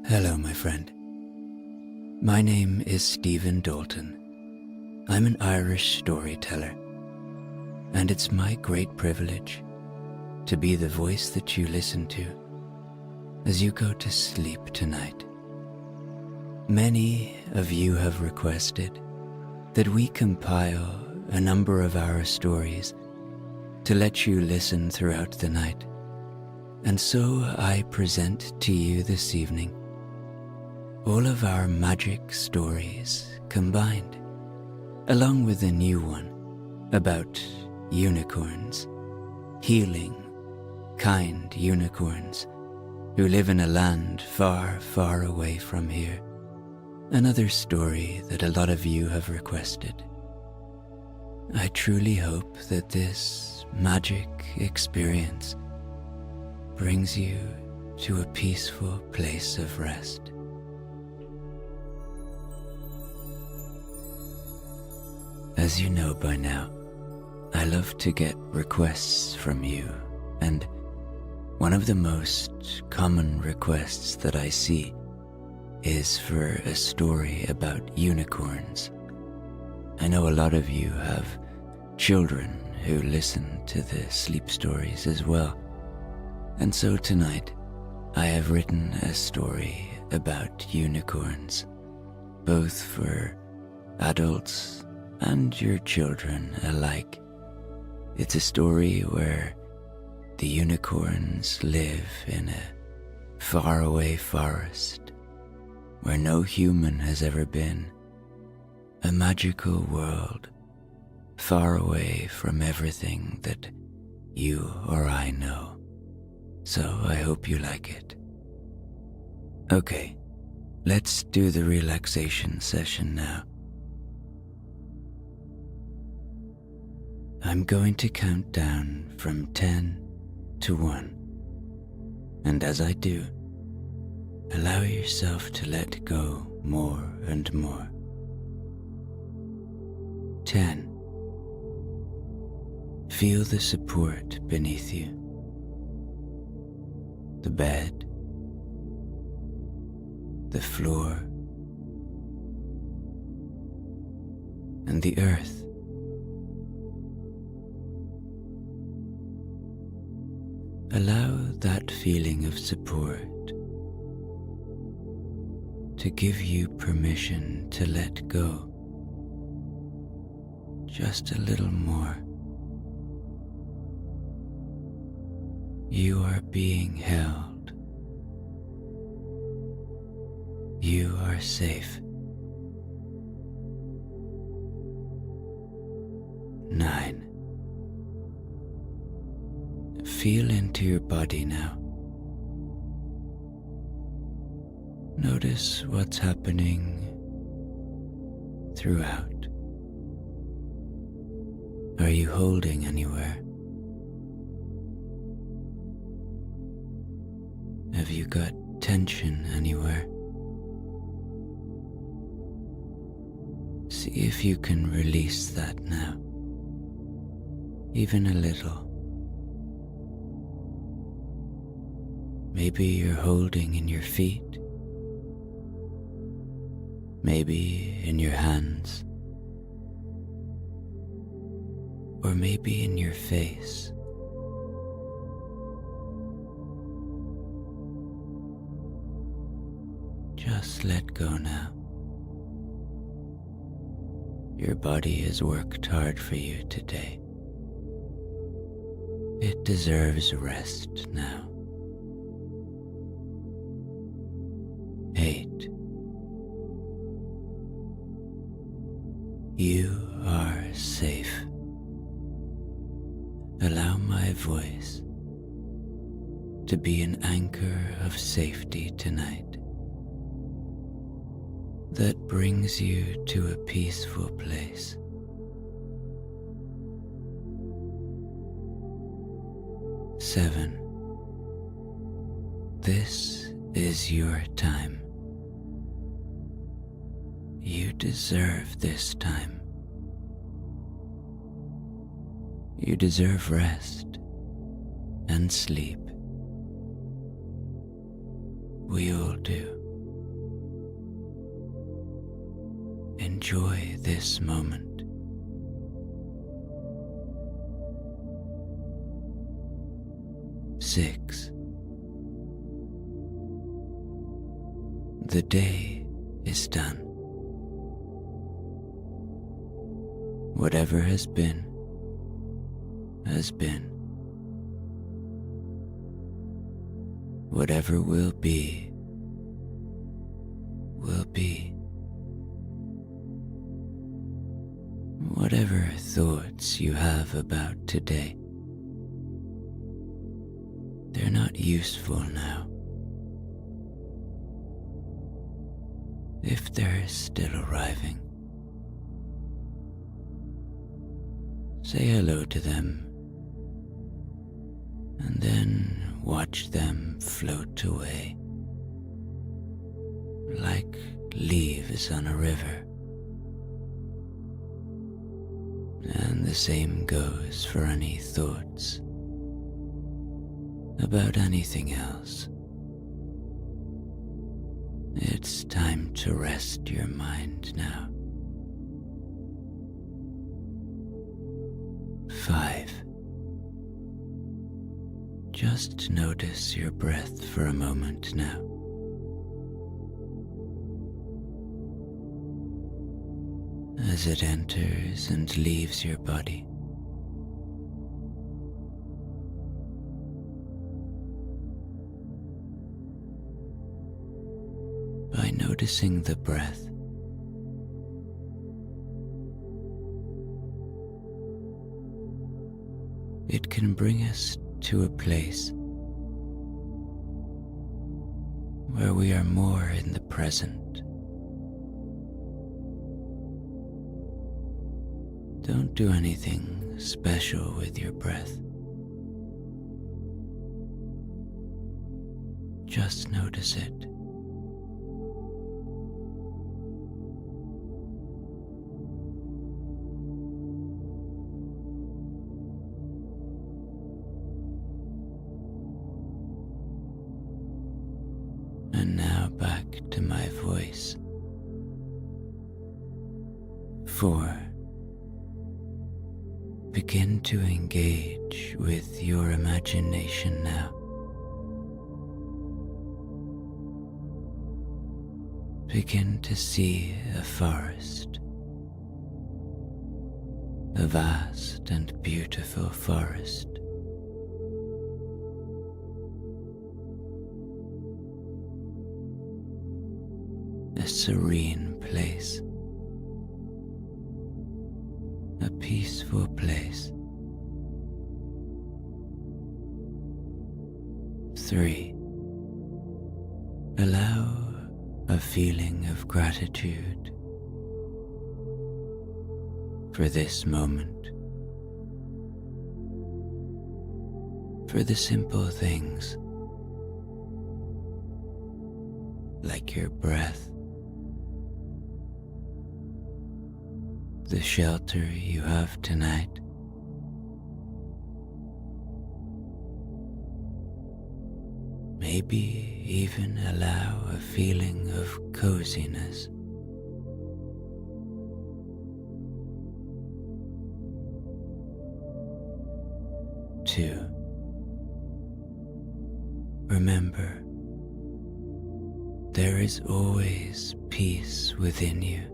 Hello, my friend. My name is Stephen Dalton. I'm an Irish storyteller, and it's my great privilege to be the voice that you listen to as you go to sleep tonight. Many of you have requested that we compile a number of our stories to let you listen throughout the night, and so I present to you this evening all of our magic stories combined, along with a new one about unicorns, healing, kind unicorns who live in a land far, far away from here. Another story that a lot of you have requested. I truly hope that this magic experience brings you to a peaceful place of rest. As you know by now, I love to get requests from you, and one of the most common requests that I see is for a story about unicorns. I know a lot of you have children who listen to the sleep stories as well, and so tonight I have written a story about unicorns, both for adults and your children alike. It's a story where the unicorns live in a faraway forest where no human has ever been, a magical world far away from everything that you or I know. So I hope you like it. Okay, let's do the relaxation session now. I'm going to count down from 10 to 1, and as I do, allow yourself to let go more and more. 10. Feel the support beneath you. The bed, the floor, and the earth. Allow that feeling of support to give you permission to let go just a little more. You are being held. You are safe. 9. Feel into your body now. Notice what's happening throughout. Are you holding anywhere? Have you got tension anywhere? See if you can release that now, even a little. Maybe you're holding in your feet, maybe in your hands, or maybe in your face. Just let go now. Your body has worked hard for you today. It deserves rest now. 8. You are safe. Allow my voice to be an anchor of safety tonight that brings you to a peaceful place. 7. This is your time. You deserve this time. You deserve rest and sleep. We all do. enjoy this moment. Six. The day is done. Whatever has been, has been. Whatever will be, will be. Whatever thoughts you have about today, they're not useful now. If they're still arriving, say hello to them, and then watch them float away like leaves on a river. And the same goes for any thoughts about anything else. It's time to rest your mind now. 5. Just notice your breath for a moment now. As it enters and leaves your body. By noticing the breath, it can bring us to a place where we are more in the present. Don't do anything special with your breath. Just notice it. And now back to my voice. 4. Begin to engage with your imagination now. Begin to see a forest, a vast and beautiful forest. A serene place. A peaceful place. 3. Allow a feeling of gratitude for this moment, for the simple things like your breath, the shelter you have tonight, maybe even allow a feeling of coziness. Two, remember, there is always peace within you.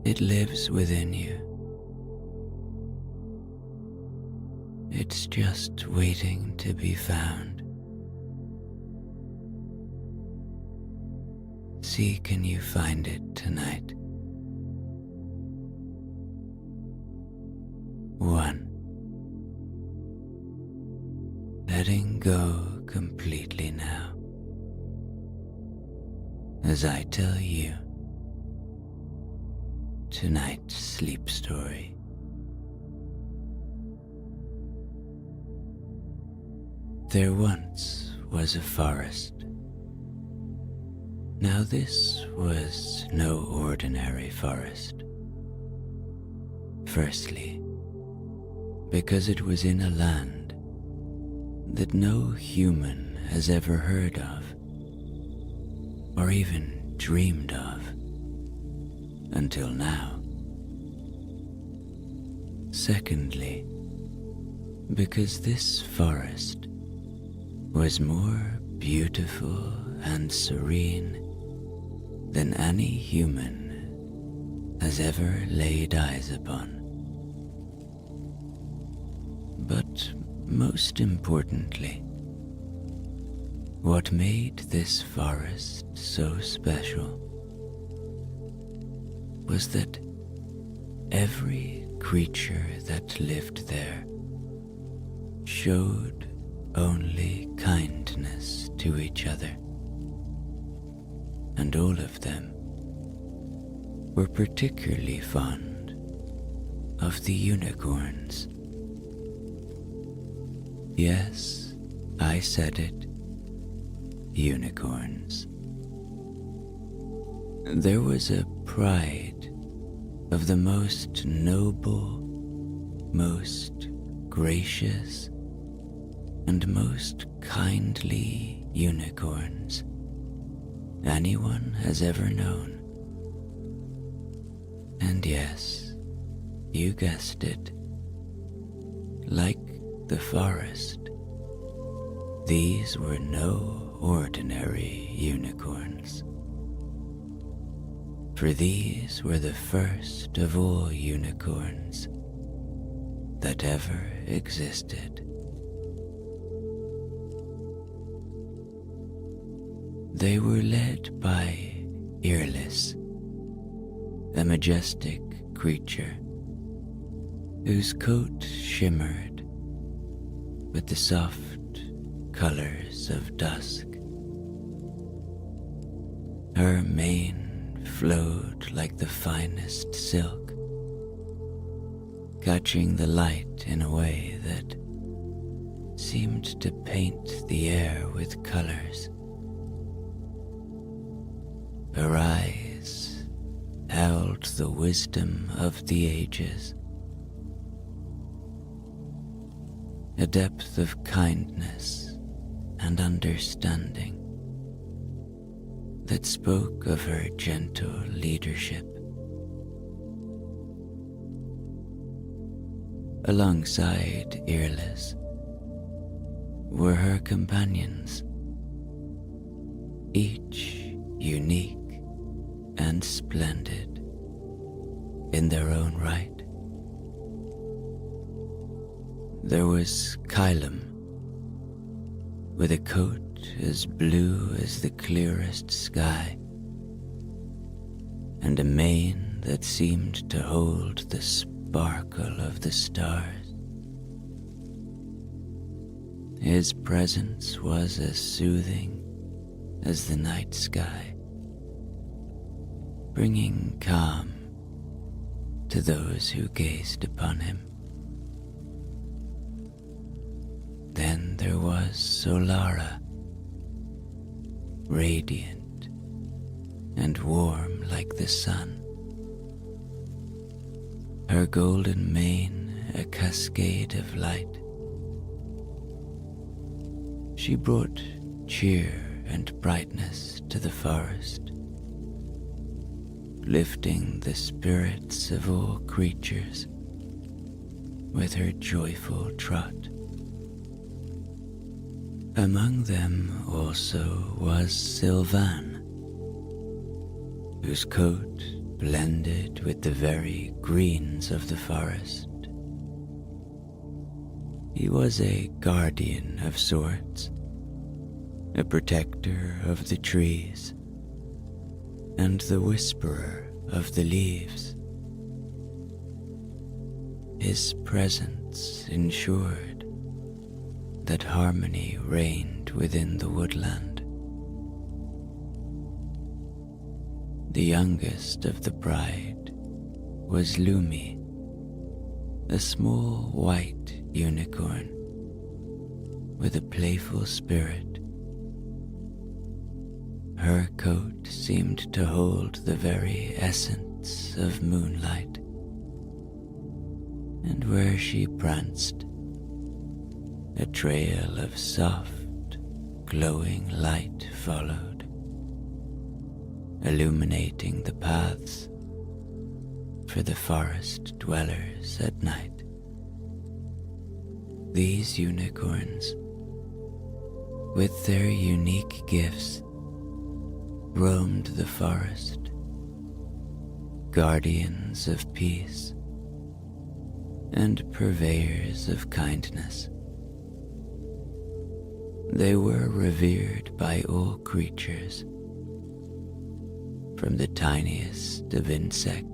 It lives within you. It's just waiting to be found. See, can you find it tonight? 1. Letting go completely now. As I tell you tonight's sleep story. There once was a forest. Now this was no ordinary forest. Firstly, because it was in a land that no human has ever heard of, or even dreamed of. until now. Secondly, because this forest was more beautiful and serene than any human has ever laid eyes upon. But most importantly, what made this forest so special was that every creature that lived there showed only kindness to each other, and all of them were particularly fond of the unicorns. Yes, I said it, unicorns. There was a pride of the most noble, most gracious, and most kindly unicorns anyone has ever known. And yes, you guessed it, like the forest, these were no ordinary unicorns. For these were the first of all unicorns that ever existed. They were led by Earless, a majestic creature whose coat shimmered with the soft colors of dusk. Her mane flowed like the finest silk, catching the light in a way that seemed to paint the air with colors. Her eyes held the wisdom of the ages, a depth of kindness and understanding that spoke of her gentle leadership. Alongside Earless were her companions, each unique and splendid in their own right. There was Kylum, with a coat as blue as the clearest sky, and a mane that seemed to hold the sparkle of the stars. His presence was as soothing as the night sky, bringing calm to those who gazed upon him. Then there was Solara, radiant and warm like the sun, her golden mane a cascade of light. She brought cheer and brightness to the forest, lifting the spirits of all creatures with her joyful trot. Among them also was Sylvan, whose coat blended with the very greens of the forest. He was a guardian of sorts, a protector of the trees, and the whisperer of the leaves. His presence ensured that harmony reigned within the woodland. The youngest of the bride was Lumi, a small white unicorn with a playful spirit. Her coat seemed to hold the very essence of moonlight, and where she pranced, a trail of soft, glowing light followed, illuminating the paths for the forest dwellers at night. These unicorns, with their unique gifts, roamed the forest, guardians of peace and purveyors of kindness. They were revered by all creatures, from the tiniest of insects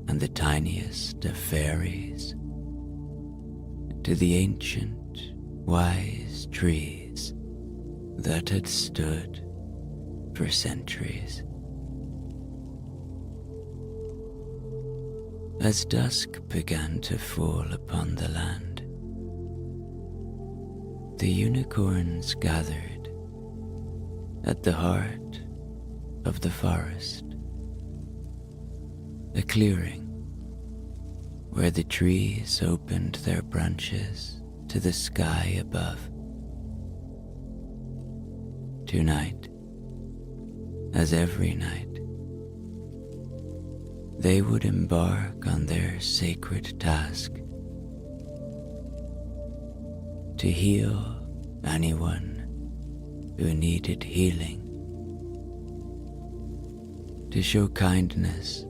and the tiniest of fairies to the ancient, wise trees that had stood for centuries. As dusk began to fall upon the land, the unicorns gathered at the heart of the forest, a clearing where the trees opened their branches to the sky above. Tonight, as every night, they would embark on their sacred task to heal anyone who needed healing, to show kindness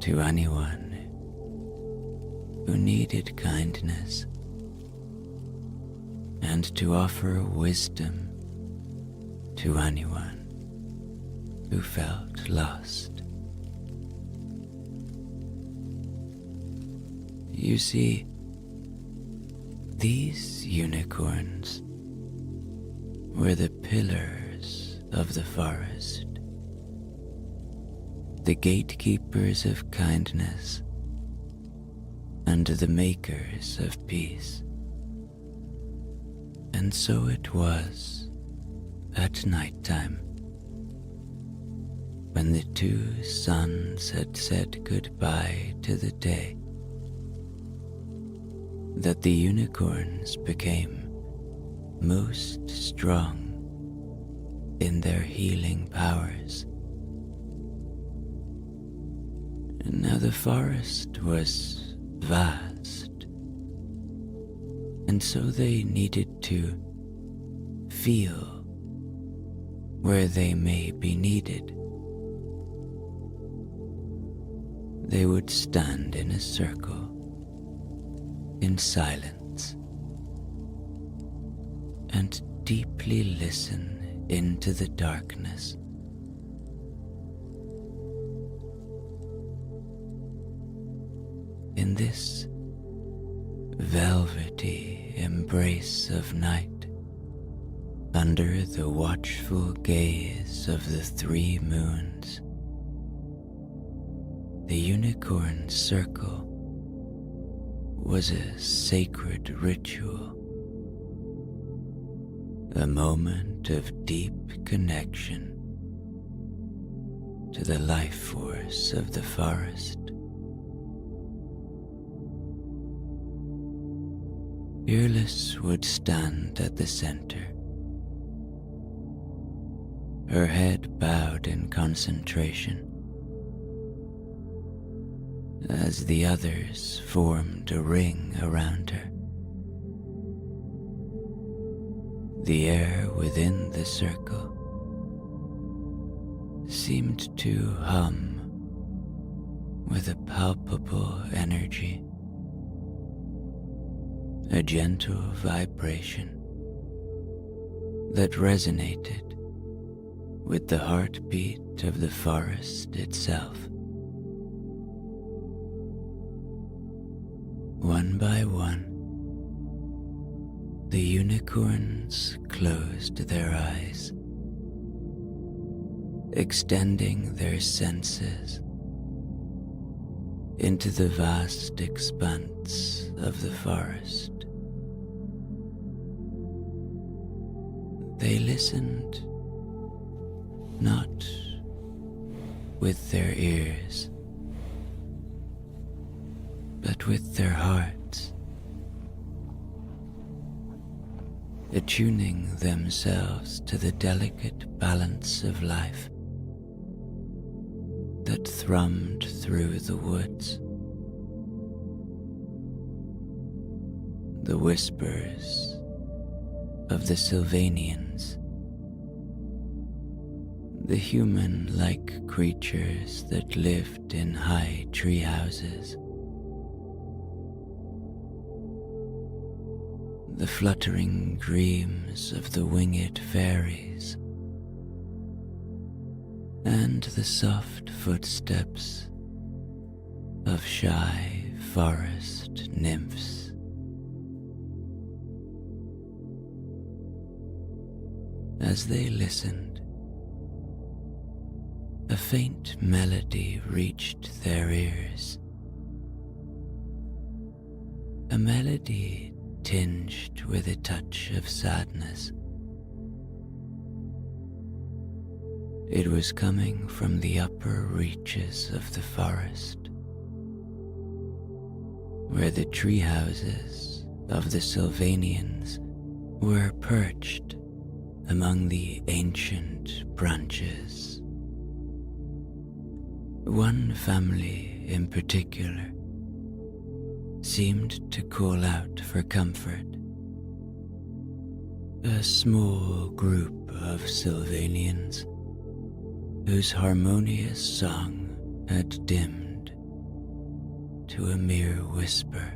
to anyone who needed kindness, and to offer wisdom to anyone who felt lost. You see, these unicorns were the pillars of the forest, the gatekeepers of kindness and the makers of peace. And so it was at nighttime, when the two suns had said goodbye to the day, that the unicorns became most strong in their healing powers. Now the forest was vast, and so they needed to feel where they may be needed. They would stand in a circle, in silence, and deeply listen into the darkness. In this velvety embrace of night, under the watchful gaze of the 3 moons, the unicorn circle was a sacred ritual, a moment of deep connection to the life force of the forest. Fearless would stand at the center, her head bowed in concentration, as the others formed a ring around her. The air within the circle seemed to hum with a palpable energy, a gentle vibration that resonated with the heartbeat of the forest itself. One by one, the unicorns closed their eyes, extending their senses into the vast expanse of the forest. They listened not with their ears, but with their hearts, attuning themselves to the delicate balance of life that thrummed through the woods. The whispers of the Sylvanians, the human-like creatures that lived in high tree houses. The fluttering dreams of the winged fairies, and the soft footsteps of shy forest nymphs. As they listened, a faint melody reached their ears. A melody tinged with a touch of sadness. It was coming from the upper reaches of the forest, where the tree houses of the Sylvanians were perched among the ancient branches. One family in particular seemed to call out for comfort. A small group of Sylvanians whose harmonious song had dimmed to a mere whisper.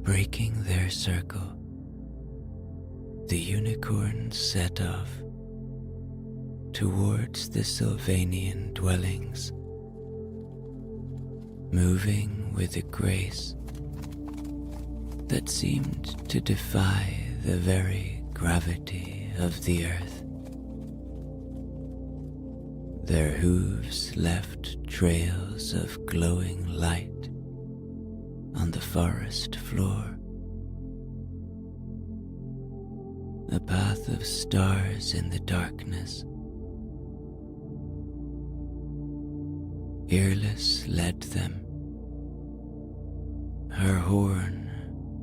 Breaking their circle, the unicorns set off towards the Sylvanian dwellings, moving with a grace that seemed to defy the very gravity of the earth. Their hooves left trails of glowing light on the forest floor, a path of stars in the darkness. Earless led them, her horn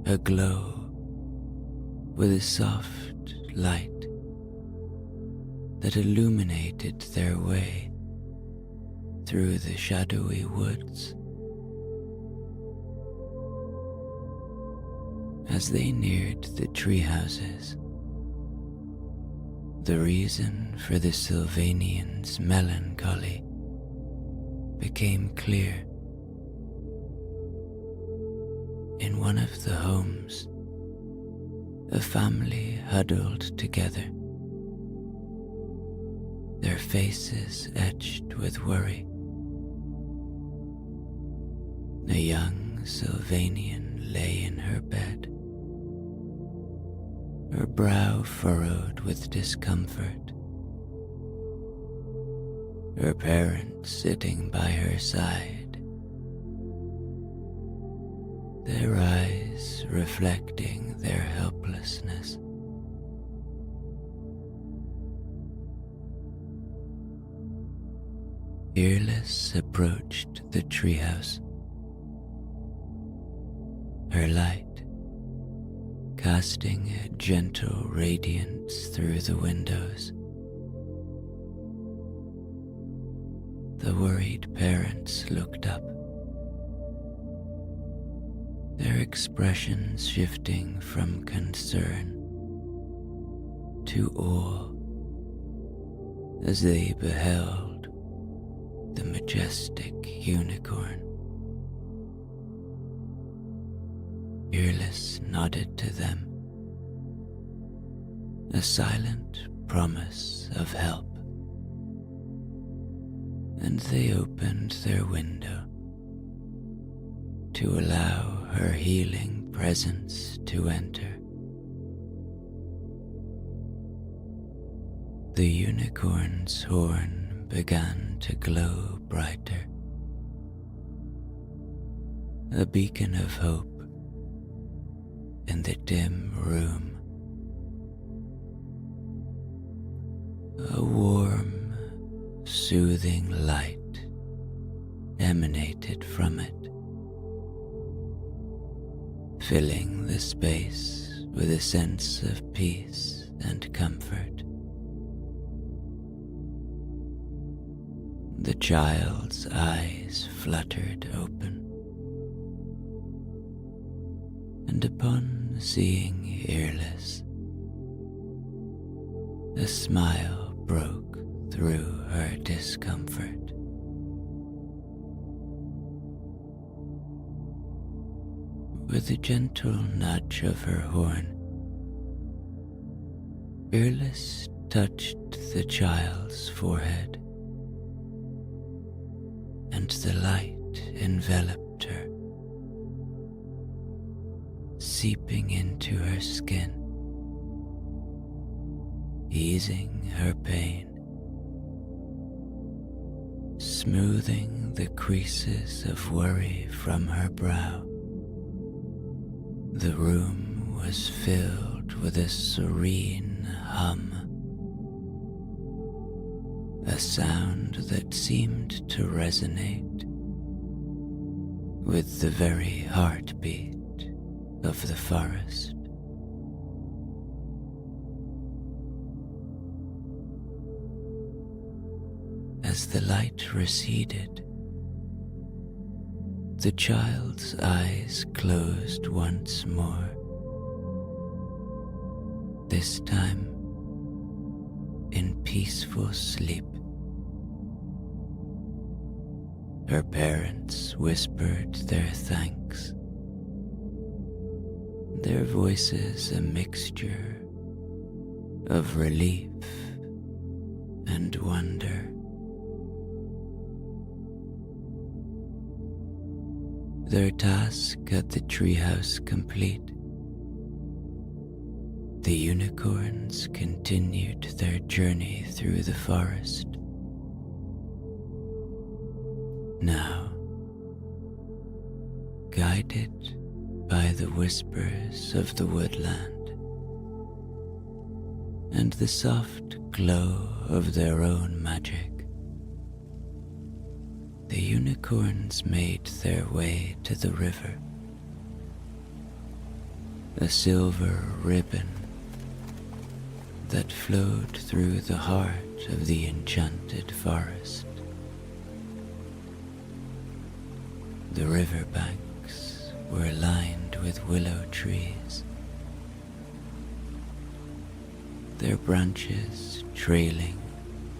aglow with a soft light that illuminated their way through the shadowy woods. As they neared the tree houses, the reason for the Sylvanians' melancholy became clear. In one of the homes, a family huddled together, their faces etched with worry. A young Sylvanian lay in her bed, her brow furrowed with discomfort, her parents sitting by her side, their eyes reflecting their helplessness. Earless approached the treehouse, her light casting a gentle radiance through the windows. The worried parents looked up, their expressions shifting from concern to awe as they beheld the majestic unicorn. Earless nodded to them, a silent promise of help, and they opened their window to allow her healing presence to enter. The unicorn's horn began to glow brighter, a beacon of hope in the dim room. A warm, soothing light emanated from it, filling the space with a sense of peace and comfort. The child's eyes fluttered open, and upon seeing Earless, a smile broke through her discomfort. With a gentle nudge of her horn, Earless touched the child's forehead, and the light enveloped her, seeping into her skin, easing her pain, smoothing the creases of worry from her brow. The room was filled with a serene hum, a sound that seemed to resonate with the very heartbeat of the forest. As the light receded, the child's eyes closed once more, this time in peaceful sleep. Her parents whispered their thanks, their voices a mixture of relief and wonder. Their task at the treehouse complete, the unicorns continued their journey through the forest. Now, guided by the whispers of the woodland and the soft glow of their own magic, the unicorns made their way to the river, a silver ribbon that flowed through the heart of the enchanted forest. The riverbanks were lined with willow trees, their branches trailing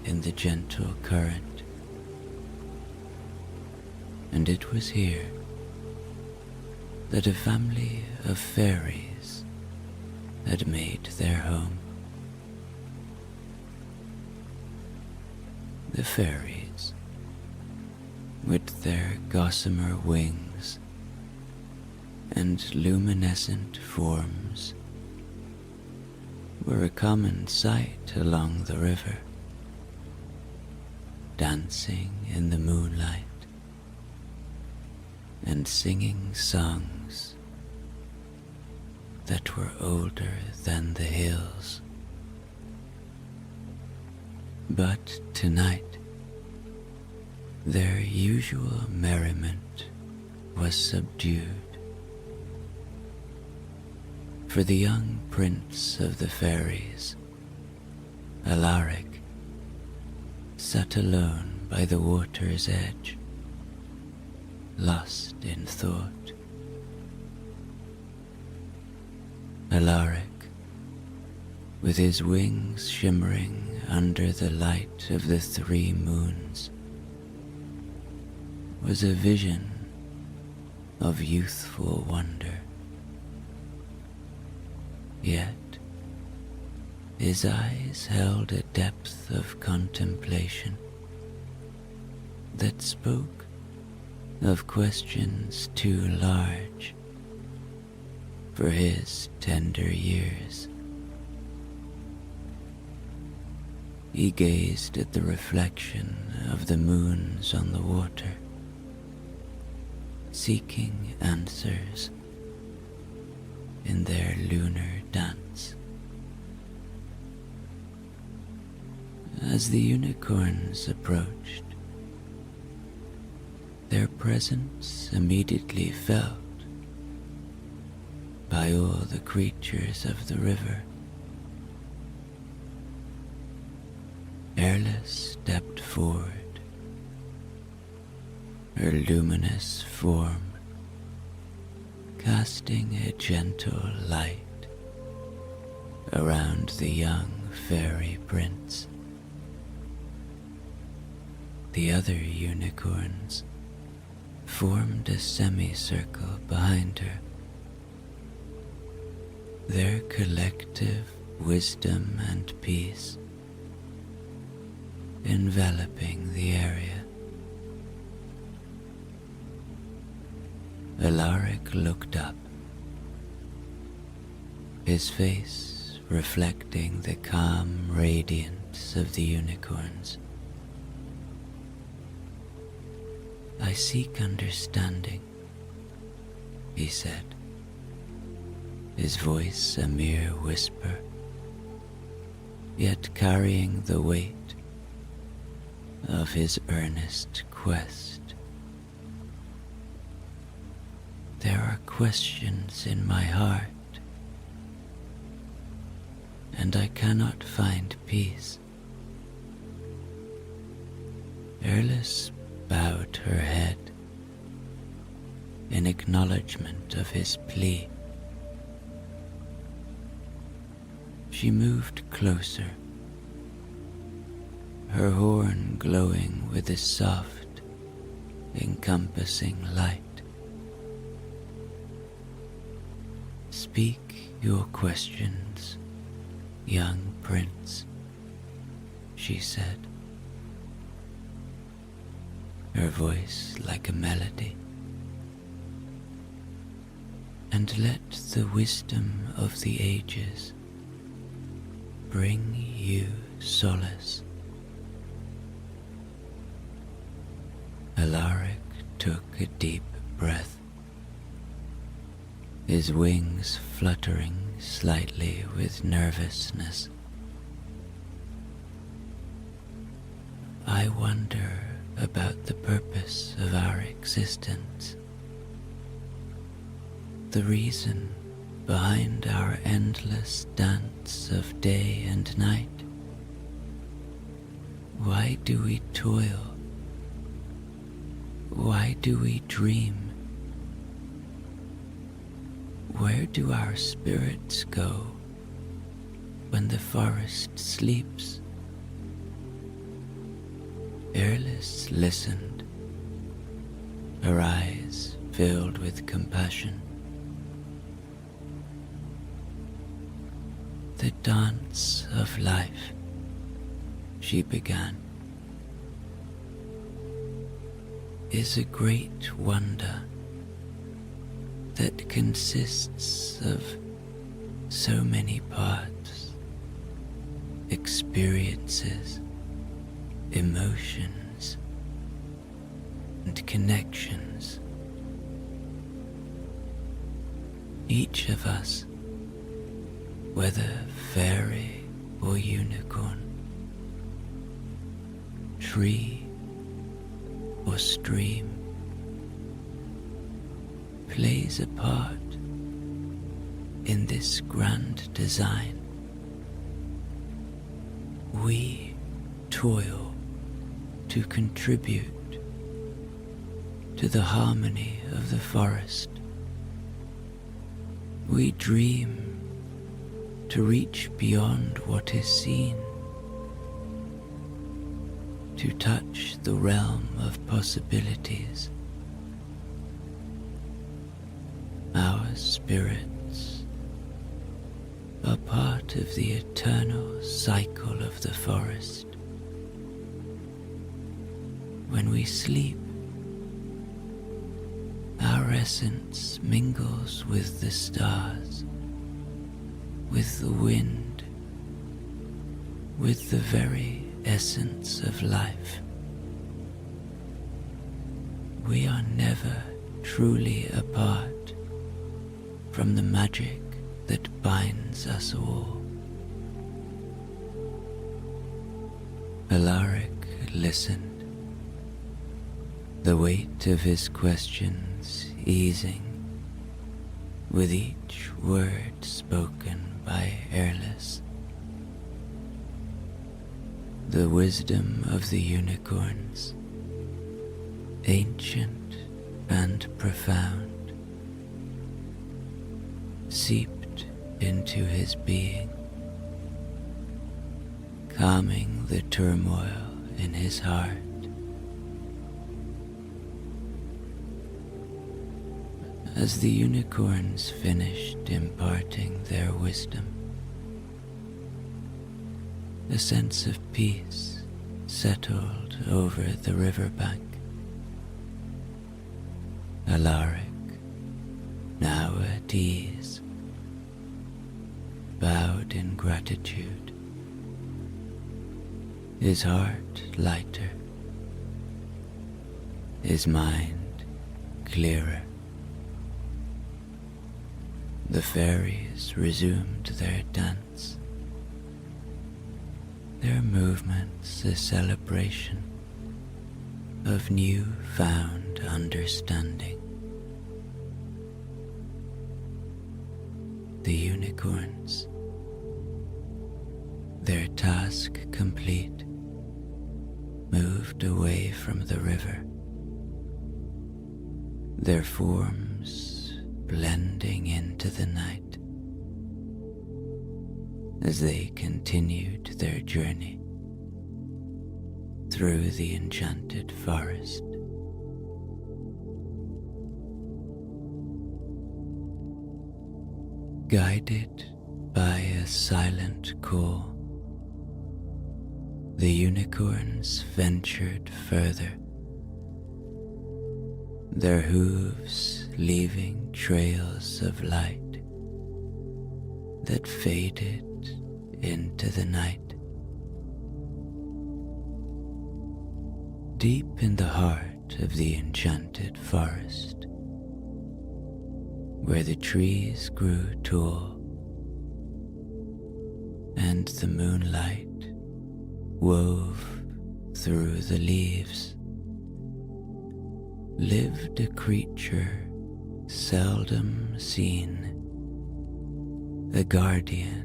in the gentle current. And it was here that a family of fairies had made their home. The fairies, with their gossamer wings and luminescent forms, were a common sight along the river, dancing in the moonlight and singing songs that were older than the hills. But tonight, their usual merriment was subdued, for the young prince of the fairies, Alaric, sat alone by the water's edge, lost in thought. Alaric, with his wings shimmering under the light of the 3 moons, was a vision of youthful wonder. Yet his eyes held a depth of contemplation that spoke of questions too large for his tender years. He gazed at the reflection of the moons on the water, seeking answers in their lunar dance. As the unicorns approached, their presence immediately felt by all the creatures of the river. Airless stepped forward her luminous form casting a gentle light around the young fairy prince. The other unicorns formed a semicircle behind her, their collective wisdom and peace enveloping the area. Alaric looked up, his face reflecting the calm radiance of the unicorns. "I seek understanding," he said, his voice a mere whisper, yet carrying the weight of his earnest quest. "There are questions in my heart, and I cannot find peace." Erlis bowed her head in acknowledgement of his plea. She moved closer, her horn glowing with a soft, encompassing light. "Speak your questions, young prince," she said, her voice like a melody. "And let the wisdom of the ages bring you solace." Alaric took a deep breath, his wings fluttering slightly with nervousness. "I wonder about the purpose of our existence, the reason behind our endless dance of day and night. Why do we toil? Why do we dream? Where do our spirits go when the forest sleeps?" Erlis listened, her eyes filled with compassion. "The dance of life," she began, "is a great wonder that consists of so many parts, experiences, emotions, and connections. Each of us, whether fairy or unicorn, tree or stream, plays a part in this grand design. We toil to contribute to the harmony of the forest. We dream to reach beyond what is seen, to touch the realm of possibilities. Our spirits are part of the eternal cycle of the forest. When we sleep, our essence mingles with the stars, with the wind, with the very essence of life. We are never truly apart from the magic that binds us all. Alaric listened, the weight of his questions easing with each word spoken by Erlis. The wisdom of the unicorns ancient and profound, seeped into his being, calming the turmoil in his heart. As the unicorns finished imparting their wisdom, a sense of peace settled over the riverbank. Alaric, now at ease, bowed in gratitude, his heart lighter, his mind clearer. The fairies resumed their dance, their movements a celebration of new-found understanding. The unicorns, their task complete, moved away from the river, their forms blending into the night as they continued their journey through the enchanted forest. Guided by a silent call, the unicorns ventured further, their hooves leaving trails of light that faded into the night. Deep in the heart of the enchanted forest, where the trees grew tall and the moonlight wove through the leaves, lived a creature seldom seen, the guardian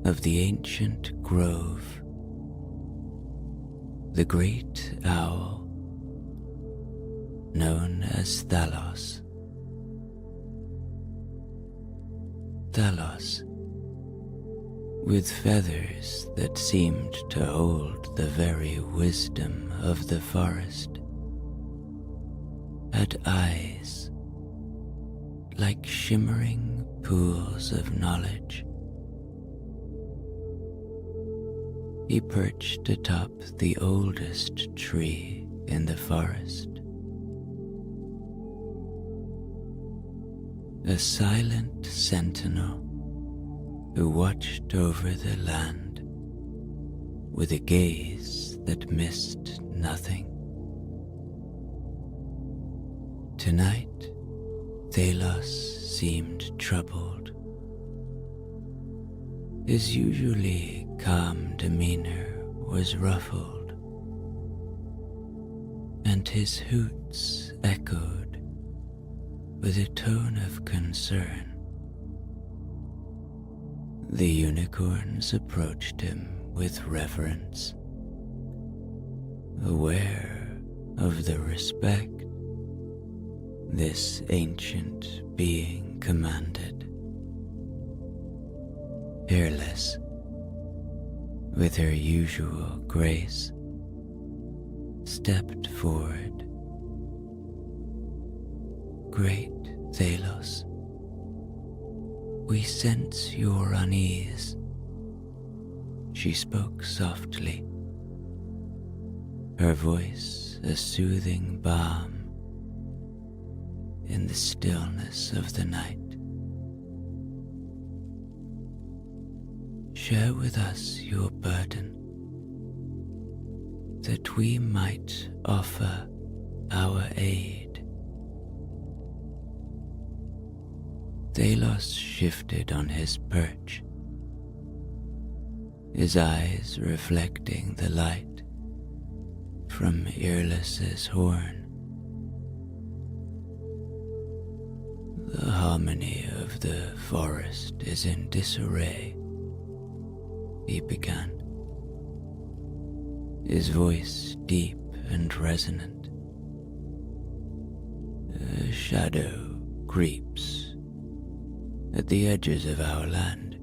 of the ancient grove, the great owl known as Thalos. Thalos, with feathers that seemed to hold the very wisdom of the forest, had eyes like shimmering pools of knowledge. He perched atop the oldest tree in the forest, a silent sentinel who watched over the land with a gaze that missed nothing. Tonight, Thalos seemed troubled. His usually calm demeanor was ruffled, and his hoots echoed with a tone of concern. The unicorns approached him with reverence, aware of the respect this ancient being commanded. Fearless, with her usual grace, stepped forward. Great Thalos, we sense your unease. She spoke softly, her voice a soothing balm in the stillness of the night. Share with us your burden, that we might offer our aid. Thalos shifted on his perch, his eyes reflecting the light from Earless's horn. The harmony of the forest is in disarray, he began, his voice deep and resonant. a shadow creeps at the edges of our land,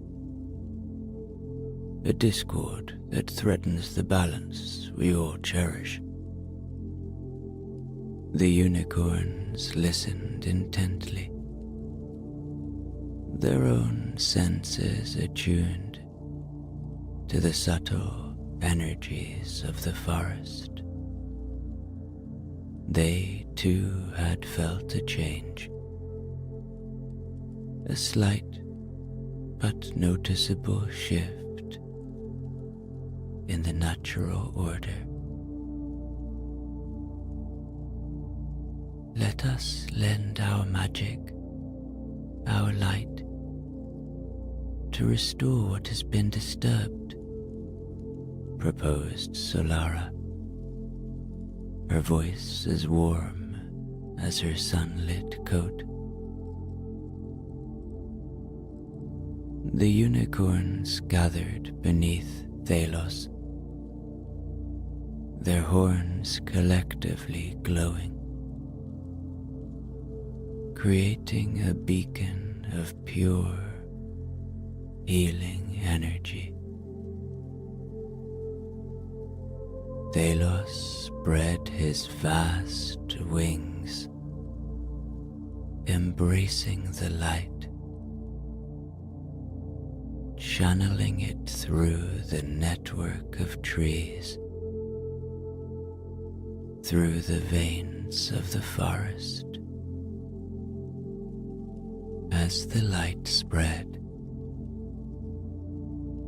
a discord that threatens the balance we all cherish. The unicorns listened intently, their own senses attuned to the subtle energies of the forest. They too had felt a change, a slight but noticeable shift in the natural order. Let us lend our magic, our light, to restore what has been disturbed, proposed Solara, her voice as warm as her sunlit coat. The unicorns gathered beneath Thalos, their horns collectively glowing, creating a beacon of pure, healing energy. Thalos spread his vast wings, embracing the light, channeling it through the network of trees, through the veins of the forest. As the light spread,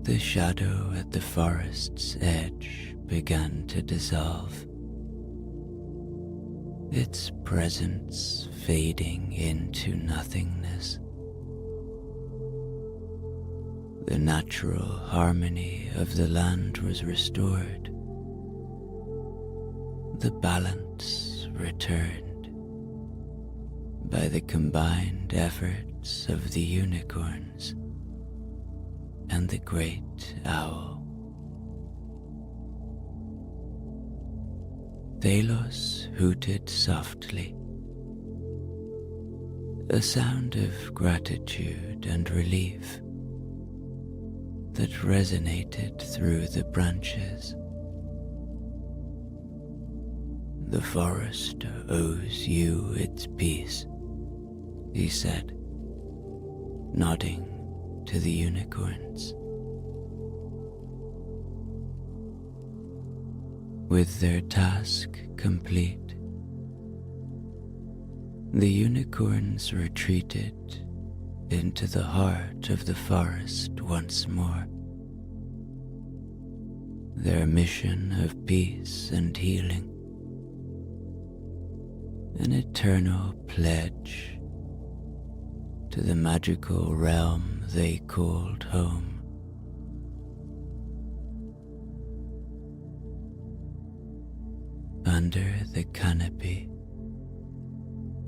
the shadow at the forest's edge began to dissolve, its presence fading into nothingness. The natural harmony of the land was restored. The balance returned by the combined efforts of the unicorns and the great owl. Thalos hooted softly, a sound of gratitude and relief that resonated through the branches. The forest owes you its peace, he said, nodding to the unicorns. With their task complete, the unicorns retreated into the heart of the forest once more, their mission of peace and healing, an eternal pledge to the magical realm they called home. Under the canopy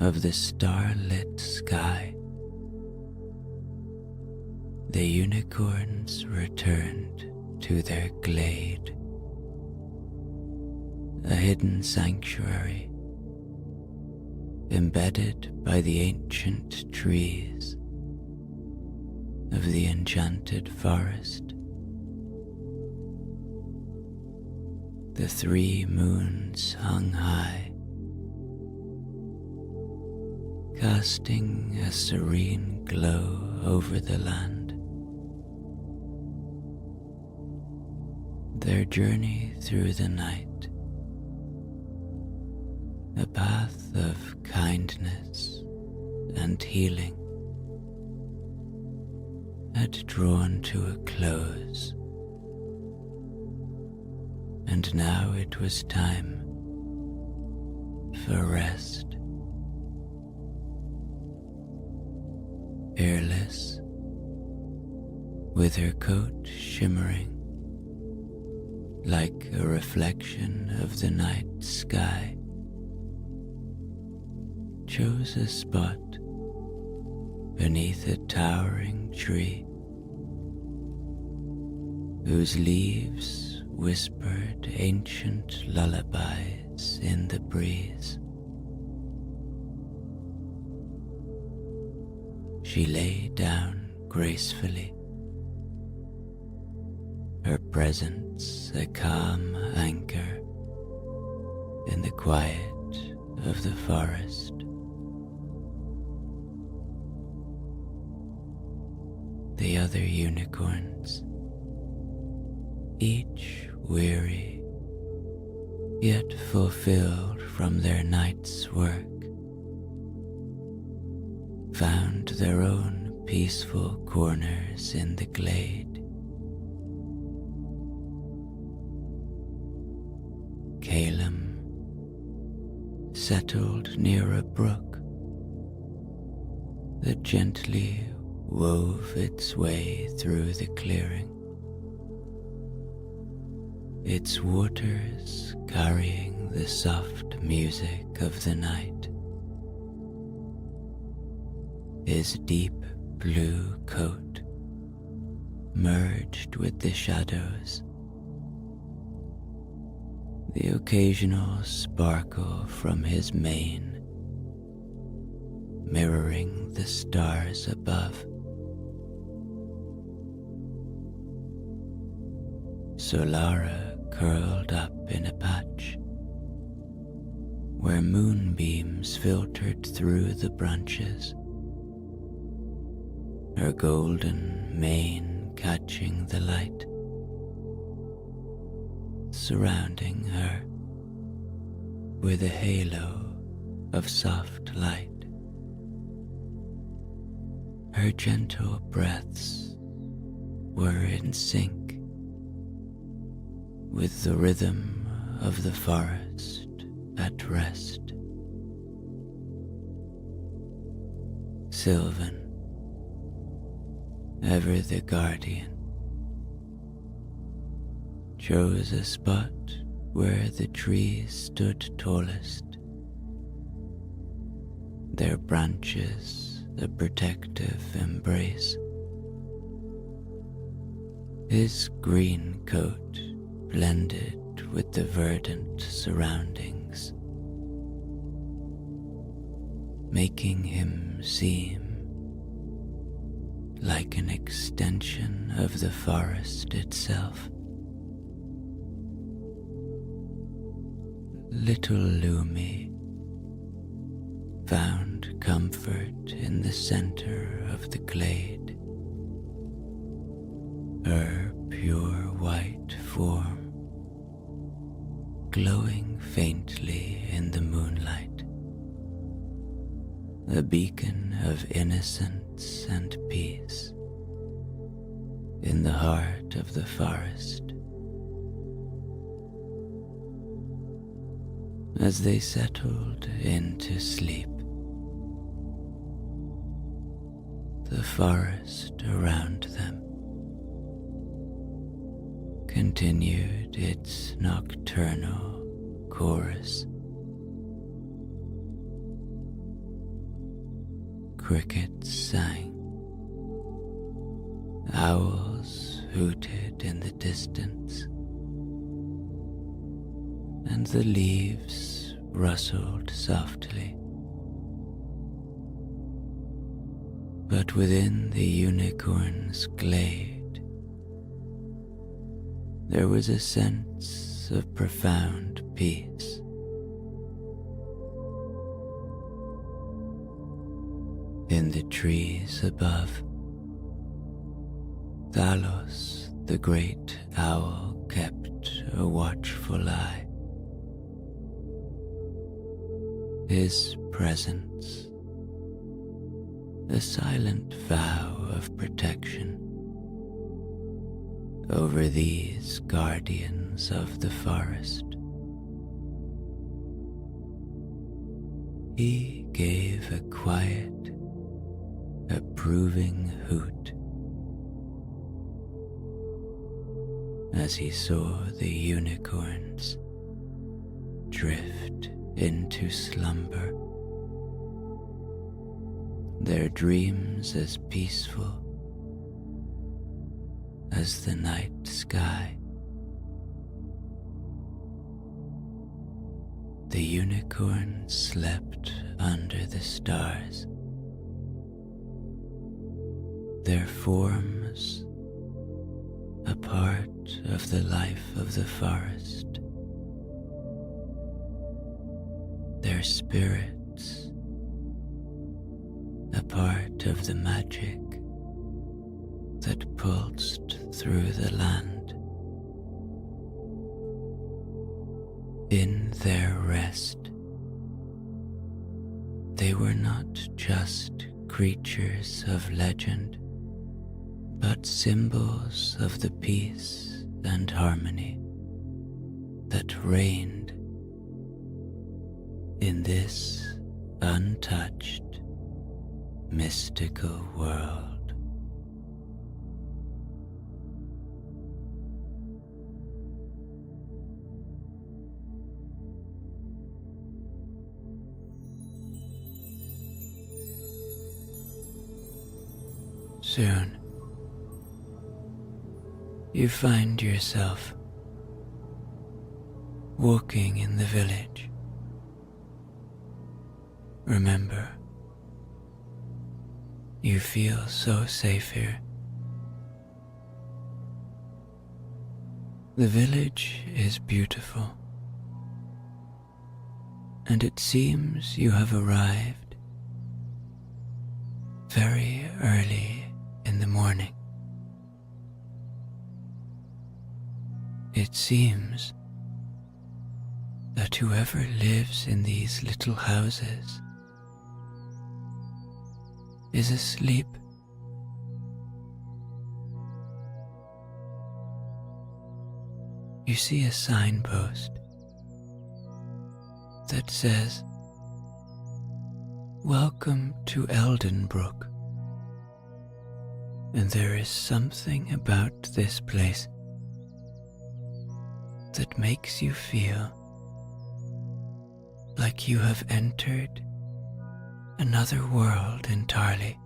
of the starlit sky, the unicorns returned to their glade, a hidden sanctuary embedded by the ancient trees of the enchanted forest. The 3 moons hung high, casting a serene glow over the land. Their journey through the night, a path of kindness and healing, had drawn to a close, and now it was time for rest. Airless, with her coat shimmering like a reflection of the night sky, chose a spot beneath a towering tree whose leaves whispered ancient lullabies in the breeze. she lay down gracefully, her presence a calm anchor in the quiet of the forest. The other unicorns, each weary yet fulfilled from their night's work, found their own peaceful corners in the glade. Calum settled near a brook that gently wove its way through the clearing, its waters carrying the soft music of the night. His deep blue coat merged with the shadows, the occasional sparkle from his mane mirroring the stars above. Solara curled up in a patch where moonbeams filtered through the branches, her golden mane catching the light surrounding her with a halo of soft light. Her gentle breaths were in sync with the rhythm of the forest at rest. Sylvan, ever the guardian, chose a spot where the trees stood tallest, their branches a protective embrace. His green coat blended with the verdant surroundings, making him seem like an extension of the forest itself. Little Lumi found comfort in the center of the glade, her pure white form glowing faintly in the moonlight, a beacon of innocence and peace in the heart of the forest. As they settled into sleep, the forest around them continued its nocturnal chorus. Crickets sang, owls hooted in the distance, and the leaves rustled softly. But within the unicorn's glade, there was a sense of profound peace. In the trees above, Thalos, the great owl, kept a watchful eye. His presence, a silent vow of protection over these guardians of the forest. He gave a quiet, approving hoot as he saw the unicorns drift into slumber, their dreams as peaceful as the night sky. The unicorn slept under the stars, their forms a part of the life of the forest, their spirits a part of the magic that pulsed through the land. In their rest, they were not just creatures of legend, but symbols of the peace and harmony that reigned in this untouched, mystical world. Soon, you find yourself walking in the village. Remember, you feel so safe here. The village is beautiful, and it seems you have arrived very early in the morning. It seems that whoever lives in these little houses is asleep. You see a signpost that says, "Welcome to Eldenbrook," and there is something about this place that makes you feel like you have entered another world entirely.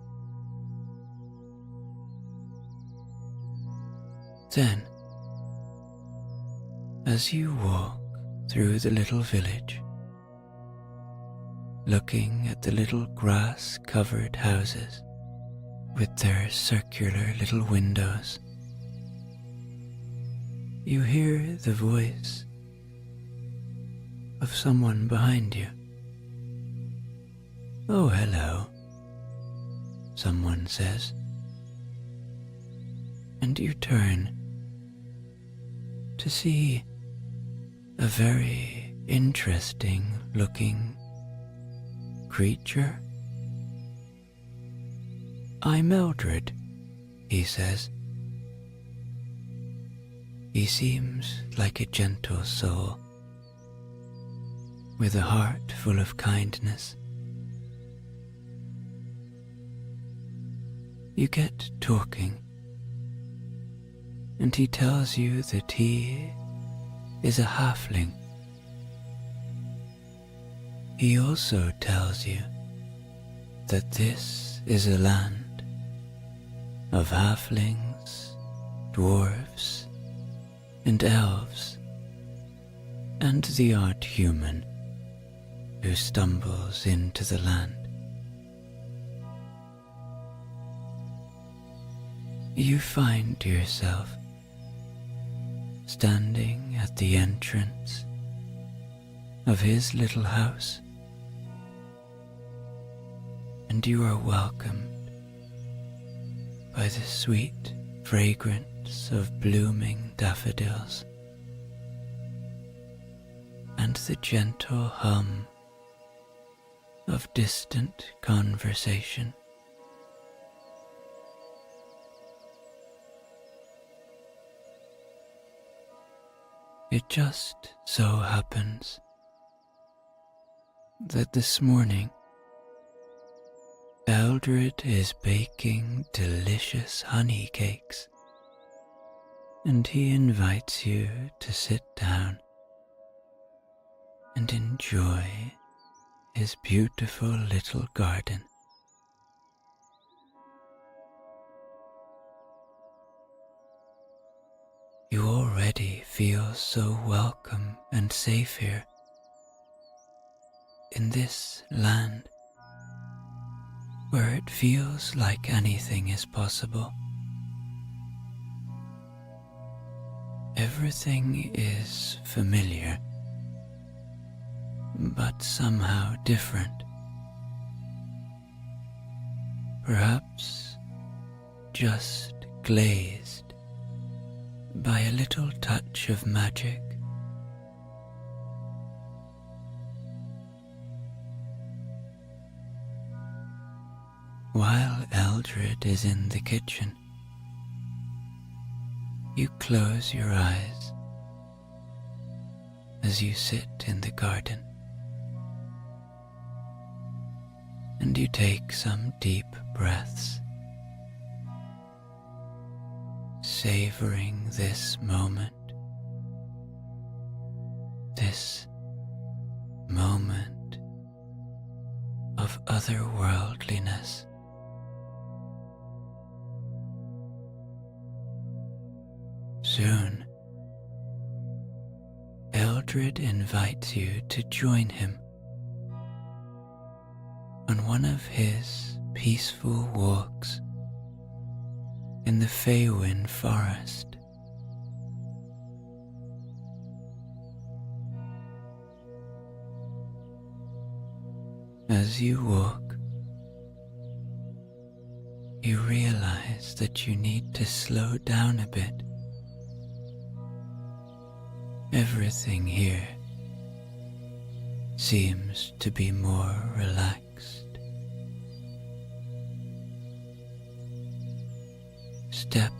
Then, as you walk through the little village, looking at the little grass-covered houses with their circular little windows, you hear the voice of someone behind you. "Oh, hello," someone says, and you turn to see a very interesting looking creature. "I'm Eldred," he says. He seems like a gentle soul, with a heart full of kindness. You get talking, and he tells you that he is a halfling. He also tells you that this is a land of halflings, dwarves, and elves, and the odd human who stumbles into the land. You find yourself standing at the entrance of his little house, and you are welcomed by the sweet fragrance of blooming daffodils and the gentle hum of distant conversation. It just so happens that this morning Eldred is baking delicious honey cakes, and he invites you to sit down and enjoy his beautiful little garden. You already feel so welcome and safe here in this land where it feels like anything is possible. Everything is familiar, but somehow different. Perhaps just glazed by a little touch of magic. While Eldred is in the kitchen, you close your eyes as you sit in the garden, and you take some deep breaths, savoring this moment of otherworldliness. Soon, Eldred invites you to join him on one of his peaceful walks in the Faewin forest. As you walk, you realize that you need to slow down a bit. Everything here seems to be more relaxed. Step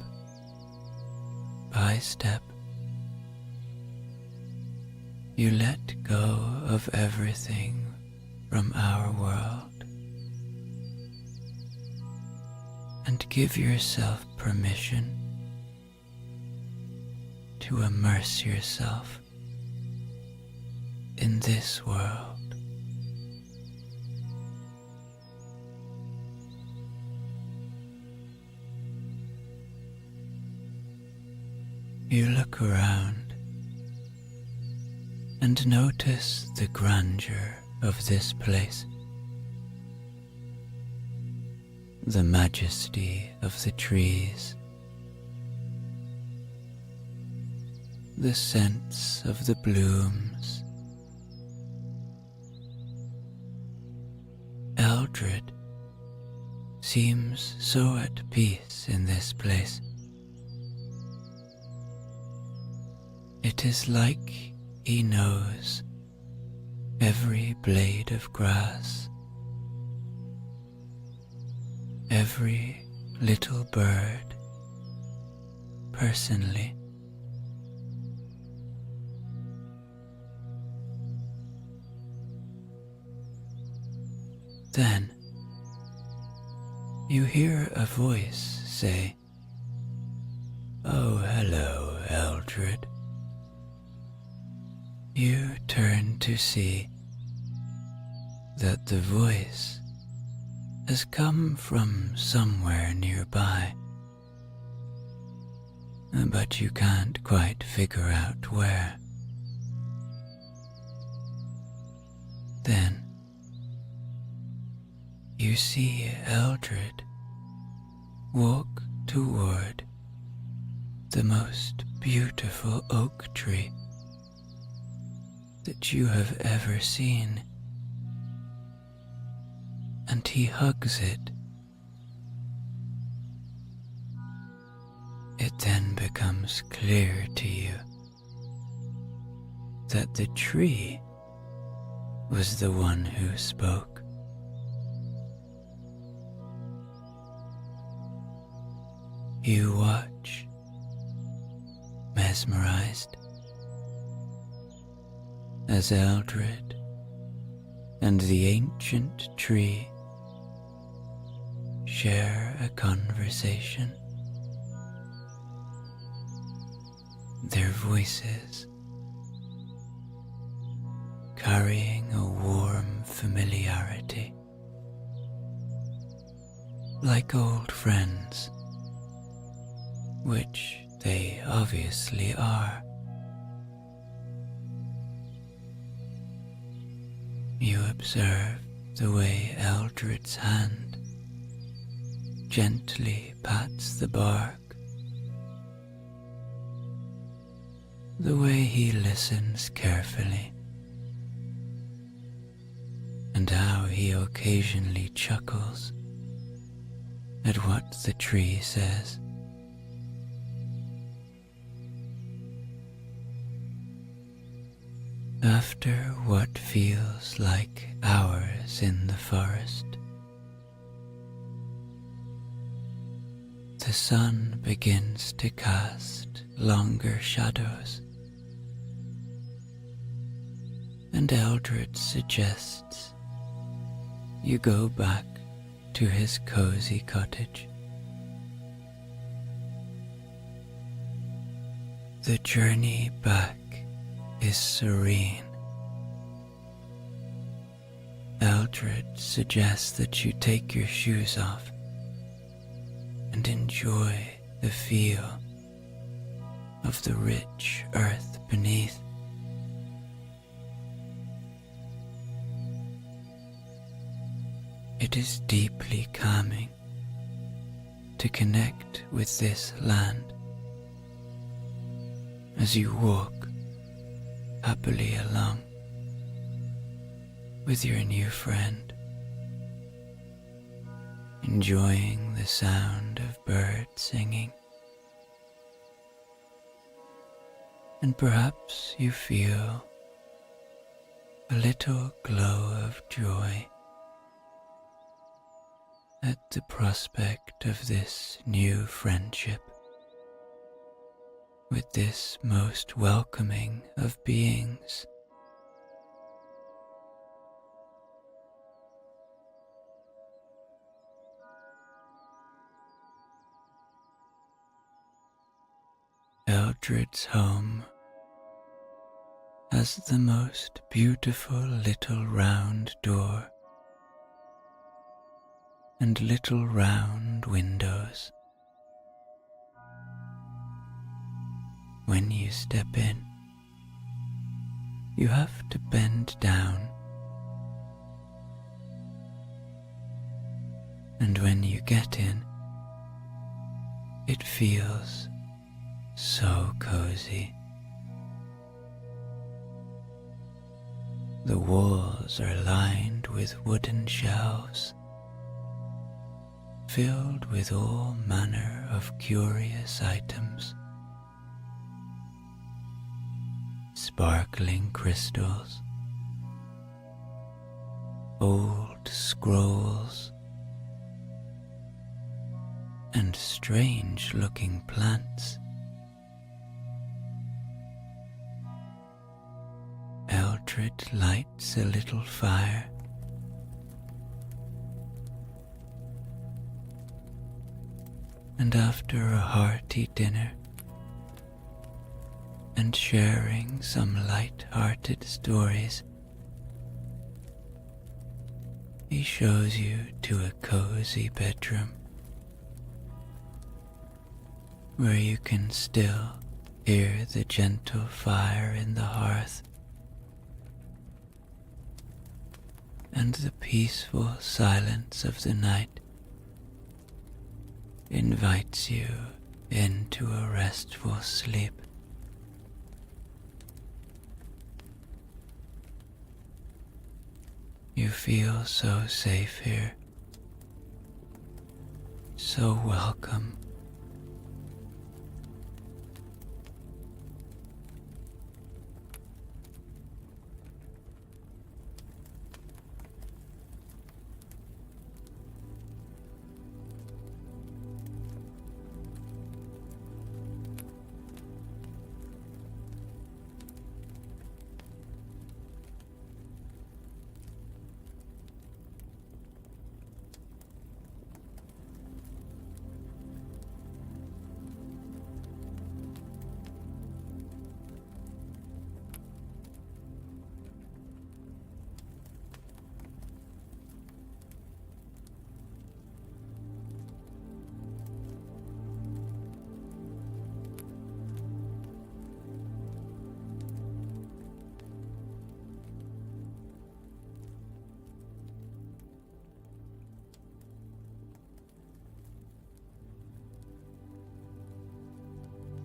by step, you let go of everything from our world and give yourself permission to immerse yourself in this world. You look around and notice the grandeur of this place, the majesty of the trees, the scents of the blooms. Eldred seems so at peace in this place. It is like he knows every blade of grass, every little bird personally. Then you hear a voice say, "Oh, hello, Eldred." You turn to see that the voice has come from somewhere nearby, but you can't quite figure out where. Then you see Eldred walk toward the most beautiful oak tree that you have ever seen, and he hugs it. It then becomes clear to you that the tree was the one who spoke. You watch, mesmerized, as Eldred and the ancient tree share a conversation. Their voices carrying a warm familiarity, like old friends, which they obviously are. You observe the way Eldred's hand gently pats the bark, the way he listens carefully, and how he occasionally chuckles at what the tree says. After what feels like hours in the forest, the sun begins to cast longer shadows, and Eldred suggests you go back to his cozy cottage. The journey back is serene. Eldred suggests that you take your shoes off and enjoy the feel of the rich earth beneath. It is deeply calming to connect with this land as you walk happily along with your new friend, enjoying the sound of birds singing. And perhaps you feel a little glow of joy at the prospect of this new friendship with this most welcoming of beings. Eldred's home has the most beautiful little round door and little round windows. When you step in, you have to bend down, and when you get in, it feels so cozy. The walls are lined with wooden shelves, filled with all manner of curious items. Sparkling crystals, old scrolls, and strange-looking plants. Eldred lights a little fire, and after a hearty dinner and sharing some light-hearted stories, he shows you to a cozy bedroom where you can still hear the gentle fire in the hearth and the peaceful silence of the night invites you into a restful sleep. You feel so safe here, so welcome.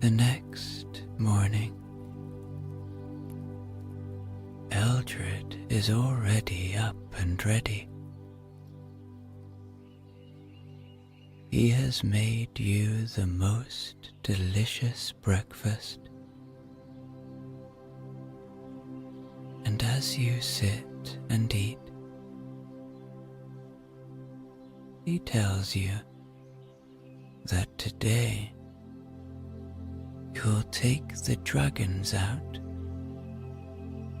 The next morning, Eldred is already up and ready. He has made you the most delicious breakfast, and as you sit and eat, he tells you that today you'll take the dragons out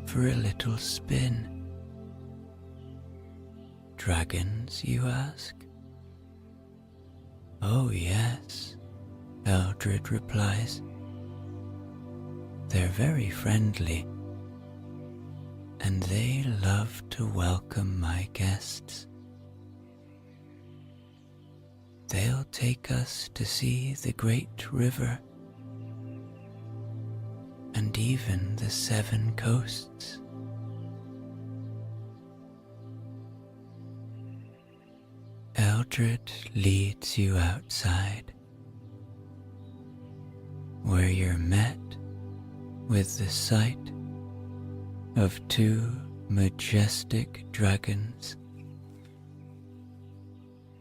for a little spin. Dragons, you ask? Oh yes, Eldred replies. They're very friendly, and they love to welcome my guests. They'll take us to see the great river and even the 7 coasts. Eldred leads you outside, where you're met with the sight of 2 majestic dragons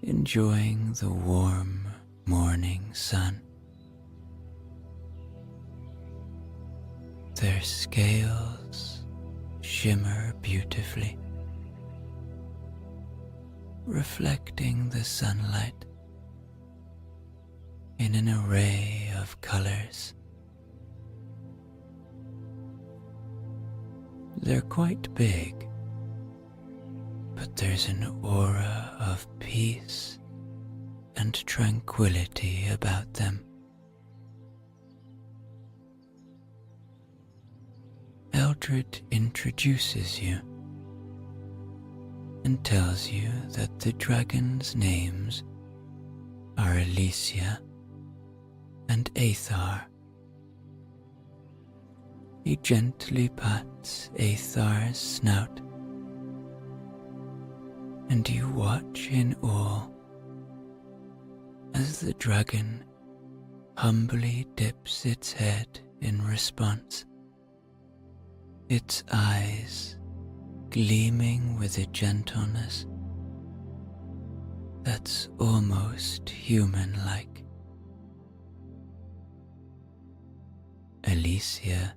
enjoying the warm morning sun. Their scales shimmer beautifully, reflecting the sunlight in an array of colors. They're quite big, but there's an aura of peace and tranquility about them. Eldred introduces you and tells you that the dragons' names are Alicia and Aethar. He gently pats Aethar's snout, and you watch in awe as the dragon humbly dips its head in response, its eyes gleaming with a gentleness that's almost human-like. Alicia,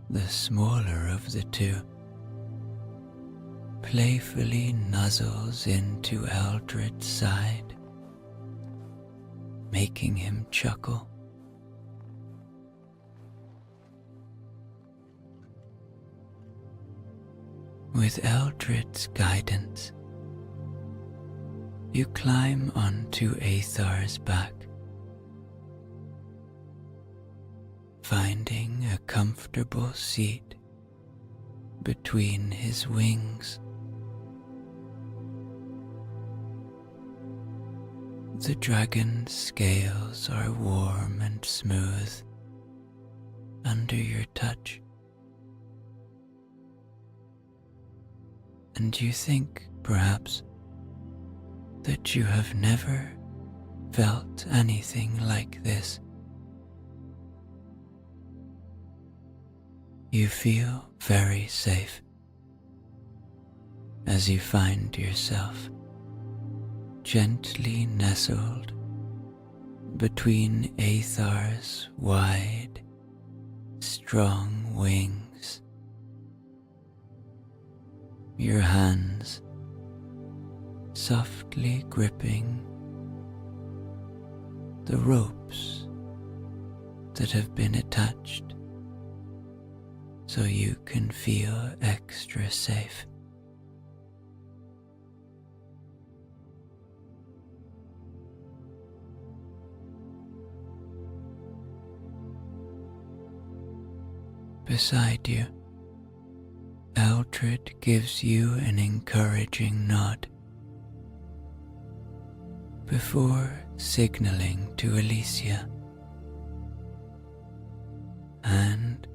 the smaller of the 2, playfully nuzzles into Eldred's side, making him chuckle. With Eldred's guidance, you climb onto Aethar's back, finding a comfortable seat between his wings. The dragon's scales are warm and smooth under your touch, and you think, perhaps, that you have never felt anything like this. You feel very safe as you find yourself gently nestled between Aethar's wide, strong wings. Your hands softly gripping the ropes that have been attached so you can feel extra safe. Beside you, Eldred gives you an encouraging nod before signaling to Alicia, and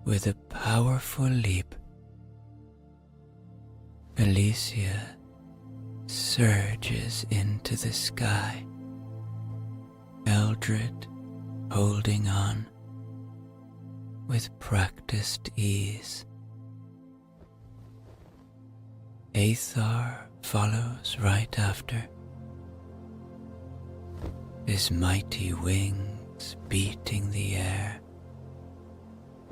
with a powerful leap, Alicia surges into the sky. Eldred holding on with practiced ease. Aethar follows right after, his mighty wings beating the air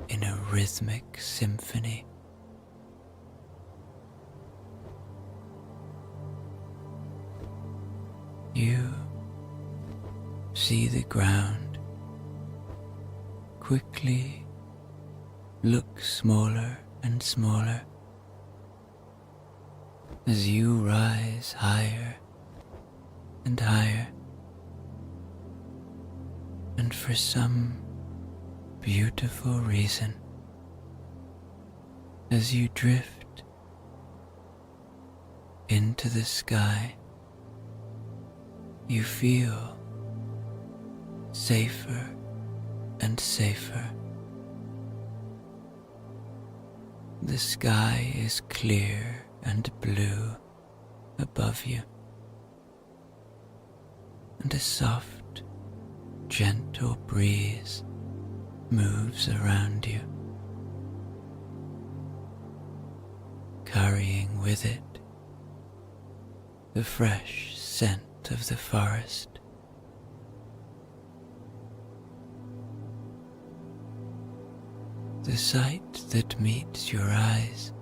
in a rhythmic symphony. You see the ground quickly look smaller and smaller as you rise higher and higher, and for some beautiful reason, as you drift into the sky, you feel safer and safer. The sky is clear and blue above you, and a soft, gentle breeze moves around you, carrying with it the fresh scent of the forest. The sight that meets your eyes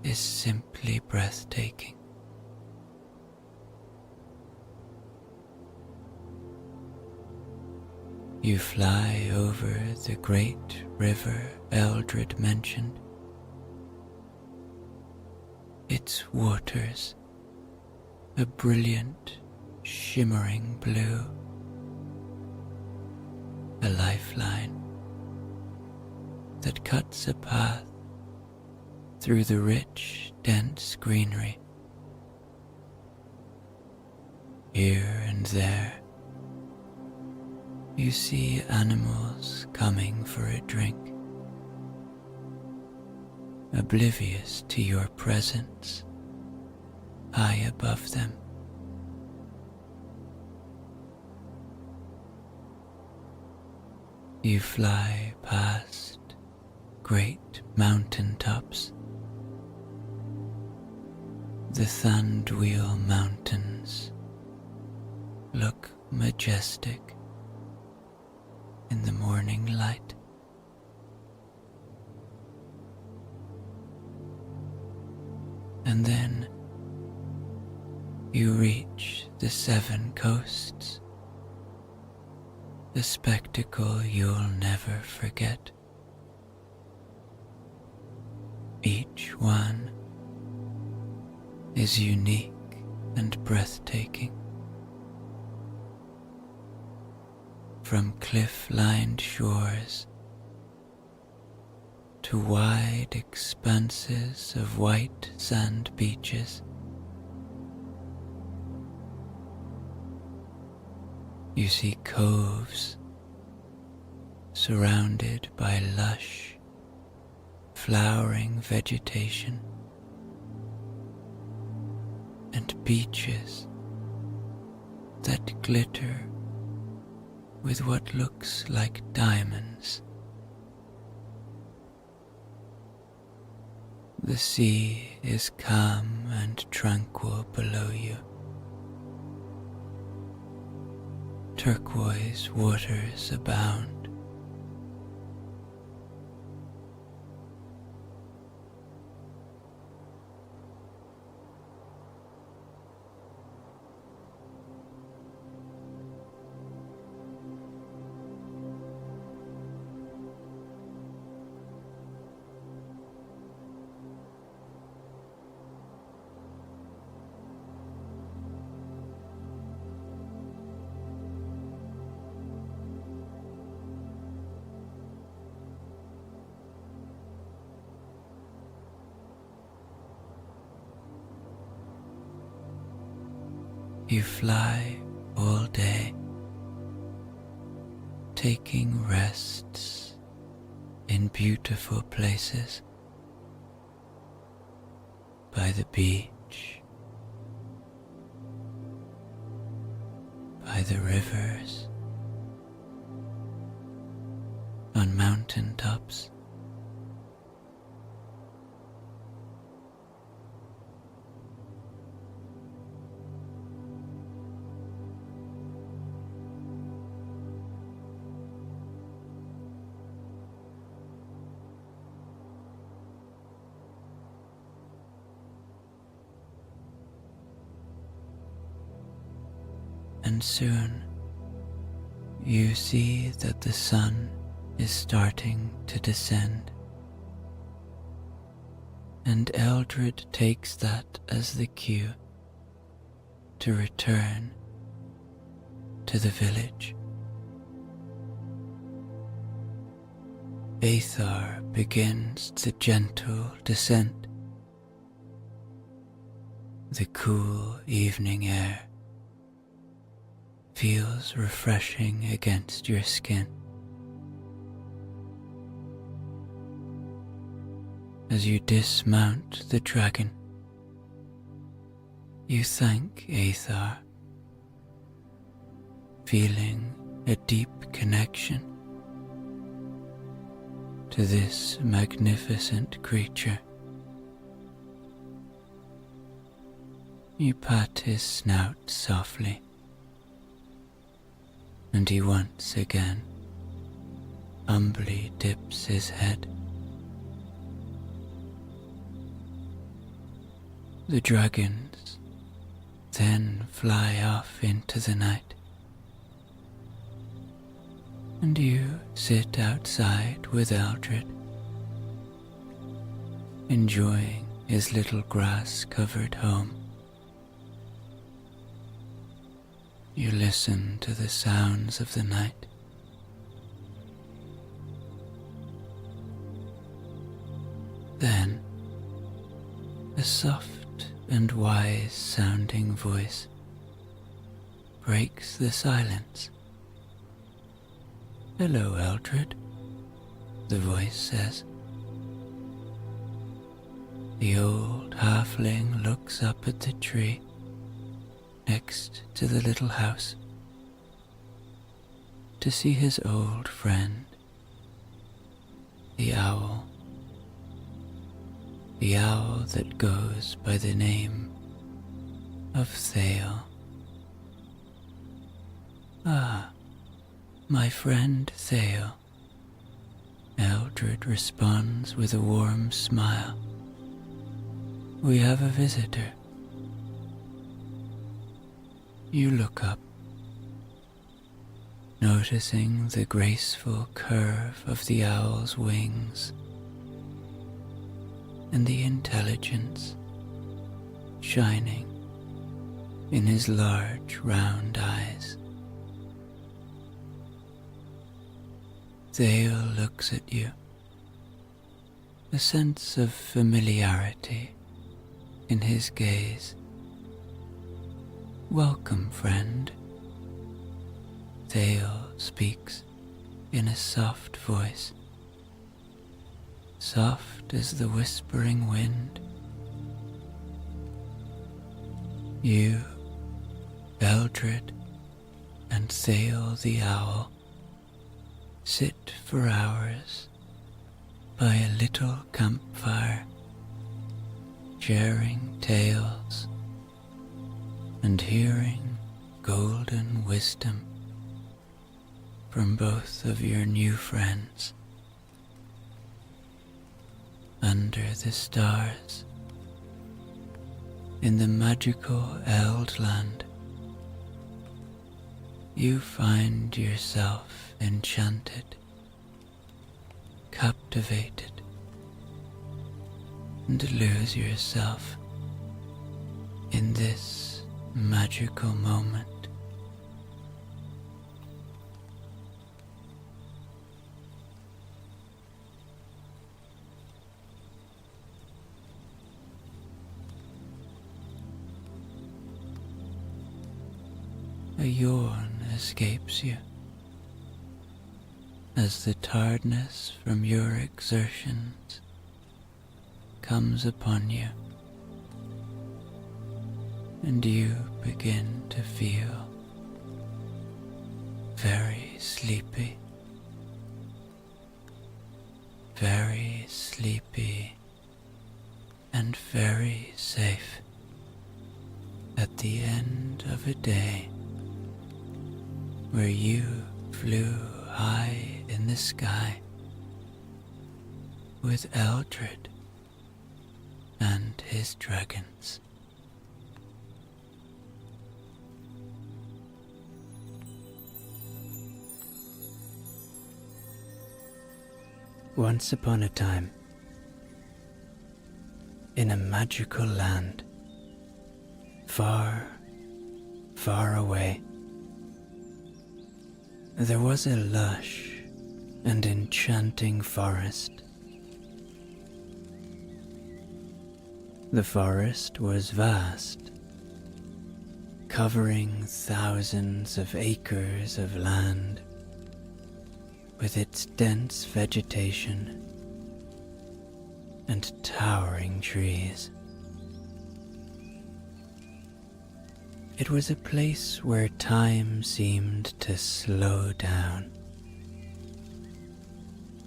is simply breathtaking. You fly over the great river Eldred mentioned. Its waters a brilliant, shimmering blue, a lifeline that cuts a path through the rich, dense greenery. Here and there, you see animals coming for a drink, oblivious to your presence high above them. You fly past great mountain tops, the Thandwheel Mountains look majestic in the morning light. And then you reach the 7 coasts, a spectacle you'll never forget. Each one is unique and breathtaking. From cliff-lined shores to wide expanses of white sand beaches, you see coves surrounded by lush, flowering vegetation, and beaches that glitter with what looks like diamonds. The sea is calm and tranquil below you. Turquoise waters abound. You fly all day, taking rests in beautiful places, by the beach, by the rivers, mountain tops. And soon you see that the sun is starting to descend, and Eldred takes that as the cue to return to the village. Aethar begins the gentle descent. The cool evening air feels refreshing against your skin. As you dismount the dragon, you thank Aethar, feeling a deep connection to this magnificent creature. You pat his snout softly, and he once again humbly dips his head. The dragons then fly off into the night, and you sit outside with Eldred, enjoying his little grass-covered home. You listen to the sounds of the night. Then, a soft and wise-sounding voice breaks the silence. "Hello, Eldred," the voice says. The old halfling looks up at the tree next to the little house to see his old friend, the owl that goes by the name of Thale. "Ah, my friend Thale," Eldred responds with a warm smile. "We have a visitor." You look up, noticing the graceful curve of the owl's wings and the intelligence shining in his large round eyes. Thale looks at you, a sense of familiarity in his gaze. "Welcome, friend," Thale speaks in a soft voice, soft as the whispering wind. You, Eldred, and Thale the owl sit for hours by a little campfire, sharing tales and hearing golden wisdom from both of your new friends. Under the stars, in the magical Eldland, you find yourself enchanted, captivated, and lose yourself in this magical moment. A yawn escapes you as the tiredness from your exertions comes upon you, and you begin to feel very sleepy. very sleepy and very safe at the end of a day where you flew high in the sky with Eldred and his dragons. Once upon a time, in a magical land, far, far away, there was a lush and enchanting forest. The forest was vast, covering thousands of acres of land with its dense vegetation and towering trees. It was a place where time seemed to slow down,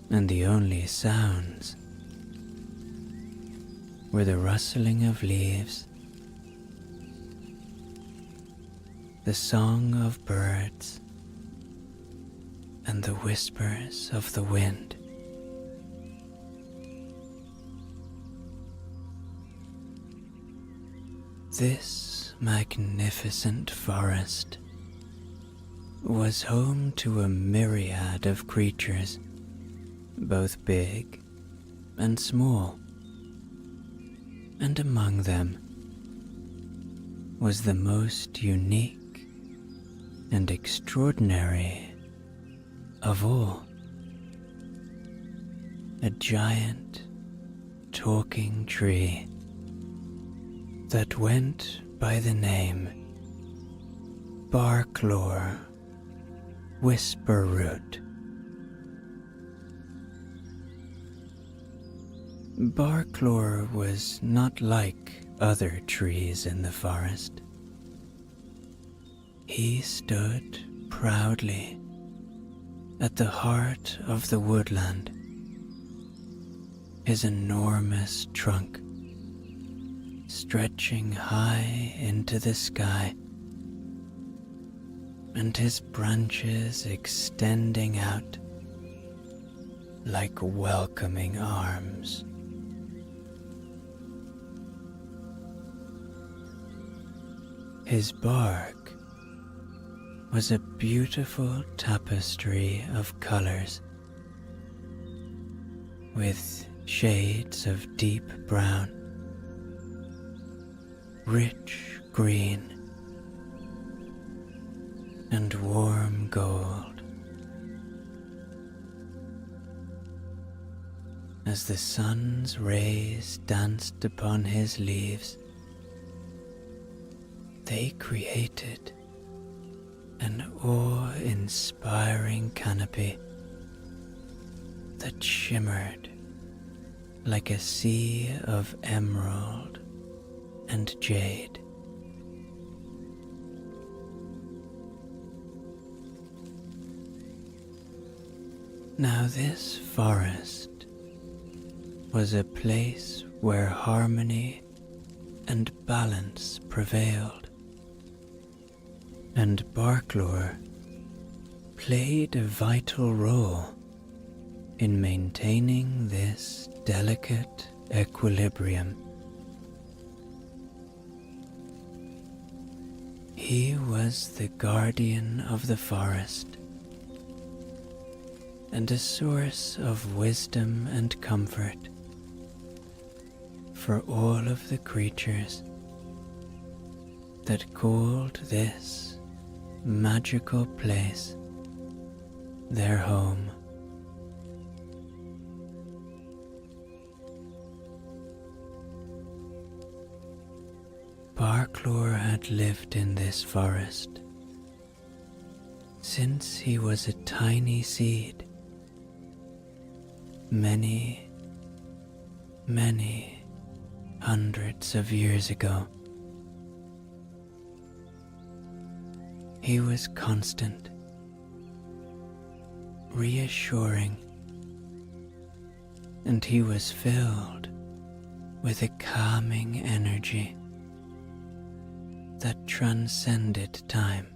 and the only sounds were the rustling of leaves, the song of birds, and the whispers of the wind. This magnificent forest was home to a myriad of creatures, both big and small, and among them was the most unique and extraordinary of all, a giant talking tree that went by the name Barklor Whisperroot. Barklor was not like other trees in the forest. He stood proudly at the heart of the woodland, his enormous trunk stretching high into the sky, and his branches extending out like welcoming arms. His bark was a beautiful tapestry of colors, with shades of deep brown, rich green, and warm gold. As the sun's rays danced upon his leaves, they created an awe-inspiring canopy that shimmered like a sea of emerald and jade. Now this forest was a place where harmony and balance prevailed, and Barklor played a vital role in maintaining this delicate equilibrium. He was the guardian of the forest and a source of wisdom and comfort for all of the creatures that called this magical place their home. Barklor had lived in this forest since he was a tiny seed, many, many hundreds of years ago. He was constant, reassuring, and he was filled with a calming energy that transcended time.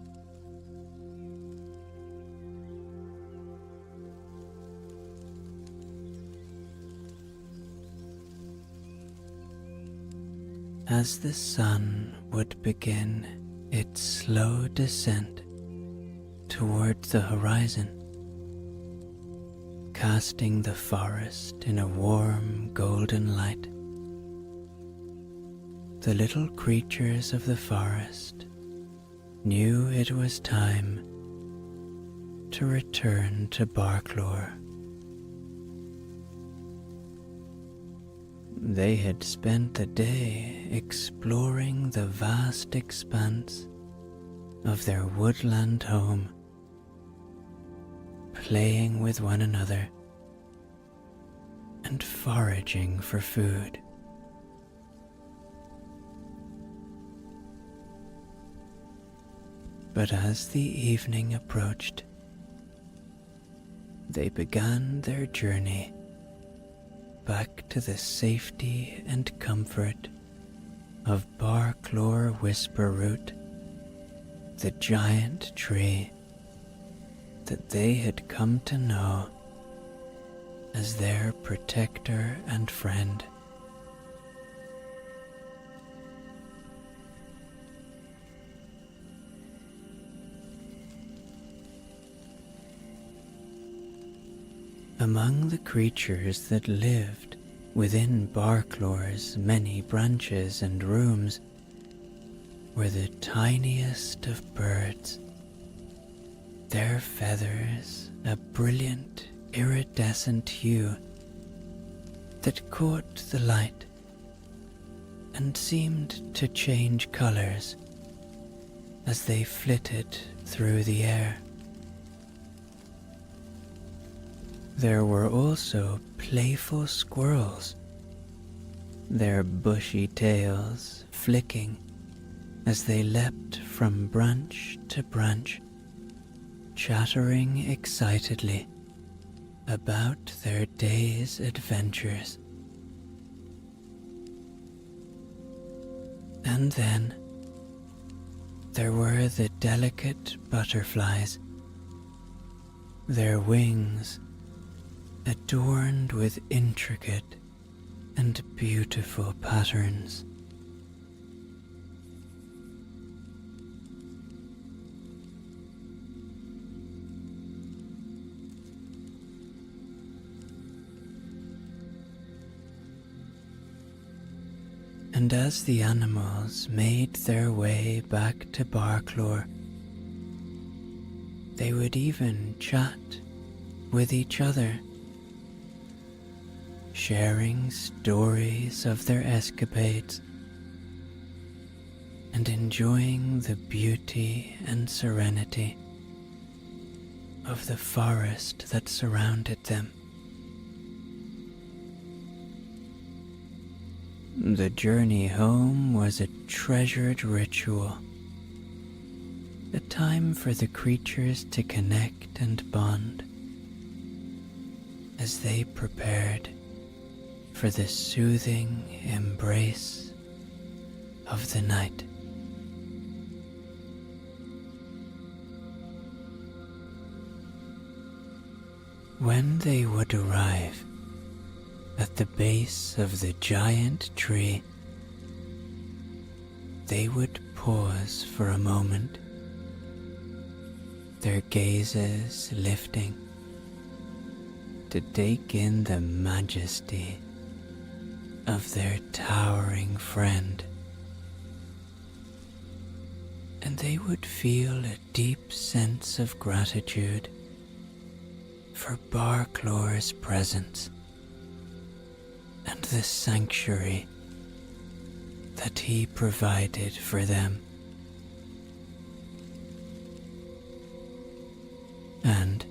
As the sun would begin its slow descent toward the horizon, casting the forest in a warm golden light, the little creatures of the forest knew it was time to return to Barklore. They had spent the day exploring the vast expanse of their woodland home, playing with one another and foraging for food. But as the evening approached, they began their journey back to the safety and comfort of Barklore Whisperroot, the giant tree that they had come to know as their protector and friend. Among the creatures that lived within Barklore's many branches and rooms were the tiniest of birds, their feathers a brilliant iridescent hue that caught the light and seemed to change colors as they flitted through the air. There were also playful squirrels, their bushy tails flicking as they leapt from branch to branch, chattering excitedly about their day's adventures. And then there were the delicate butterflies, their wings adorned with intricate and beautiful patterns. And as the animals made their way back to Barklore, they would even chat with each other, sharing stories of their escapades and enjoying the beauty and serenity of the forest that surrounded them. The journey home was a treasured ritual, a time for the creatures to connect and bond as they prepared for the soothing embrace of the night. When they would arrive at the base of the giant tree, they would pause for a moment, their gazes lifting to take in the majesty of their towering friend, and they would feel a deep sense of gratitude for Barklore's presence and the sanctuary that he provided for them. And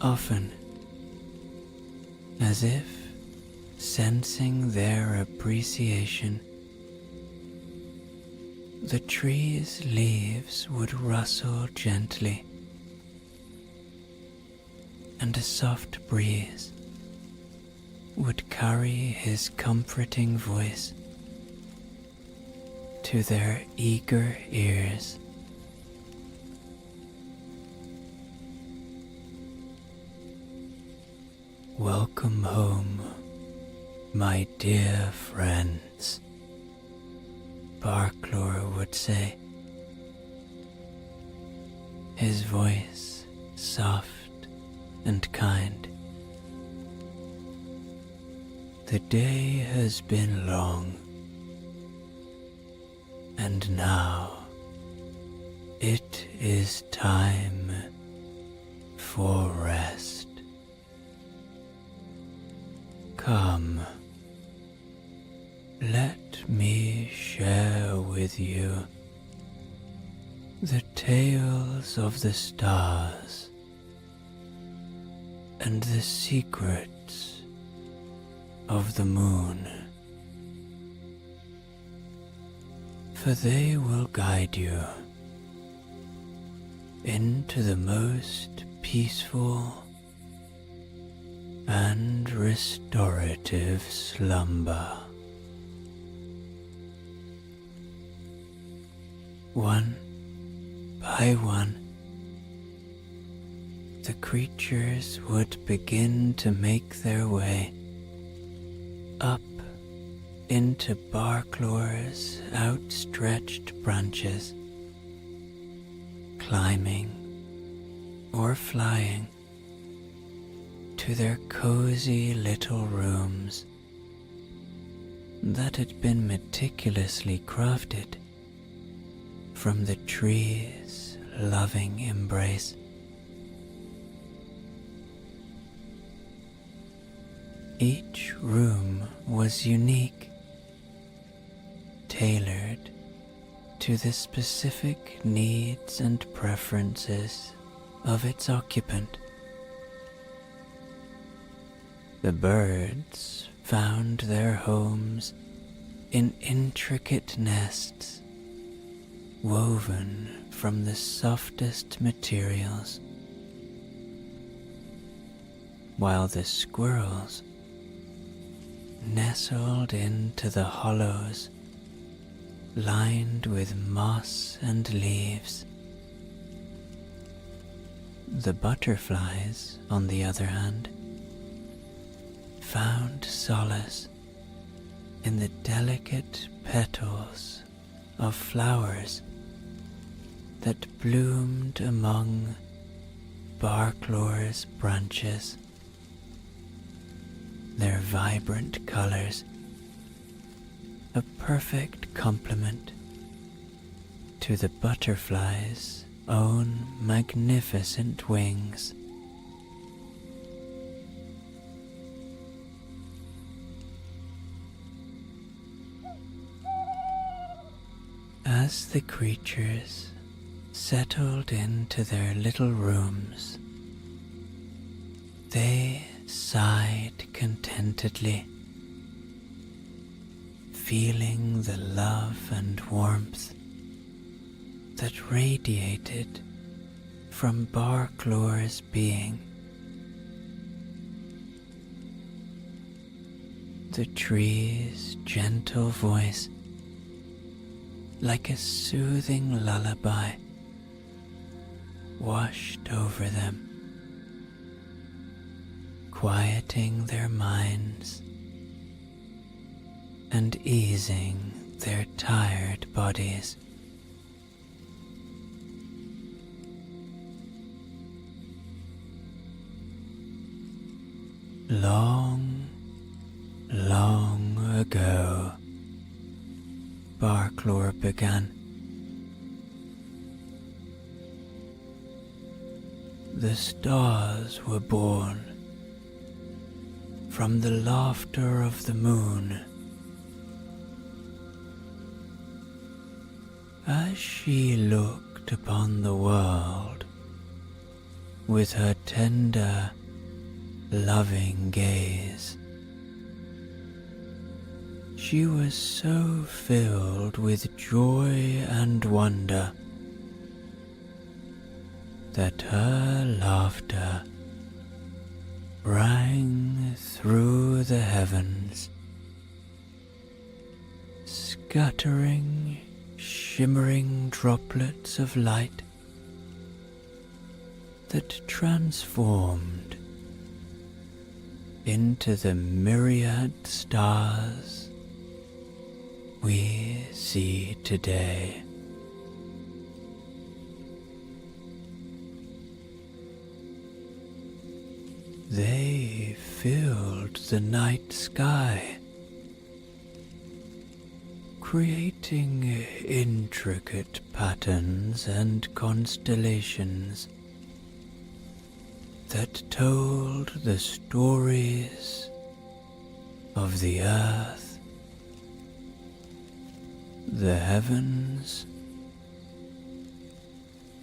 often, as if sensing their appreciation, the tree's leaves would rustle gently, and a soft breeze would carry his comforting voice to their eager ears. "Welcome home, my dear friends," Barklor would say, his voice soft and kind. "The day has been long, and now it is time for rest. Come, let me share with you the tales of the stars and the secrets of the moon, for they will guide you into the most peaceful and restorative slumber." One by one, the creatures would begin to make their way up into Barklor's outstretched branches, climbing or flying to their cozy little rooms that had been meticulously crafted from the tree's loving embrace. Each room was unique, tailored to the specific needs and preferences of its occupant. The birds found their homes in intricate nests woven from the softest materials, while the squirrels nestled into the hollows lined with moss and leaves. The butterflies, on the other hand, found solace in the delicate petals of flowers that bloomed among Barklor's branches. Their vibrant colors, a perfect complement to the butterfly's own magnificent wings. As the creatures settled into their little rooms, they sighed contentedly, feeling the love and warmth that radiated from Barklor's being. The tree's gentle voice, like a soothing lullaby, washed over them, quieting their minds and easing their tired bodies. Long, long ago, Barklor began, the stars were born from the laughter of the moon. As she looked upon the world with her tender, loving gaze, she was so filled with joy and wonder that her laughter rang through the heavens, scattering shimmering droplets of light that transformed into the myriad stars we see today. They filled the night sky, creating intricate patterns and constellations that told the stories of the earth, the heavens,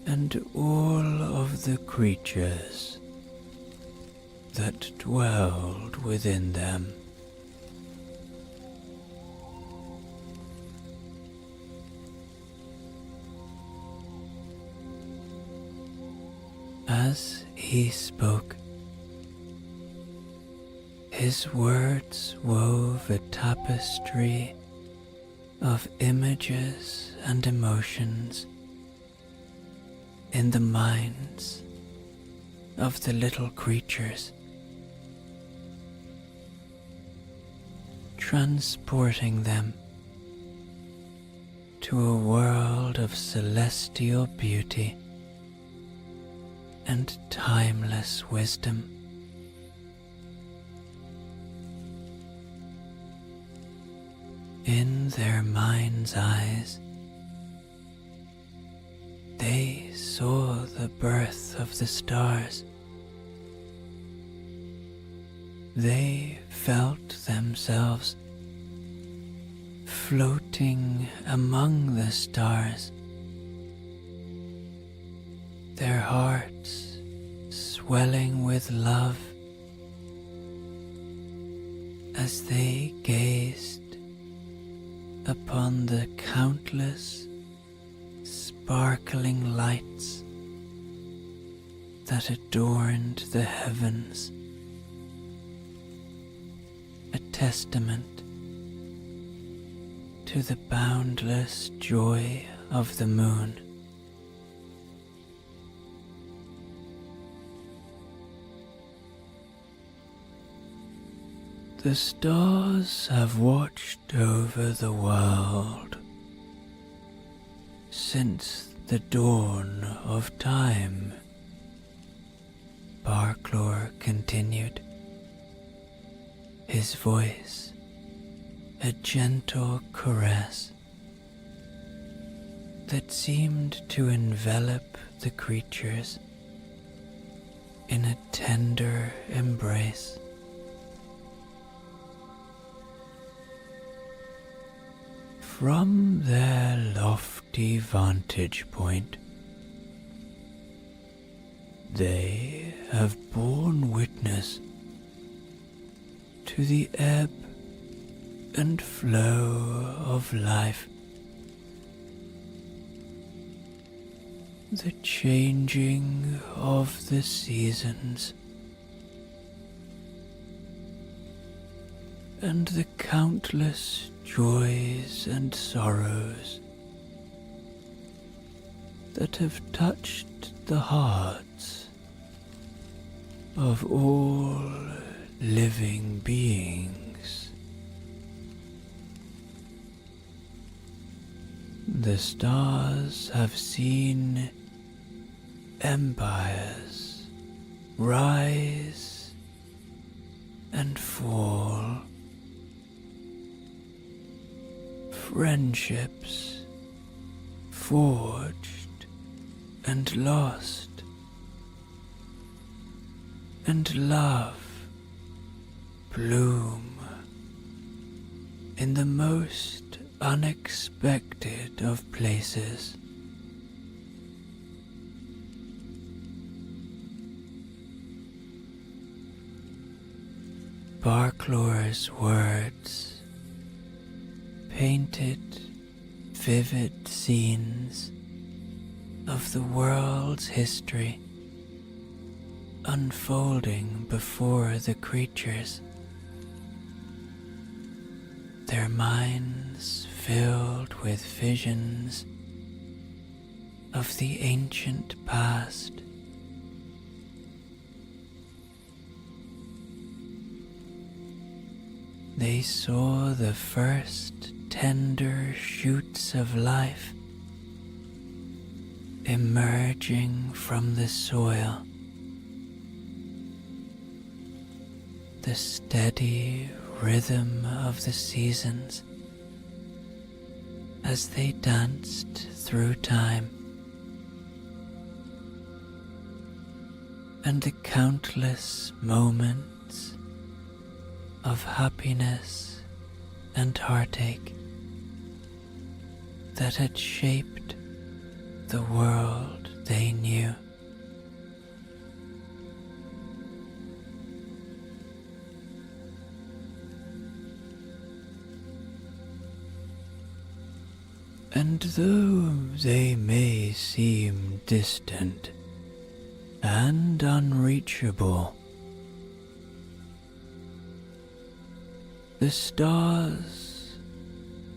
and all of the creatures that dwelled within them. As he spoke, his words wove a tapestry of images and emotions in the minds of the little creatures, transporting them to a world of celestial beauty and timeless wisdom. In their minds' eyes, they saw the birth of the stars. They felt themselves floating among the stars, their hearts swelling with love as they gazed upon the countless sparkling lights that adorned the heavens, a testament to the boundless joy of the moon. The stars have watched over the world since the dawn of time, Barclore continued, his voice a gentle caress that seemed to envelop the creatures in a tender embrace. From their lofty vantage point, they have borne witness to the ebb and flow of life, the changing of the seasons, and the countless joys and sorrows that have touched the hearts of all living beings. The stars have seen empires rise and fall, friendships forged and lost, and love bloom in the most unexpected of places. Barclore's words painted vivid scenes of the world's history unfolding before the creatures, their minds filled with visions of the ancient past. They saw the first tender shoots of life emerging from the soil, the steady rhythm of the seasons as they danced through time, and the countless moments of happiness and heartache that had shaped the world they knew. And though they may seem distant and unreachable, the stars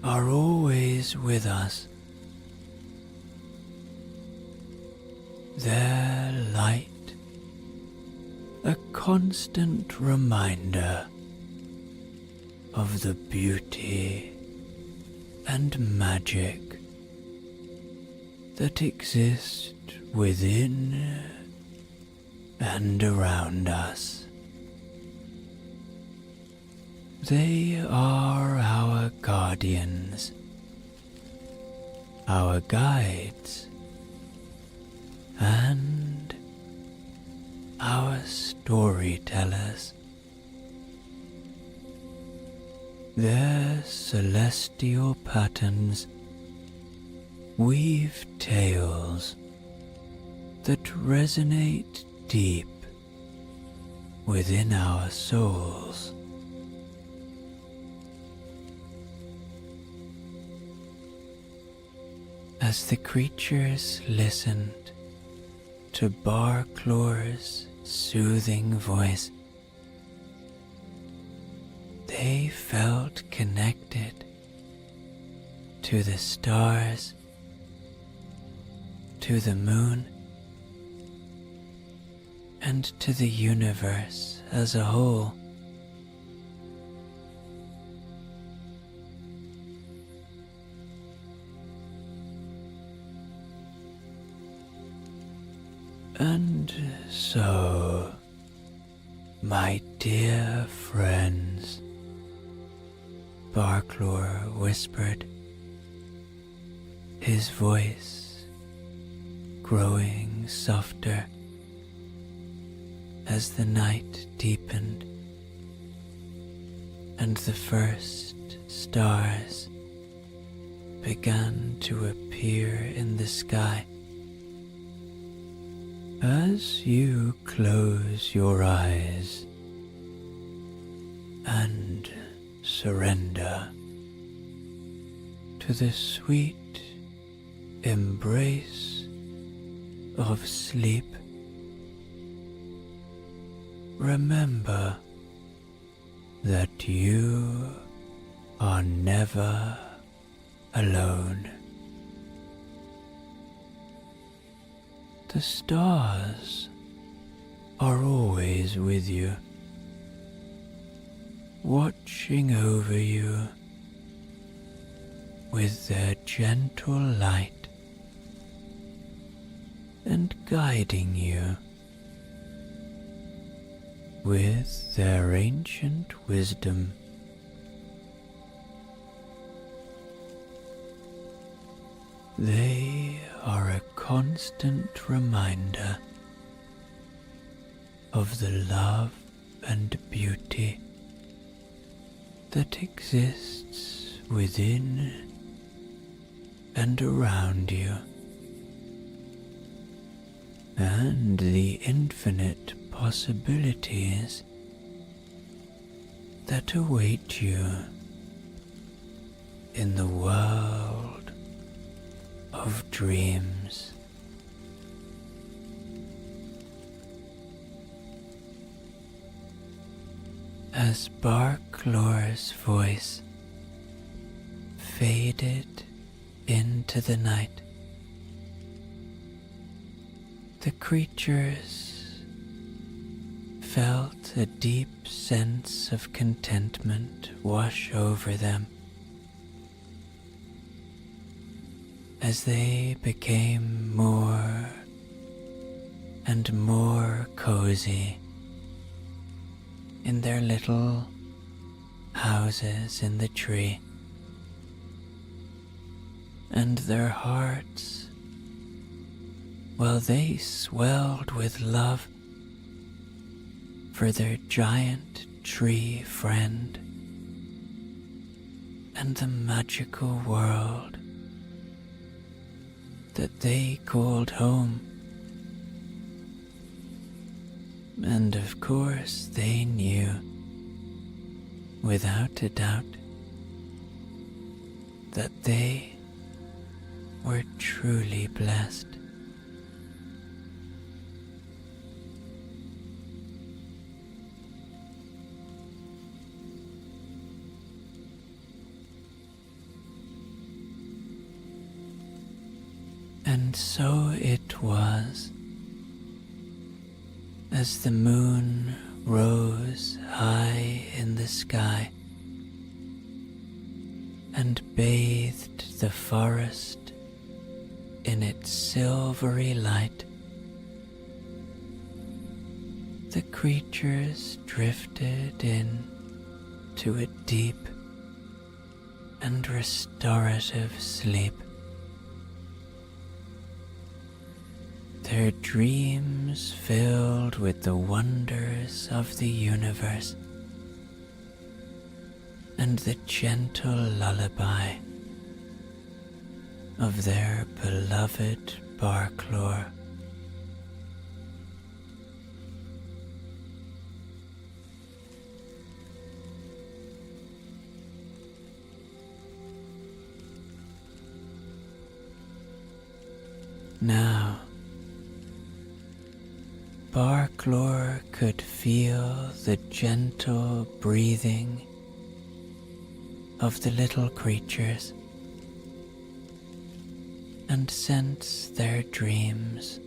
are always with us. Their light, a constant reminder of the beauty and magic that exist within and around us. They are our guardians, our guides, and our storytellers. Their celestial patterns weave tales that resonate deep within our souls. As the creatures listened to Barclore's soothing voice, they felt connected to the stars, to the moon, and to the universe as a whole. And so, my dear friends, Barclore whispered, his voice growing softer as the night deepened and the first stars began to appear in the sky. As you close your eyes and surrender to the sweet embrace of sleep, remember that you are never alone. The stars are always with you, watching over you with their gentle light and guiding you with their ancient wisdom. They are a constant reminder of the love and beauty that exists within and around you, and the infinite possibilities that await you in the world of dreams. As Barklor's voice faded into the night, the creatures felt a deep sense of contentment wash over them as they became more and more cozy in their little houses in the tree, and their hearts, well, they swelled with love for their giant tree friend and the magical world that they called home. And of course they knew, without a doubt, that they were truly blessed. And so it was, as the moon rose high in the sky and bathed the forest in its silvery light, the creatures drifted in to a deep and restorative sleep. Their dreams filled with the wonders of the universe and the gentle lullaby of their beloved Barklor. Now, Barklor could feel the gentle breathing of the little creatures and sense their dreams.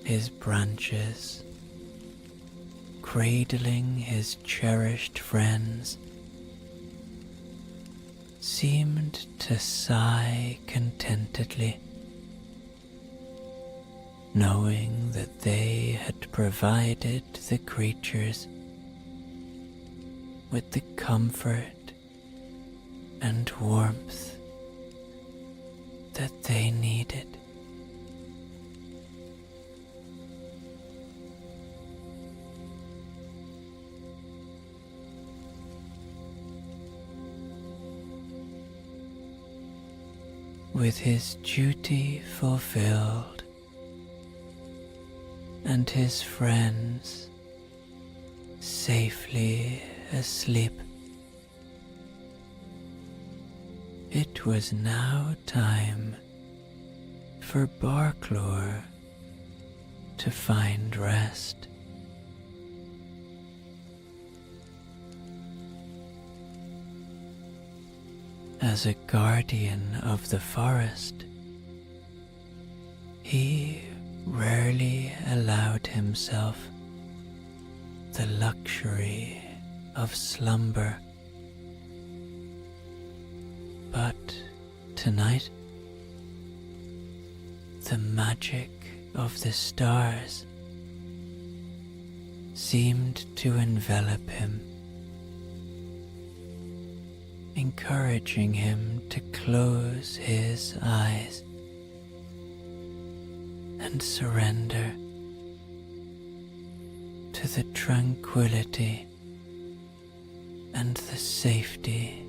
His branches, cradling his cherished friends, seemed to sigh contentedly, knowing that they had provided the creatures with the comfort and warmth that they needed. With his duty fulfilled and his friends safely asleep, it was now time for Barklor to find rest. As a guardian of the forest, he rarely allowed himself the luxury of slumber. But tonight, the magic of the stars seemed to envelop him, encouraging him to close his eyes and surrender to the tranquility and the safety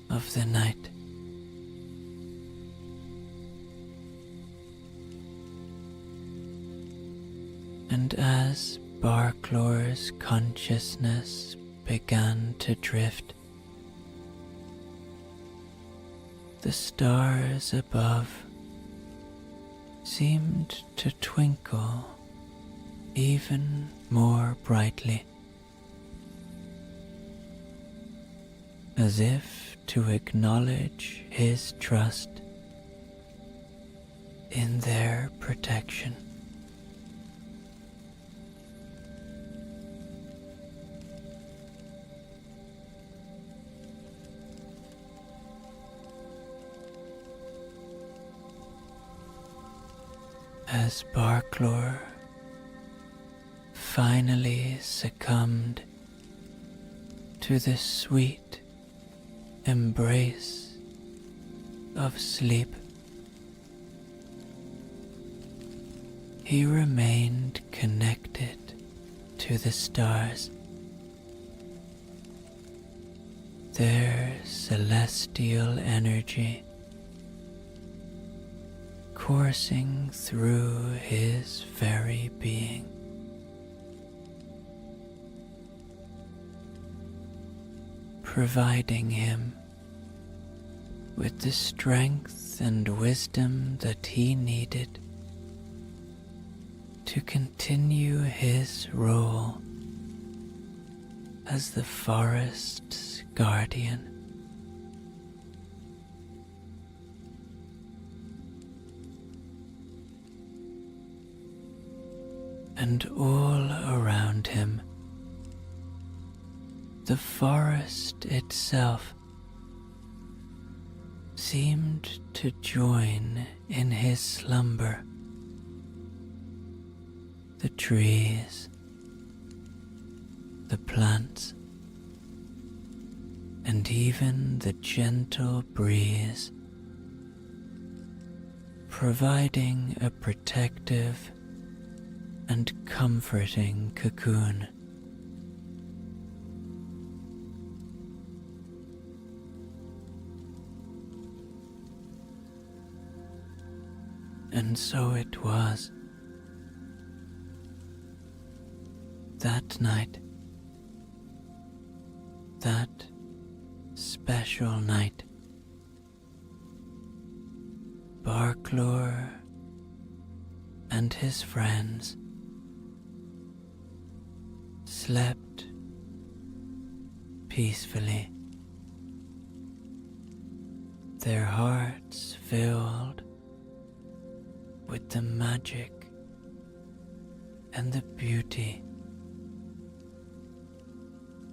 of the night. And as Barklor's consciousness began to drift, the stars above seemed to twinkle even more brightly, as if to acknowledge his trust in their protection. As Barklor finally succumbed to the sweet embrace of sleep, he remained connected to the stars, their celestial energy coursing through his very being. Providing him with the strength and wisdom that he needed to continue his role as the forest's guardian. And all around him, the forest itself seemed to join in his slumber. The trees, the plants, and even the gentle breeze, providing a protective and comforting cocoon. And so it was that night, that special night, Barklor and his friends slept peacefully, their hearts filled with the magic and the beauty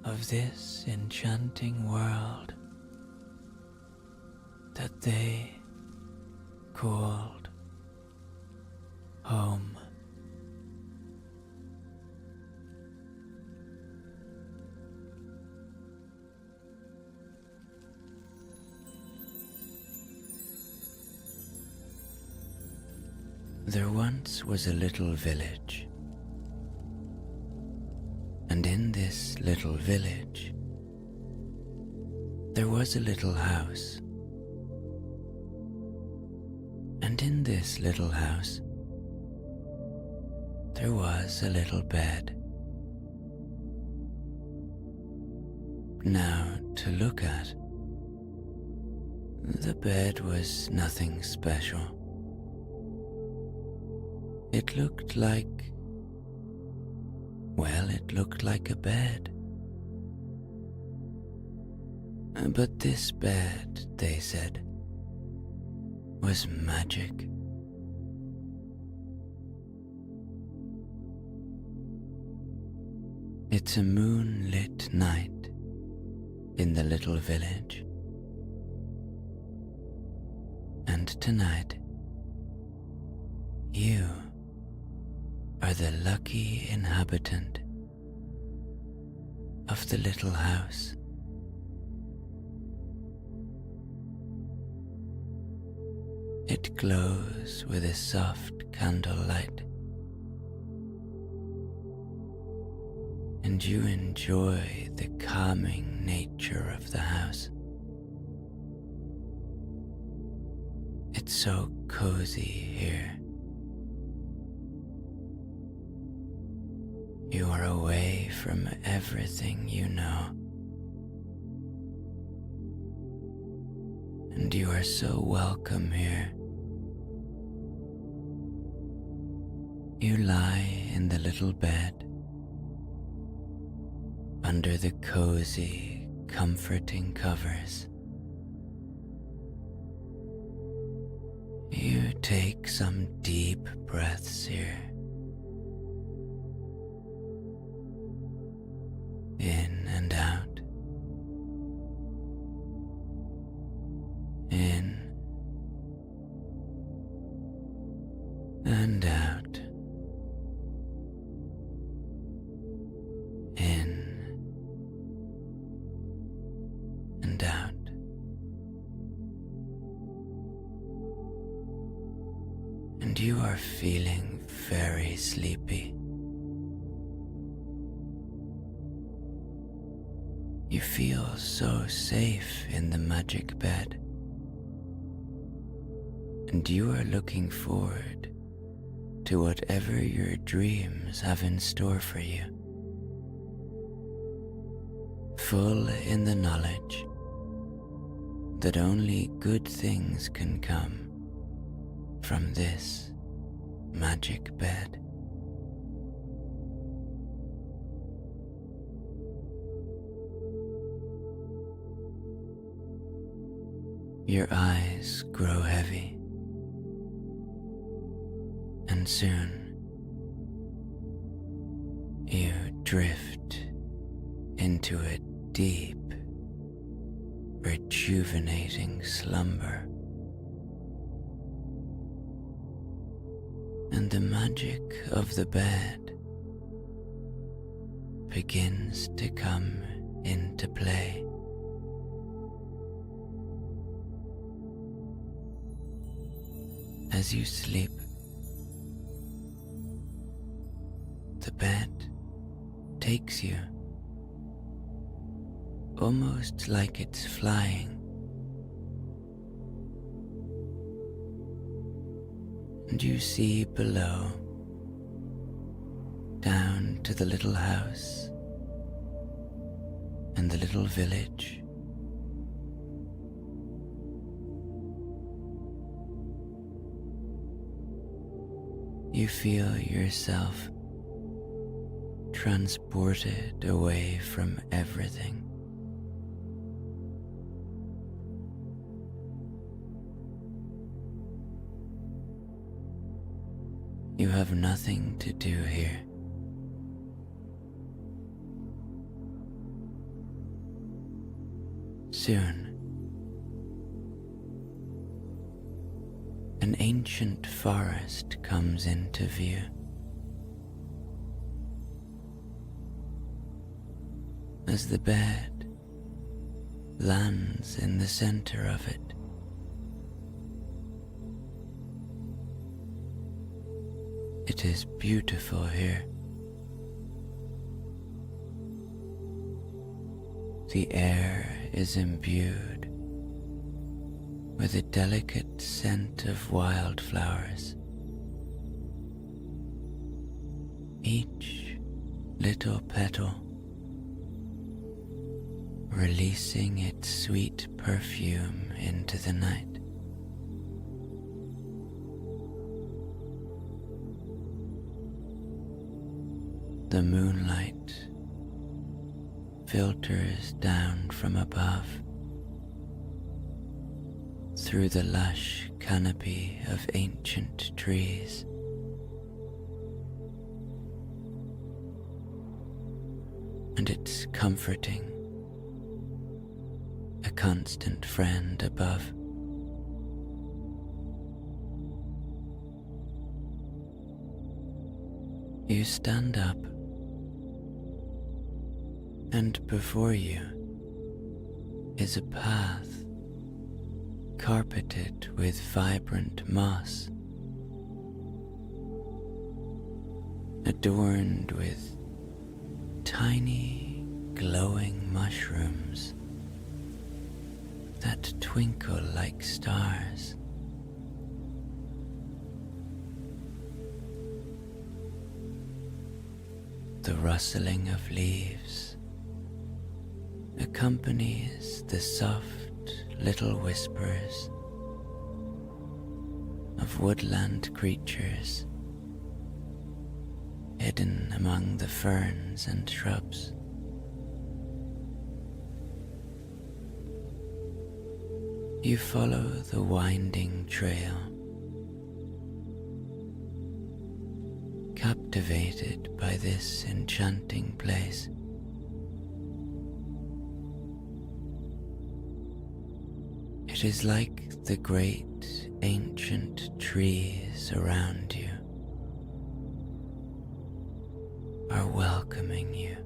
of this enchanting world that they called home. There once was a little village, and in this little village there was a little house, and in this little house there was a little bed. Now, to look at, the bed was nothing special. It looked like, well, it looked like a bed. But this bed, they said, was magic. It's a moonlit night in the little village, and tonight you are the lucky inhabitant of the little house. It glows with a soft candlelight, and you enjoy the calming nature of the house. It's so cozy here. You are away from everything you know, and you are so welcome here. You lie in the little bed, under the cozy, comforting covers, you take some deep breaths here, in and out, in and out, in and out. And you are feeling very sleepy. You feel so safe in the magic bed, and you are looking forward to whatever your dreams have in store for you, full in the knowledge that only good things can come from this magic bed. Your eyes grow heavy, and soon you drift into a deep, rejuvenating slumber. And the magic of the bed begins to come into play. As you sleep, the bed takes you, almost like it's flying. And you see below, down to the little house and the little village. You feel yourself transported away from everything. You have nothing to do here. Soon, an ancient forest comes into view. As the bed lands in the center of it, it is beautiful here. The air is imbued with a delicate scent of wildflowers. Each little petal releasing its sweet perfume into the night. The moonlight filters down from above through the lush canopy of ancient trees. And it's comforting, a constant friend above. You stand up, and before you is a path carpeted with vibrant moss, adorned with tiny glowing mushrooms that twinkle like stars. The rustling of leaves accompanies the soft little whispers of woodland creatures hidden among the ferns and shrubs. You follow the winding trail, captivated by this enchanting place. It is like the great ancient trees around you are welcoming you.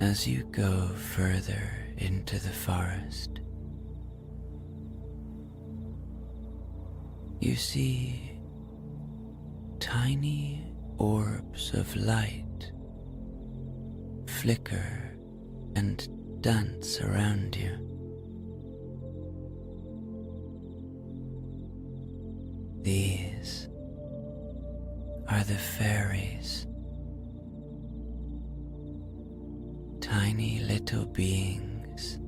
As you go further into the forest, you see tiny orbs of light flicker and dance around you. These are the fairies, tiny little beings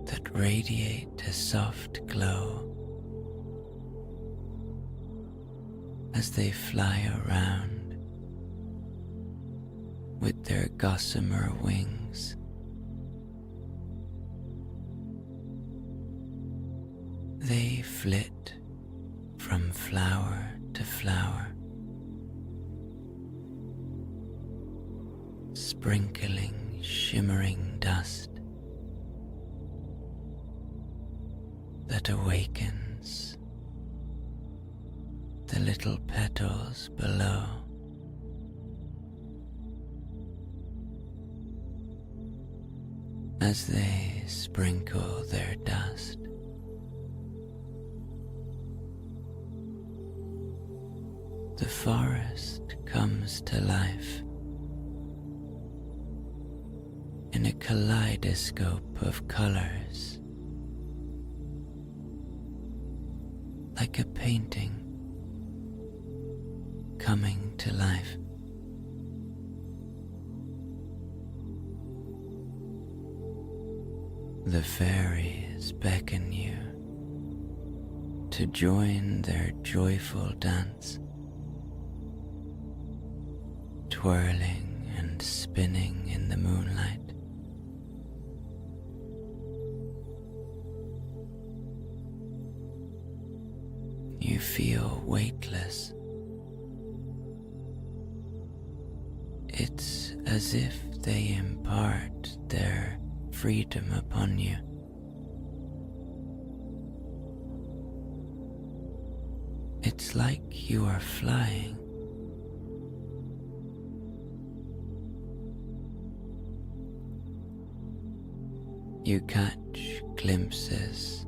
that radiate a soft glow as they fly around with their gossamer wings. They flit from flower to flower, sprinkling shimmering dust that awakens the little petals below. As they sprinkle their dust, the forest comes to life in a kaleidoscope of colors, like a painting coming to life. The fairies beckon you to join their joyful dance, twirling and spinning in the moonlight. You feel weightless. It's as if they impart their freedom upon you. It's like you are flying. You catch glimpses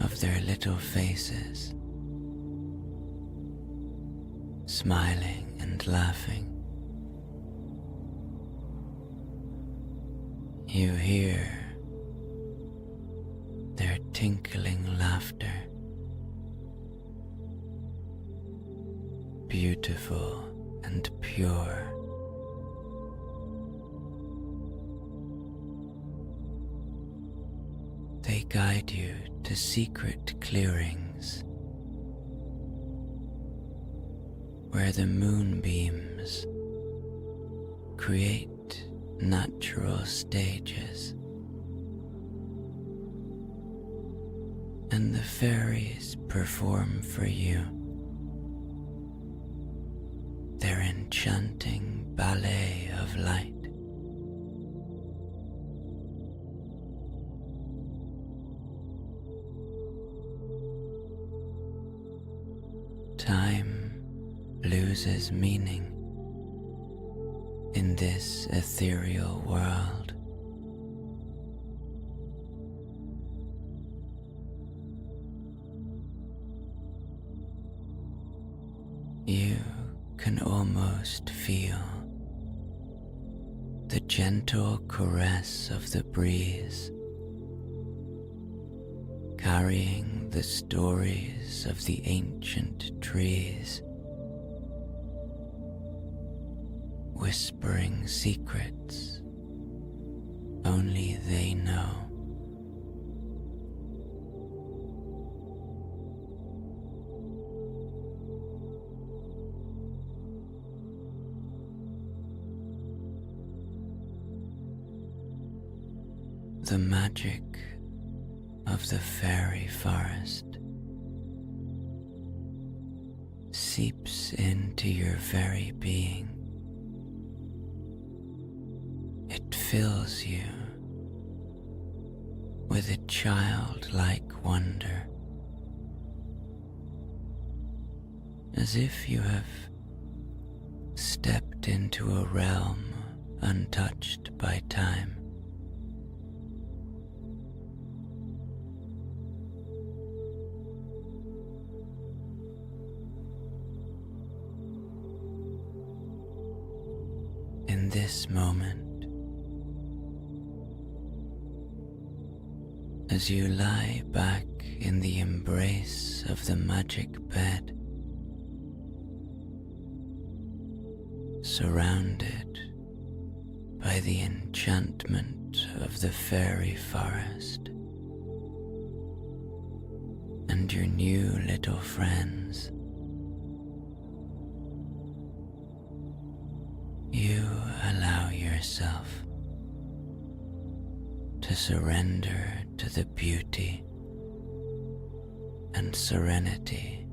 of their little faces, smiling and laughing. You hear their tinkling laughter, beautiful and pure. They guide you to secret clearings where the moonbeams create natural stages, and the fairies perform for you their enchanting ballet of light. Time loses meaning in this ethereal world. You can almost feel the gentle caress of the breeze, carrying the stories of the ancient trees, whispering secrets only they know. The magic of the fairy forest seeps into your very being. It fills you with a childlike wonder, as if you have stepped into a realm untouched by time. In this moment, as you lie back in the embrace of the magic bed, surrounded by the enchantment of the fairy forest and your new little friends, you allow yourself to surrender to the beauty and serenity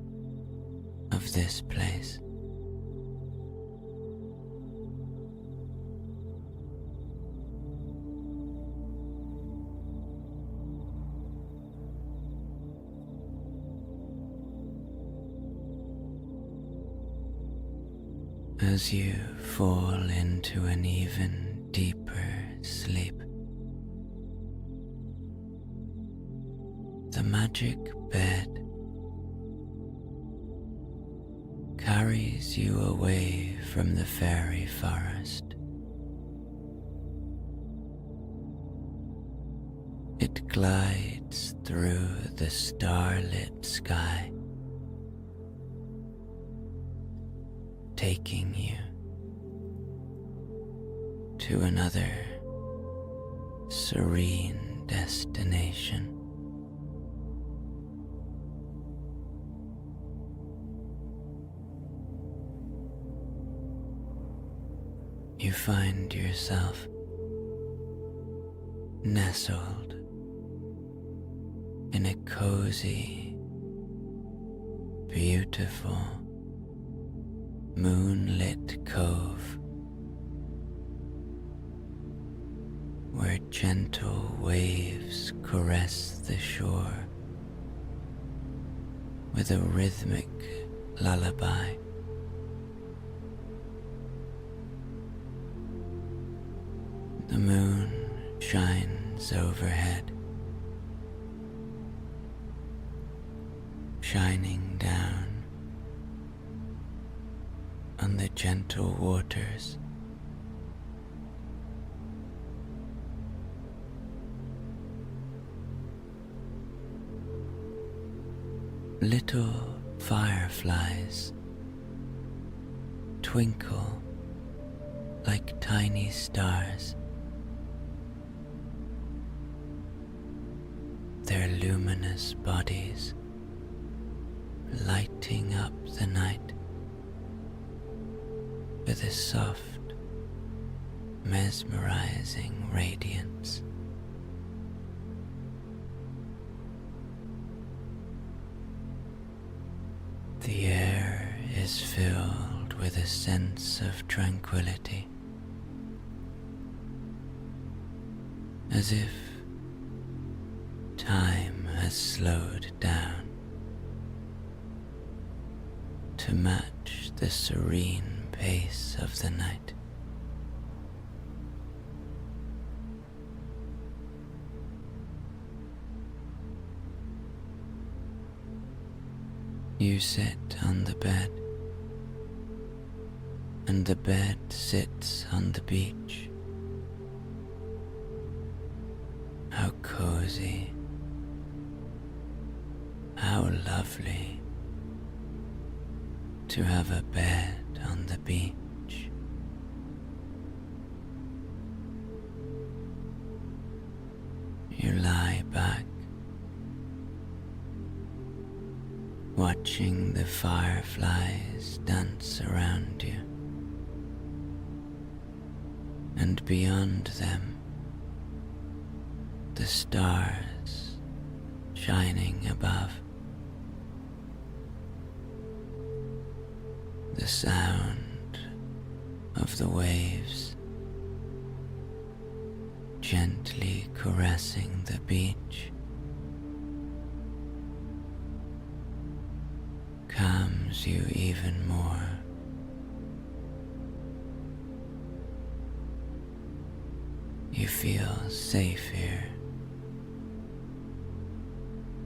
of this place. As you fall into an even deeper sleep, the magic bed carries you away from the fairy forest. It glides through the starlit sky, taking you to another serene destination. You find yourself nestled in a cozy, beautiful, moonlit cove where gentle waves caress the shore with a rhythmic lullaby. The moon shines overhead, shining down on the gentle waters. Little fireflies twinkle like tiny stars, their luminous bodies lighting up the night with a soft, mesmerizing radiance. The air is filled with a sense of tranquility, as if time has slowed down to match the serene pace of the night. You sit on the bed, and the bed sits on the beach. How cozy, how lovely to have a bed on the beach. fireflies dance around you, and beyond them, the stars shining above. The sound of the waves gently caressing the beach calms you even more. You feel safe here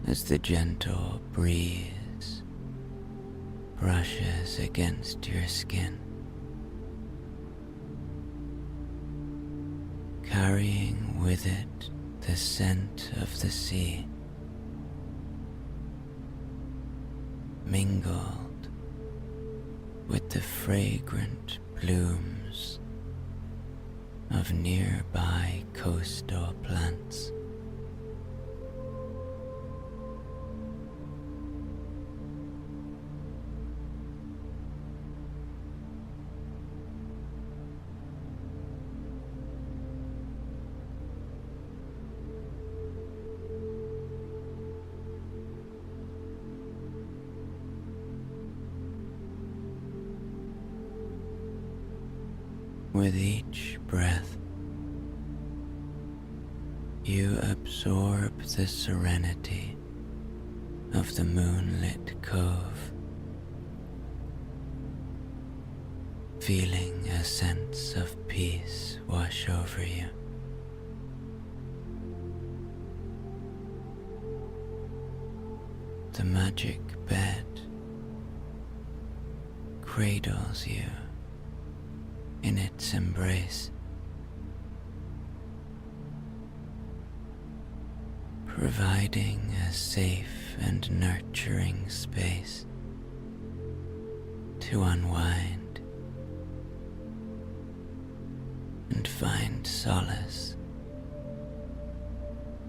as the gentle breeze brushes against your skin, carrying with it the scent of the sea, mingled with the fragrant blooms of nearby coastal plants. With each breath, you absorb the serenity of the moonlit cove, feeling a sense of peace wash over you. The magic bed cradles you in its embrace, providing a safe and nurturing space to unwind and find solace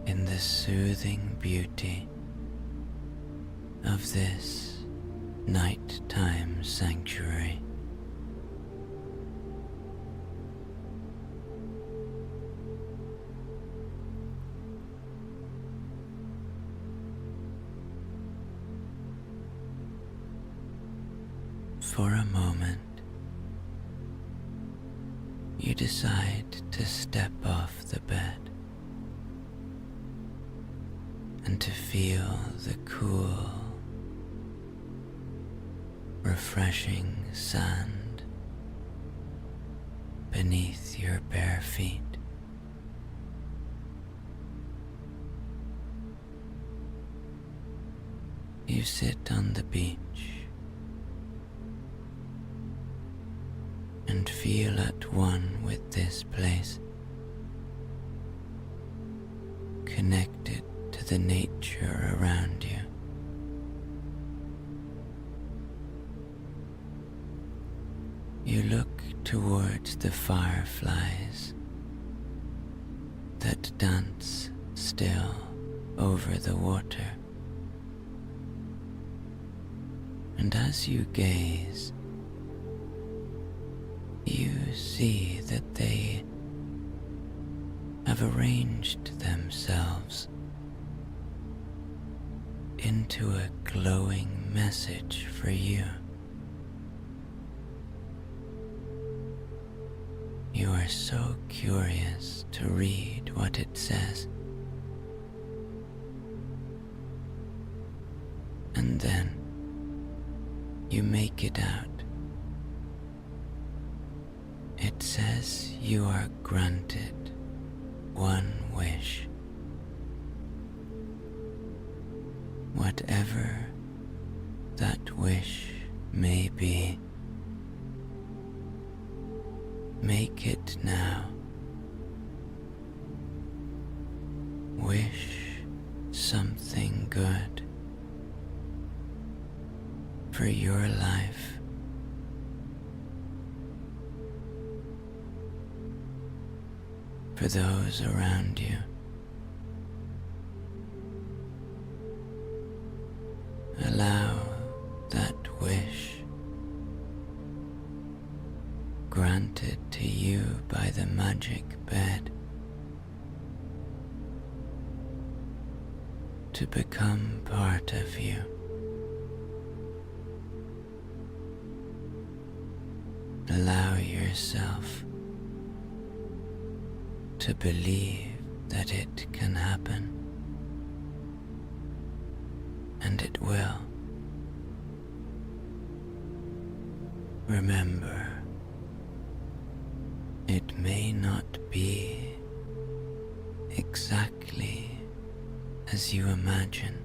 in the soothing beauty of this nighttime sanctuary. For a moment, you decide to step off the bed and to feel the cool, refreshing sand beneath your bare feet. You sit on the beach and feel at one with this place, connected to the nature around you. You look towards the fireflies that dance still over the water, and as you gaze, you see that they have arranged themselves into a glowing message for you. You are so curious to read what it says, and then you make it out. It says you are granted one wish. Whatever that wish may be, make it now. Wish something good for your life. For those around you. Allow that granted to you by the magic bed to become part of you. Allow yourself to believe that it can happen, and it will. Remember, it may not be exactly as you imagine,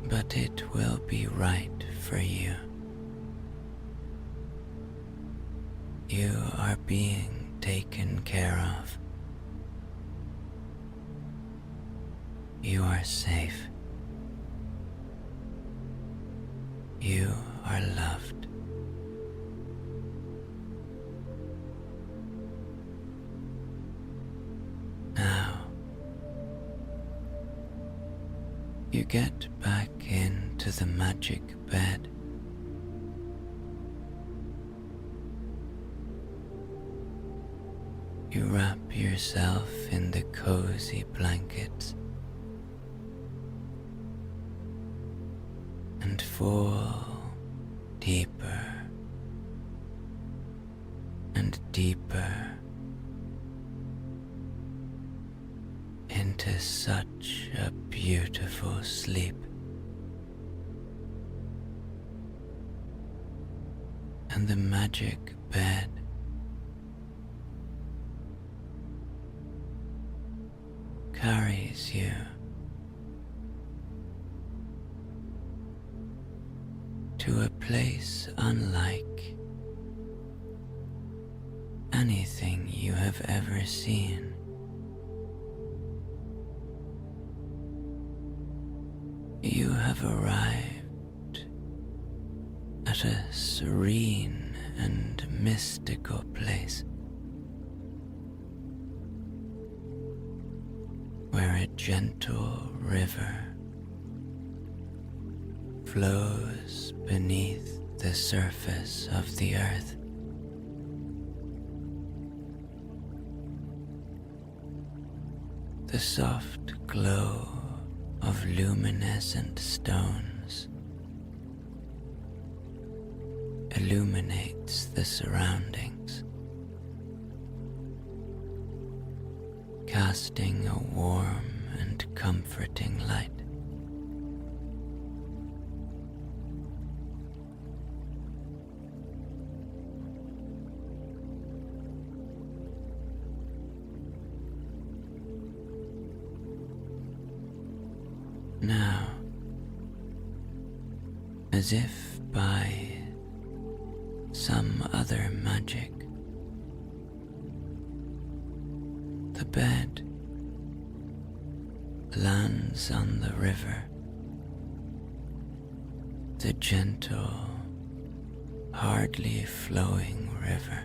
but it will be right for you. You are being taken care of. You are safe. You are loved. Now, you get back into the magic bed. You wrap yourself in the cozy blankets and fall deeper and deeper into such a beautiful sleep. And the magic bed carries you to a place unlike anything you have ever seen. You have arrived at a serene and mystical place where a gentle river flows beneath the surface of the earth. The soft glow of luminescent stones illuminates the surroundings, casting a warm and comforting light. Now, as if by some other magic, the bed lands on the river, the gentle, hardly flowing river,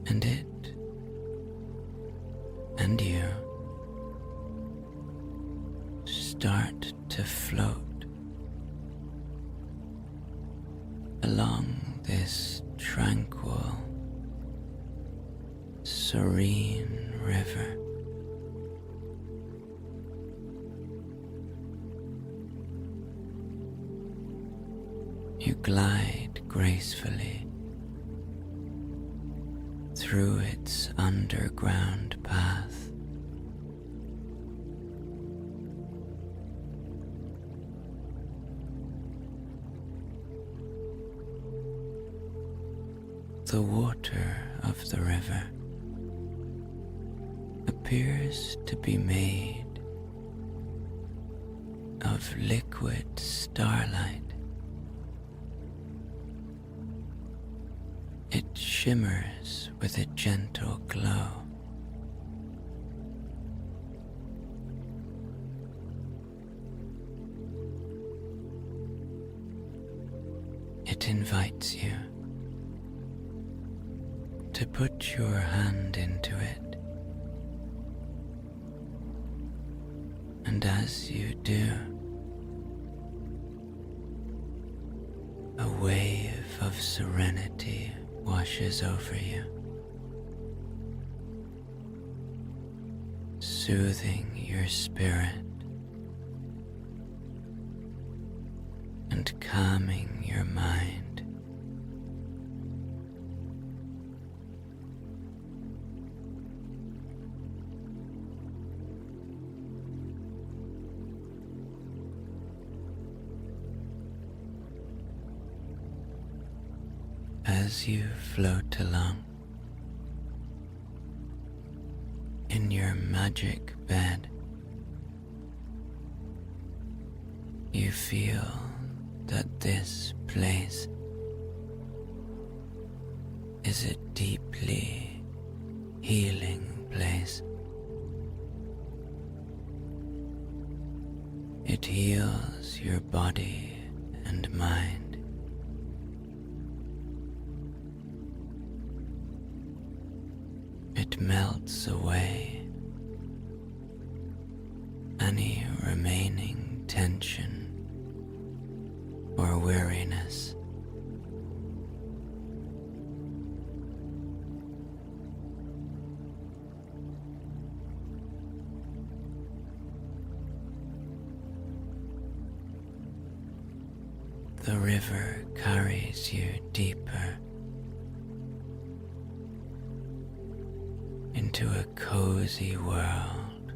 and it and you start to float along this tranquil, serene river. You glide gracefully through its underground path, the water of the river appears to be made of liquid starlight. It shimmers with a gentle glow. It invites you to put your hand into it, and as you do, of serenity washes over you, soothing your spirit and calming your mind. As you float along in your magic bed, you feel that this place is a deeply healing place. It heals your body and mind. It melts away any remaining tension or weariness. The river carries you deeper into a cozy world,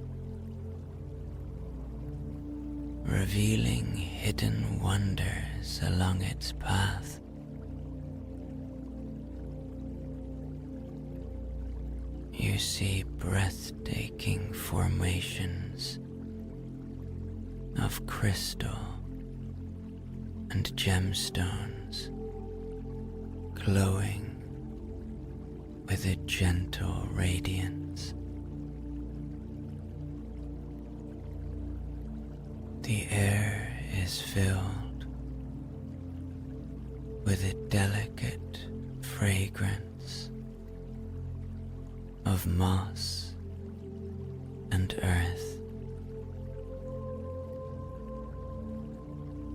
revealing hidden wonders along its path. You see breathtaking formations of crystal and gemstones glowing with a gentle radiance. The air is filled with a delicate fragrance of moss and earth,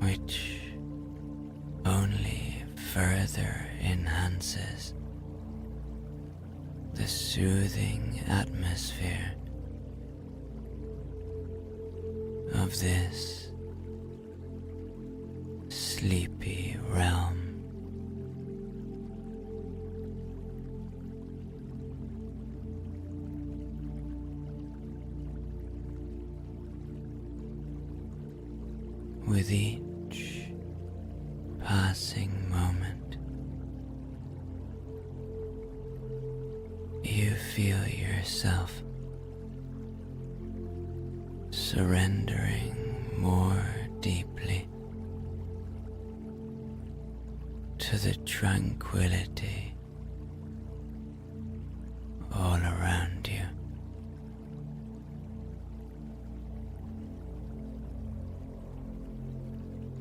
which only further enhances the soothing atmosphere of this sleepy realm. With each passing moment, you feel yourself surrendering more deeply to the tranquility all around you.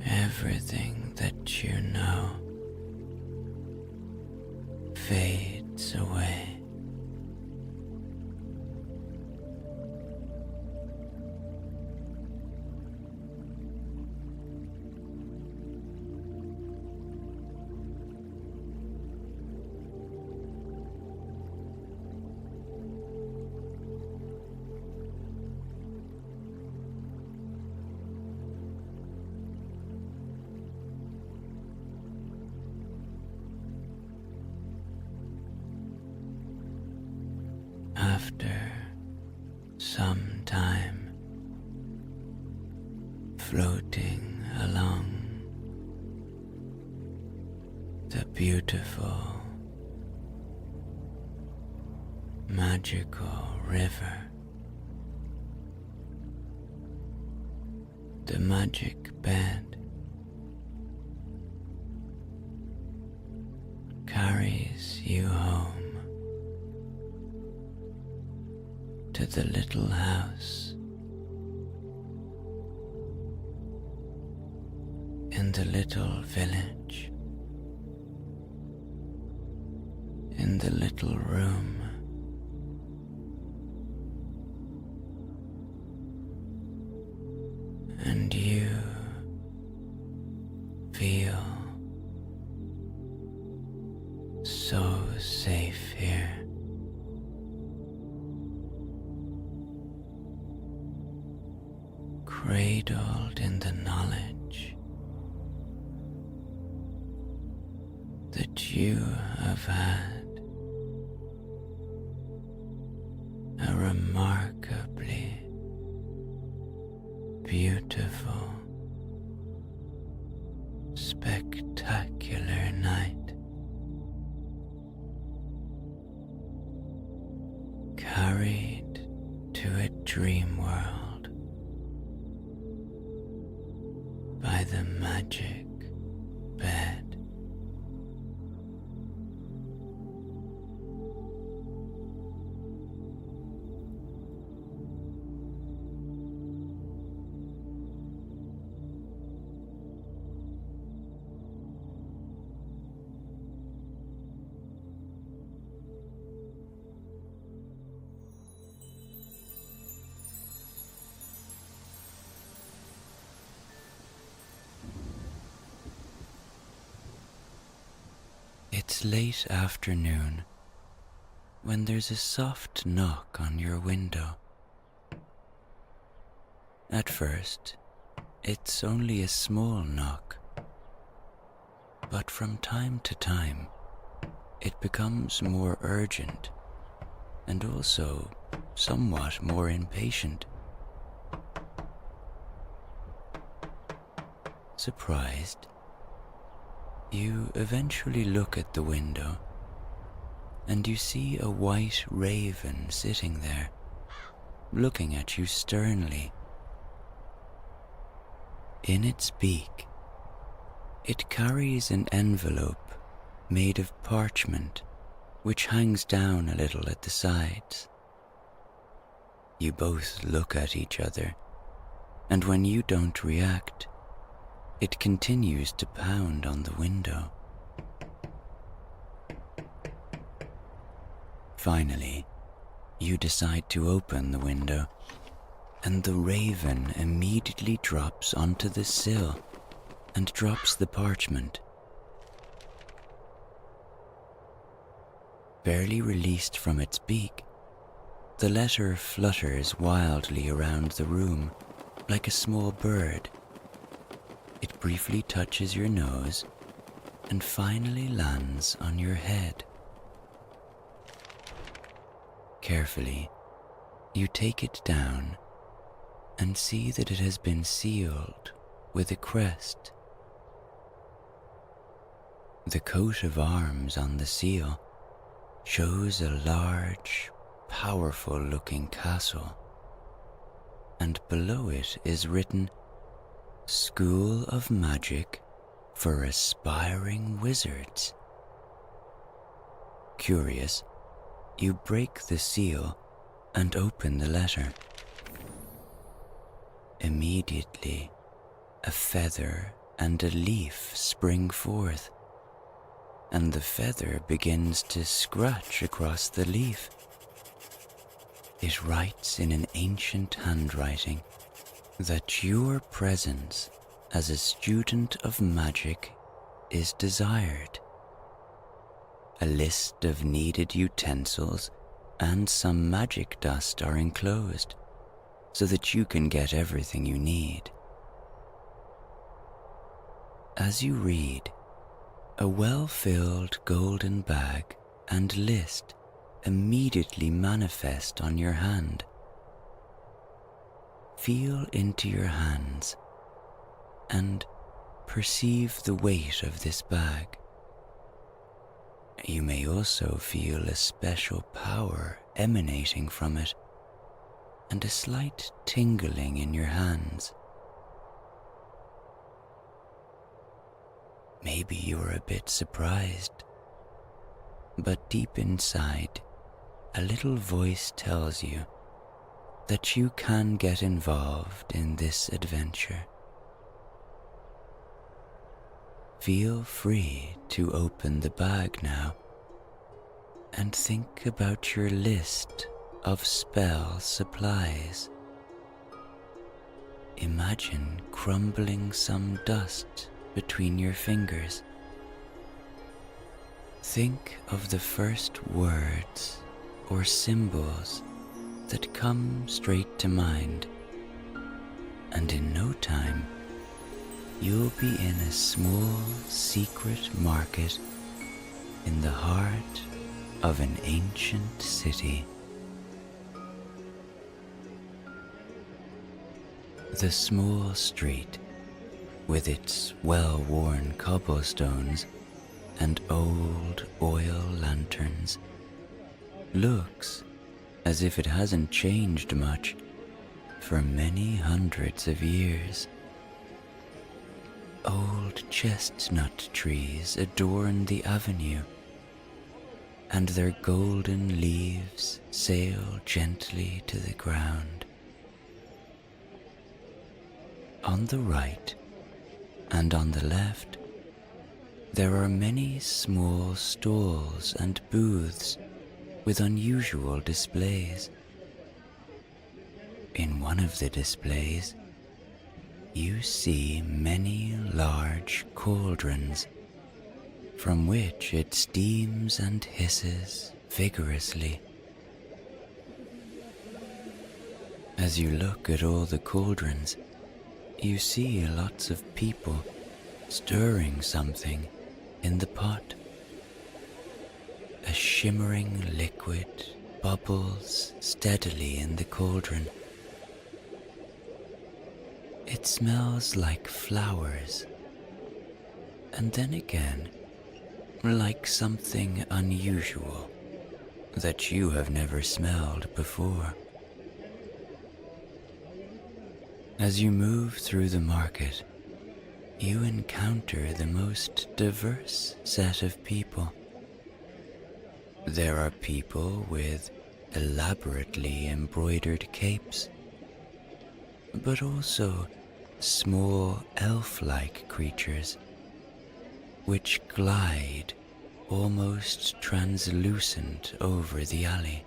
Everything that you know fades away. After some time floating along the beautiful, magical river, the magic bed carries you home to the little house in the little village, in the little room, and you feel safe here. Cradled in the knowledge that you have had a remarkably beautiful, spectacular night, carried to a dream world by the magic bed. It's late afternoon when there's a soft knock on your window. At first, it's only a small knock, but from time to time, it becomes more urgent and also somewhat more impatient. Surprised, you eventually look at the window and you see a white raven sitting there, looking at you sternly. In its beak, it carries an envelope made of parchment which hangs down a little at the sides. You both look at each other, and when you don't react, it continues to pound on the window. Finally, you decide to open the window, and the raven immediately drops onto the sill and drops the parchment. Barely released from its beak, the letter flutters wildly around the room like a small bird. It briefly touches your nose and finally lands on your head. Carefully, you take it down and see that it has been sealed with a crest. The coat of arms on the seal shows a large, powerful-looking castle, and below it is written, "School of Magic for Aspiring Wizards." Curious, you break the seal and open the letter. Immediately, a feather and a leaf spring forth, and the feather begins to scratch across the leaf. It writes in an ancient handwriting that your presence as a student of magic is desired. A list of needed utensils and some magic dust are enclosed so that you can get everything you need. As you read, a well-filled golden bag and list immediately manifest on your hand. Feel into your hands and perceive the weight of this bag. You may also feel a special power emanating from it and a slight tingling in your hands. Maybe you're a bit surprised, but deep inside, a little voice tells you that you can get involved in this adventure. Feel free to open the bag now and think about your list of spell supplies. Imagine crumbling some dust between your fingers. Think of the first words or symbols that come straight to mind, and in no time you'll be in a small secret market in the heart of an ancient city. The small street, with its well-worn cobblestones and old oil lanterns, looks as if it hasn't changed much for many hundreds of years. Old chestnut trees adorn the avenue, and their golden leaves sail gently to the ground. On the right and on the left, there are many small stalls and booths with unusual displays. In one of the displays, you see many large cauldrons from which it steams and hisses vigorously. As you look at all the cauldrons, you see lots of people stirring something in the pot. A shimmering liquid bubbles steadily in the cauldron. It smells like flowers, and then again like something unusual that you have never smelled before. As you move through the market, you encounter the most diverse set of people. There are people with elaborately embroidered capes, but also small elf-like creatures which glide almost translucent over the alley.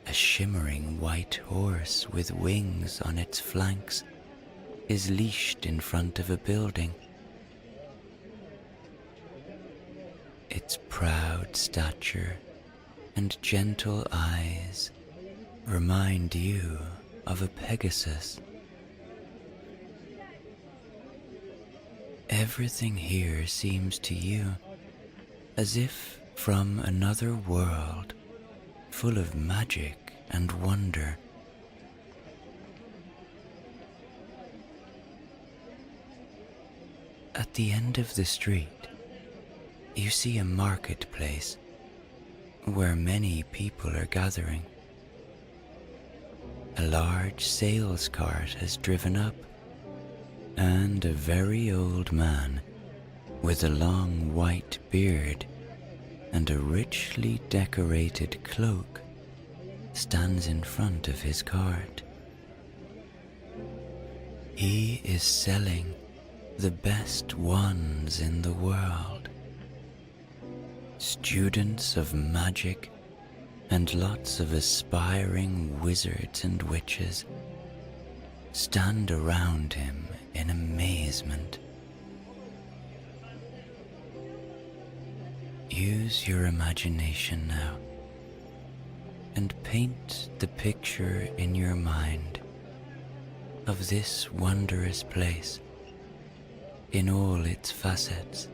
A shimmering white horse with wings on its flanks is leashed in front of a building. Its proud stature and gentle eyes remind you of a Pegasus. Everything here seems to you as if from another world, full of magic and wonder. At the end of the street, you see a marketplace where many people are gathering. A large sales cart has driven up, and a very old man with a long white beard and a richly decorated cloak stands in front of his cart. He is selling the best wands in the world. Students of magic and lots of aspiring wizards and witches stand around him in amazement. Use your imagination now and paint the picture in your mind of this wondrous place in all its facets.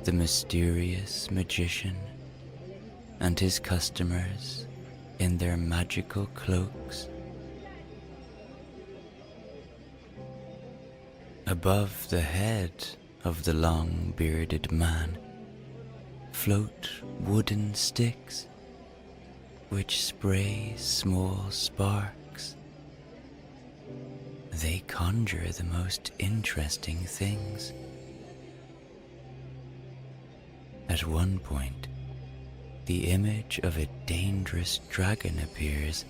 The mysterious magician and his customers in their magical cloaks. Above the head of the long-bearded man float wooden sticks which spray small sparks. They conjure the most interesting things. At one point, the image of a dangerous dragon appears,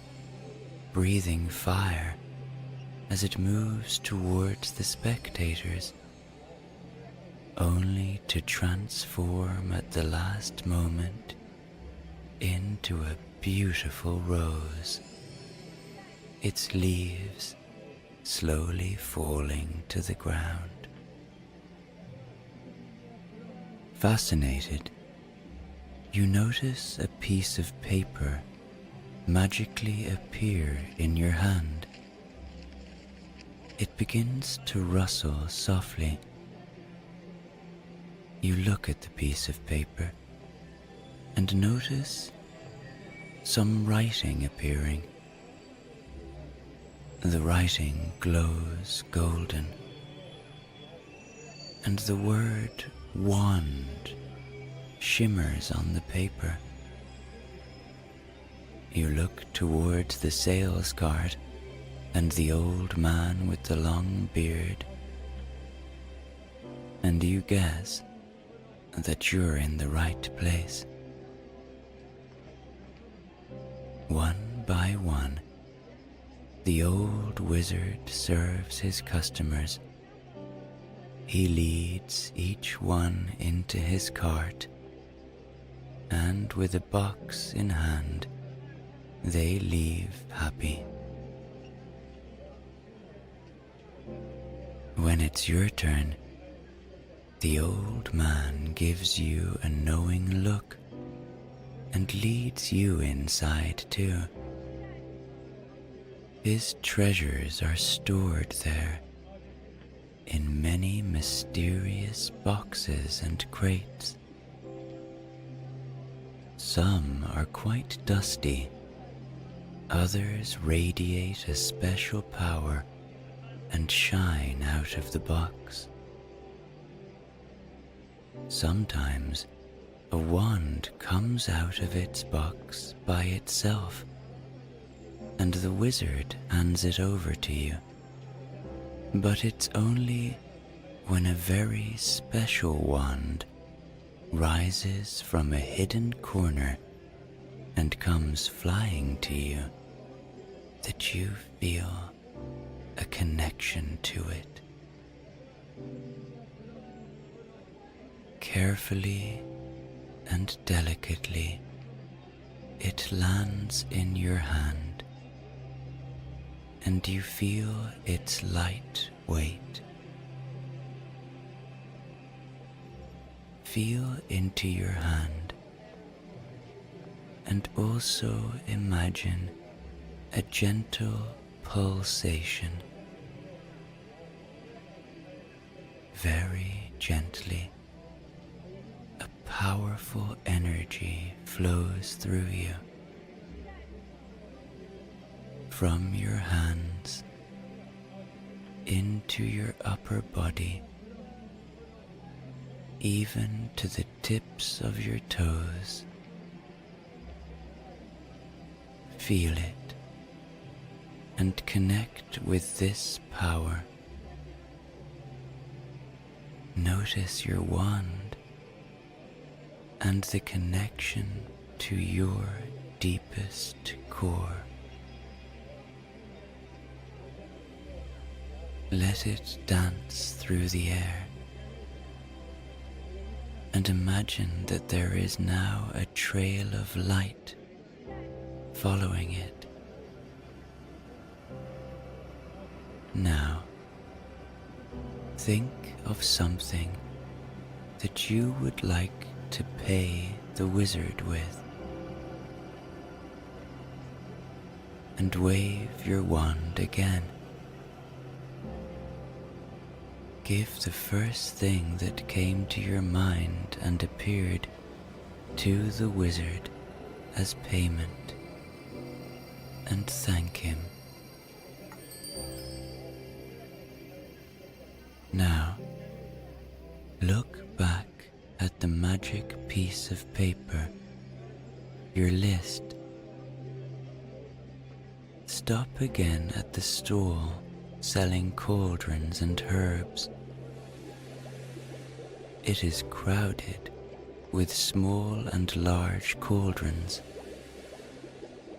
breathing fire as it moves towards the spectators, only to transform at the last moment into a beautiful rose, its leaves slowly falling to the ground. Fascinated, you notice a piece of paper magically appear in your hand. It begins to rustle softly. You look at the piece of paper and notice some writing appearing. The writing glows golden, and the word wand shimmers on the paper. You look towards the sales cart and the old man with the long beard, and you guess that you're in the right place. One by one, the old wizard serves his customers. He leads each one into his cart, and with a box in hand, they leave happy. When it's your turn, the old man gives you a knowing look and leads you inside too. His treasures are stored there in many mysterious boxes and crates. Some are quite dusty, others radiate a special power and shine out of the box. Sometimes a wand comes out of its box by itself, and the wizard hands it over to you. But it's only when a very special wand rises from a hidden corner and comes flying to you that you feel a connection to it. Carefully and delicately, it lands in your hand, and you feel its light weight. Feel into your hand, and also imagine a gentle pulsation. Very gently, a powerful energy flows through you. From your hands into your upper body, even to the tips of your toes. Feel it and connect with this power. Notice your wand and the connection to your deepest core. Let it dance through the air, and imagine that there is now a trail of light following it. Now, think of something that you would like to pay the wizard with, and wave your wand again. Give the first thing that came to your mind and appeared to the wizard as payment, and thank him. Now, look back at the magic piece of paper, your list. Stop again at the stall selling cauldrons and herbs. It is crowded with small and large cauldrons,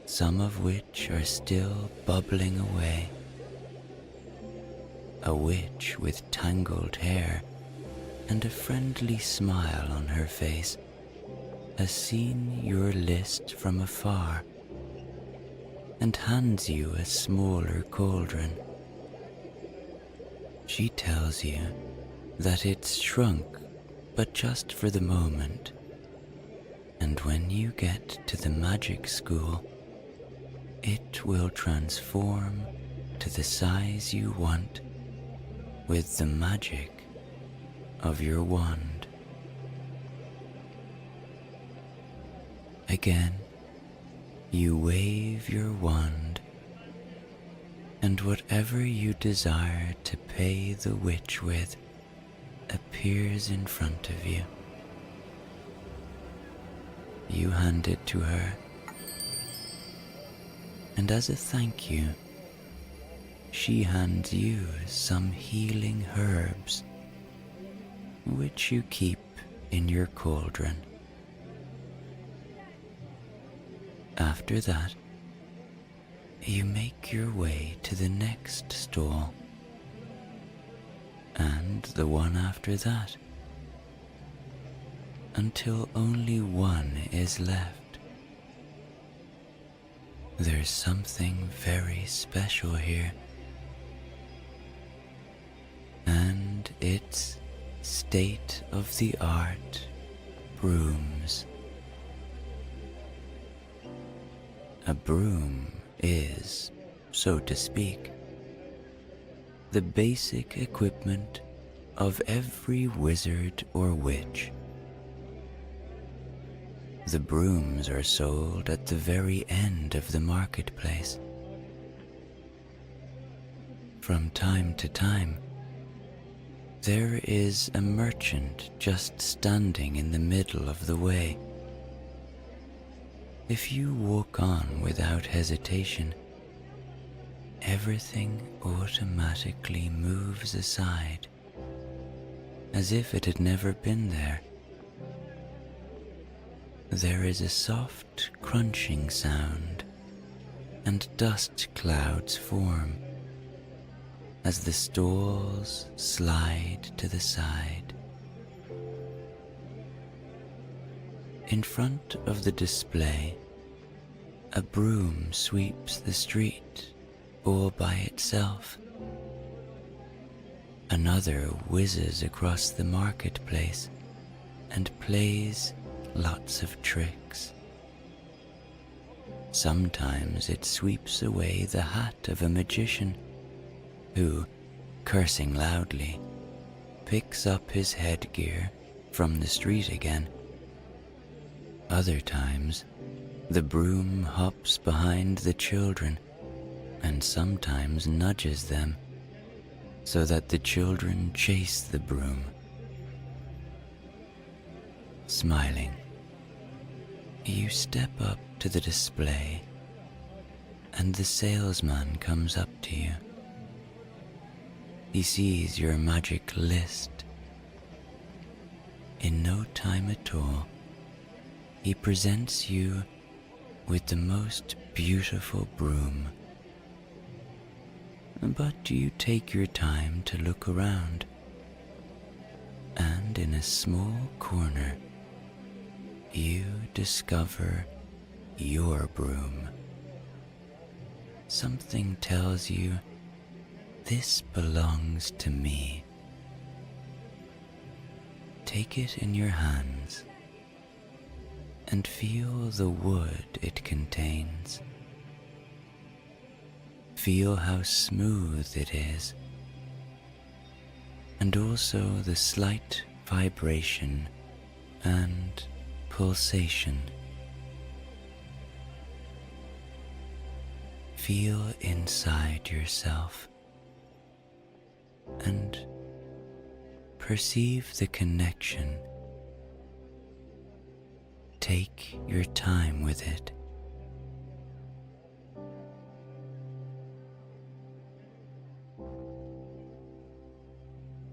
some of which are still bubbling away. A witch with tangled hair and a friendly smile on her face has seen your list from afar and hands you a smaller cauldron. She tells you that it's shrunk but just for the moment. And when you get to the magic school, it will transform to the size you want with the magic of your wand. Again, you wave your wand, and whatever you desire to pay the witch with appears in front of you. You hand it to her, and as a thank you, she hands you some healing herbs, which you keep in your cauldron. After that, you make your way to the next stall, and the one after that, until only one is left. There's something very special here, and it's state-of-the-art brooms. A broom is, so to speak, the basic equipment of every wizard or witch. The brooms are sold at the very end of the marketplace. From time to time, there is a merchant just standing in the middle of the way. If you walk on without hesitation, everything automatically moves aside, as if it had never been there. There is a soft crunching sound, and dust clouds form as the stalls slide to the side. In front of the display, a broom sweeps the street all by itself. Another whizzes across the marketplace and plays lots of tricks. Sometimes it sweeps away the hat of a magician who, cursing loudly, picks up his headgear from the street again. Other times, the broom hops behind the children and sometimes nudges them so that the children chase the broom. Smiling, you step up to the display, and the salesman comes up to you. He sees your magic list. In no time at all, he presents you with the most beautiful broom. But you take your time to look around, and in a small corner, you discover your broom. Something tells you, this belongs to me. Take it in your hands and feel the wood it contains. Feel how smooth it is, and also the slight vibration and pulsation. Feel inside yourself and perceive the connection. Take your time with it.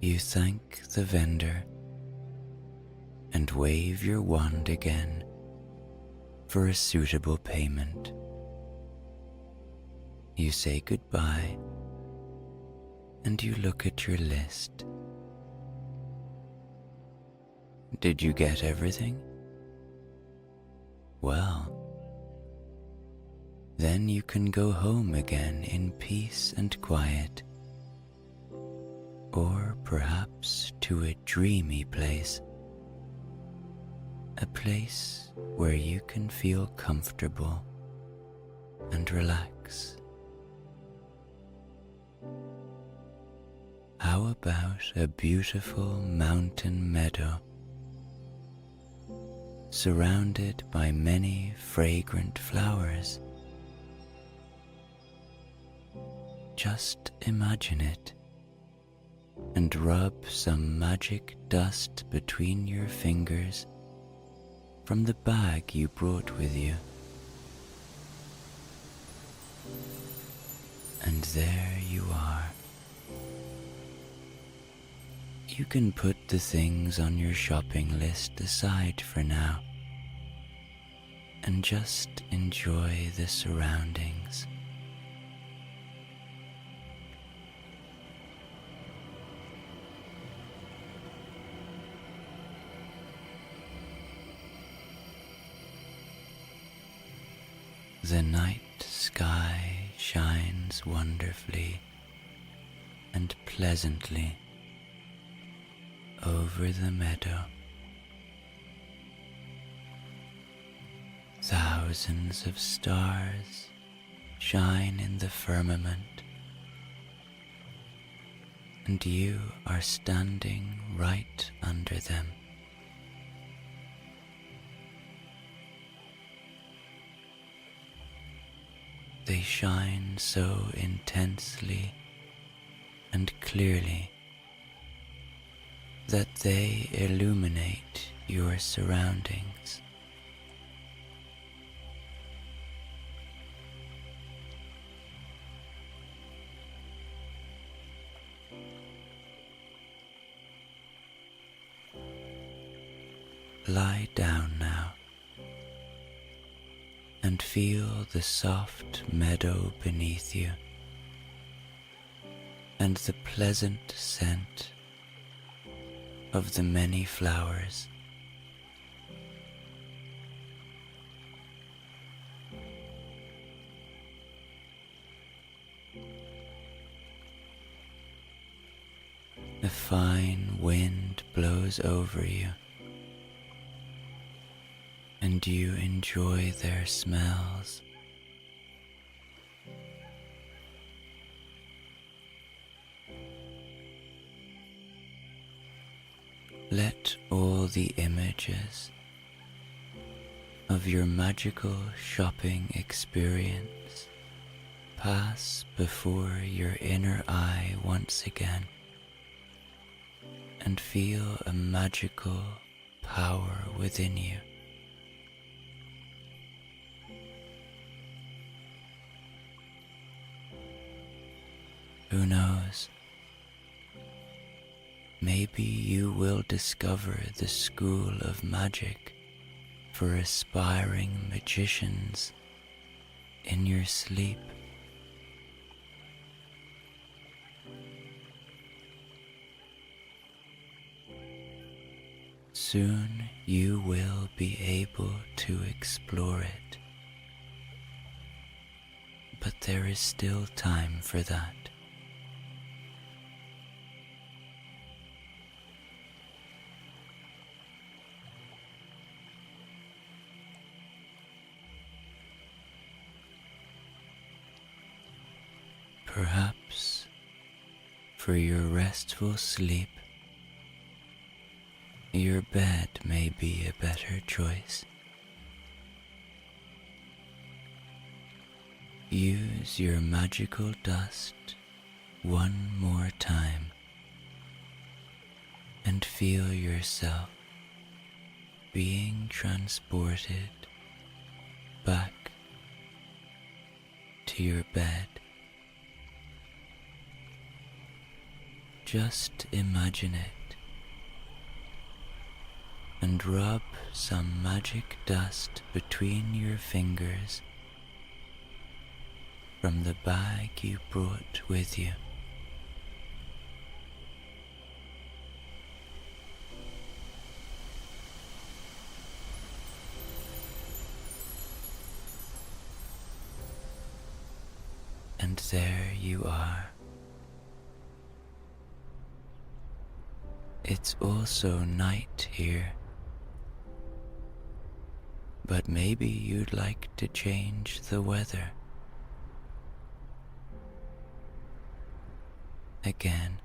You thank the vendor and wave your wand again for a suitable payment. You say goodbye and you look at your list. Did you get everything? Well, then you can go home again in peace and quiet, or perhaps to a dreamy place a place where you can feel comfortable and relax. How about a beautiful mountain meadow surrounded by many fragrant flowers? Just imagine it and rub some magic dust between your fingers from the bag you brought with you. And there you are. You can put the things on your shopping list aside for now and just enjoy the surroundings. The night sky shines wonderfully and pleasantly over the meadow. Thousands of stars shine in the firmament, and you are standing right under them. They shine so intensely and clearly that they illuminate your surroundings. Lie down now and feel the soft meadow beneath you and the pleasant scent of the many flowers. A fine wind blows over you, and you enjoy their smells. Let all the images of your magical shopping experience pass before your inner eye once again, and feel a magical power within you. Who knows? Maybe you will discover the school of magic for aspiring magicians in your sleep. Soon you will be able to explore it, but there is still time for that. Perhaps for your restful sleep, your bed may be a better choice. Use your magical dust one more time and feel yourself being transported back to your bed. Just imagine it and rub some magic dust between your fingers from the bag you brought with you. And there you are. It's also night here, but maybe you'd like to change the weather. Again,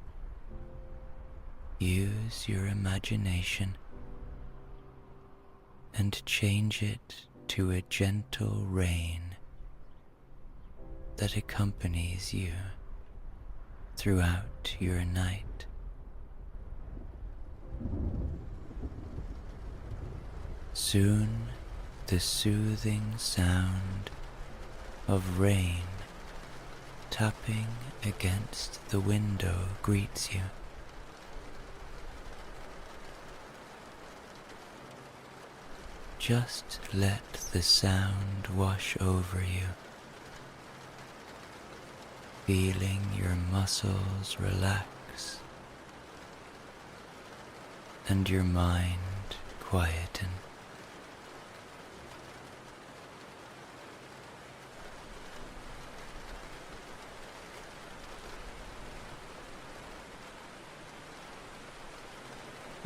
use your imagination and change it to a gentle rain that accompanies you throughout your night. Soon the soothing sound of rain tapping against the window greets you. Just let the sound wash over you, feeling your muscles relax and your mind quieten.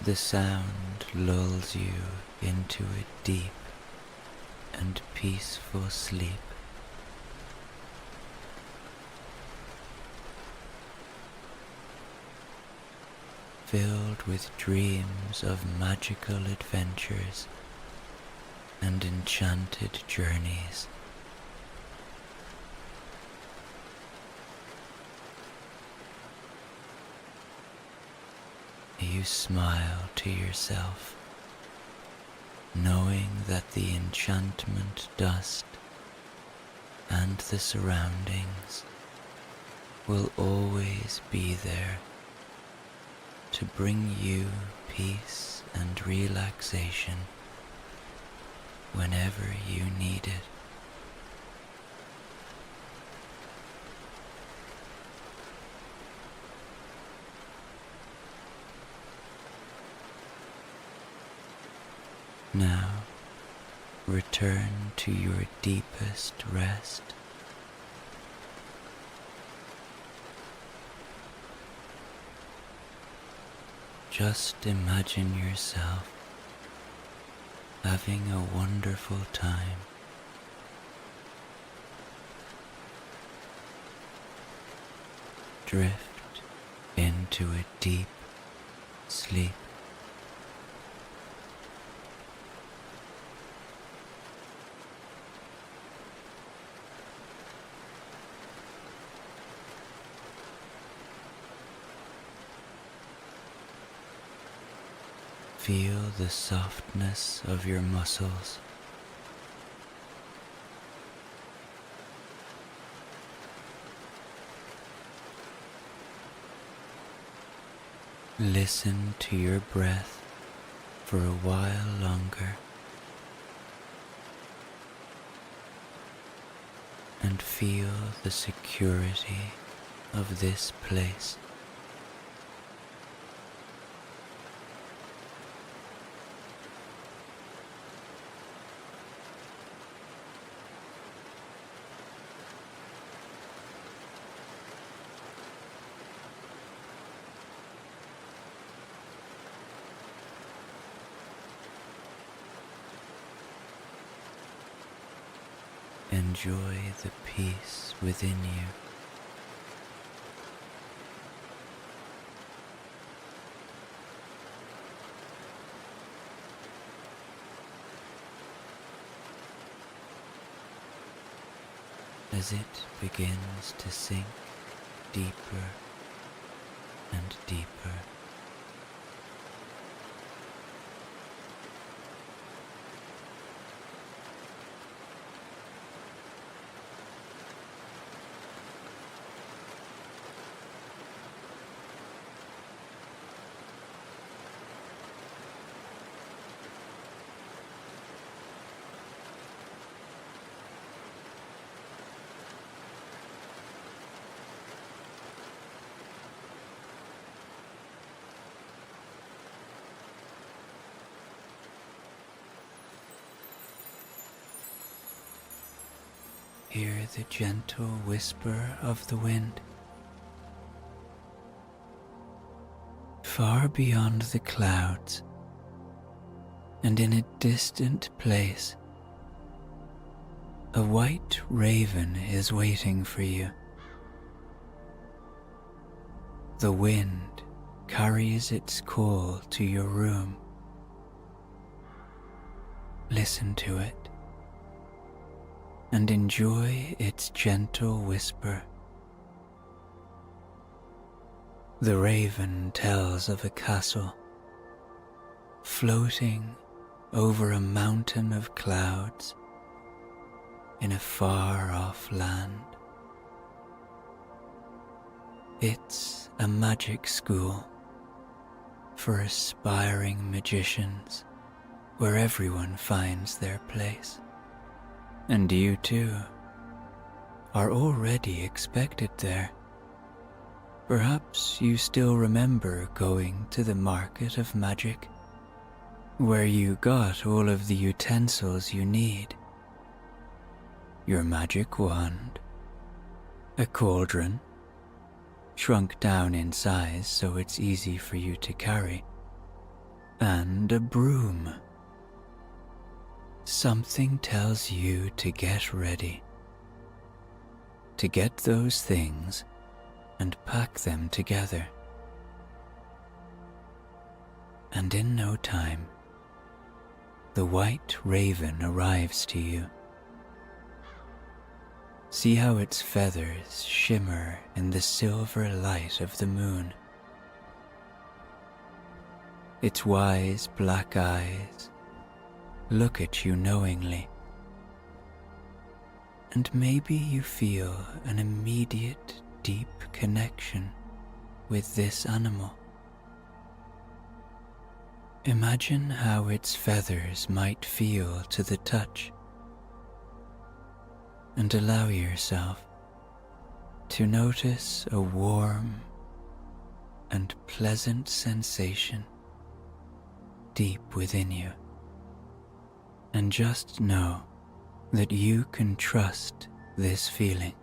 The sound lulls you into a deep and peaceful sleep. Filled with dreams of magical adventures and enchanted journeys. You smile to yourself, knowing that the enchantment dust and the surroundings will always be there to bring you peace and relaxation whenever you need it. Now, return to your deepest rest. Just imagine yourself having a wonderful time. Drift into a deep sleep. Feel the softness of your muscles. Listen to your breath for a while longer and feel the security of this place. Enjoy the peace within you. As it begins to sink deeper and deeper. Hear the gentle whisper of the wind. Far beyond the clouds, and in a distant place, A white raven is waiting for you. The wind carries its call to your room. Listen to it and enjoy its gentle whisper. The raven tells of a castle floating over a mountain of clouds in a far-off land. It's a magic school for aspiring magicians where everyone finds their place. And you too are already expected there. Perhaps you still remember going to the market of magic, where you got all of the utensils you need. Your magic wand, a cauldron, shrunk down in size so it's easy for you to carry, and a broom. Something tells you to get ready, to get those things and pack them together. And in no time, the white raven arrives to you. See how its feathers shimmer in the silver light of the moon. Its wise black eyes look at you knowingly, and maybe you feel an immediate deep connection with this animal. Imagine how its feathers might feel to the touch, and allow yourself to notice a warm and pleasant sensation deep within you. And just know that you can trust this feeling,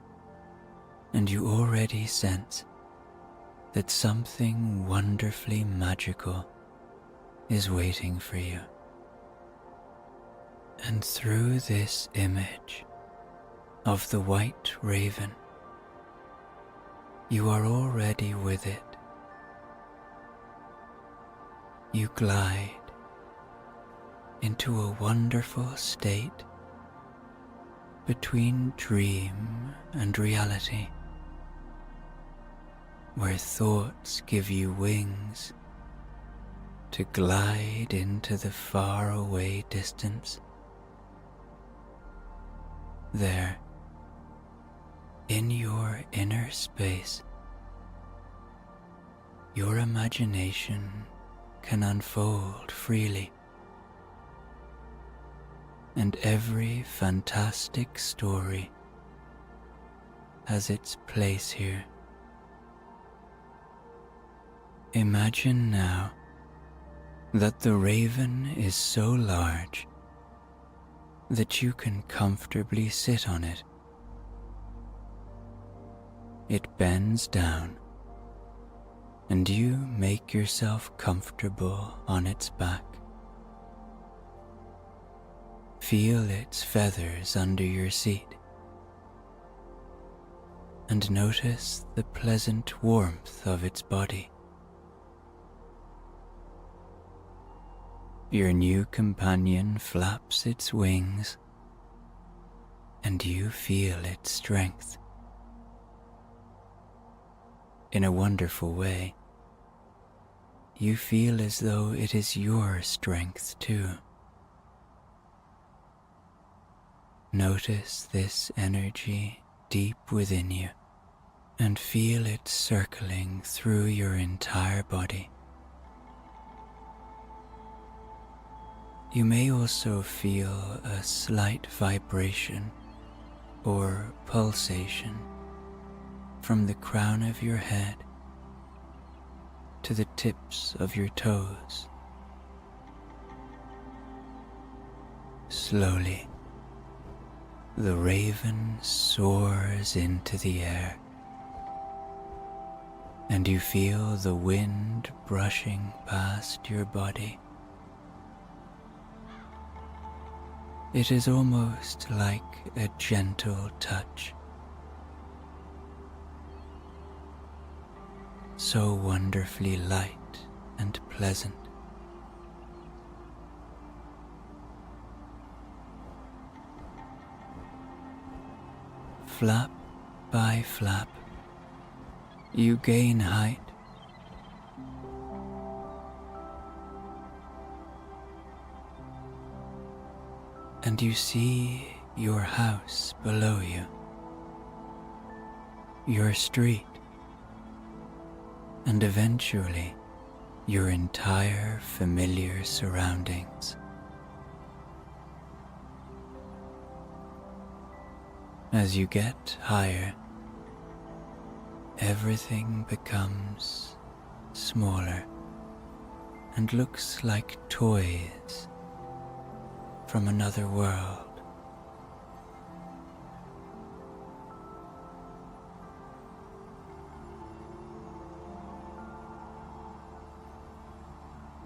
and you already sense that something wonderfully magical is waiting for you. And through this image of the white raven, you are already with it. You glide into a wonderful state between dream and reality, where thoughts give you wings to glide into the faraway distance. There, in your inner space, your imagination can unfold freely, and every fantastic story has its place here. Imagine now that the raven is so large that you can comfortably sit on it. It bends down, and you make yourself comfortable on its back. Feel its feathers under your seat, and notice the pleasant warmth of its body. Your new companion flaps its wings, and you feel its strength. In a wonderful way, you feel as though it is your strength too. Notice this energy deep within you, and feel it circling through your entire body. You may also feel a slight vibration or pulsation from the crown of your head to the tips of your toes. Slowly, the raven soars into the air, and you feel the wind brushing past your body. It is almost like a gentle touch, so wonderfully light and pleasant. Flap by flap, you gain height, and you see your house below you, your street, and eventually your entire familiar surroundings. As you get higher, everything becomes smaller and looks like toys from another world.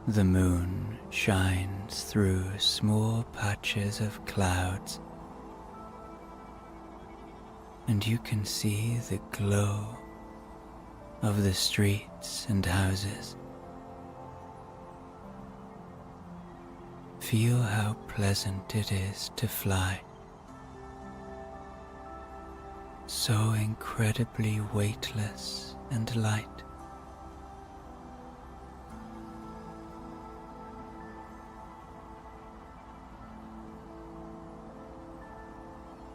The moon shines through small patches of clouds, and you can see the glow of the streets and houses. Feel how pleasant it is to fly, so incredibly weightless and light.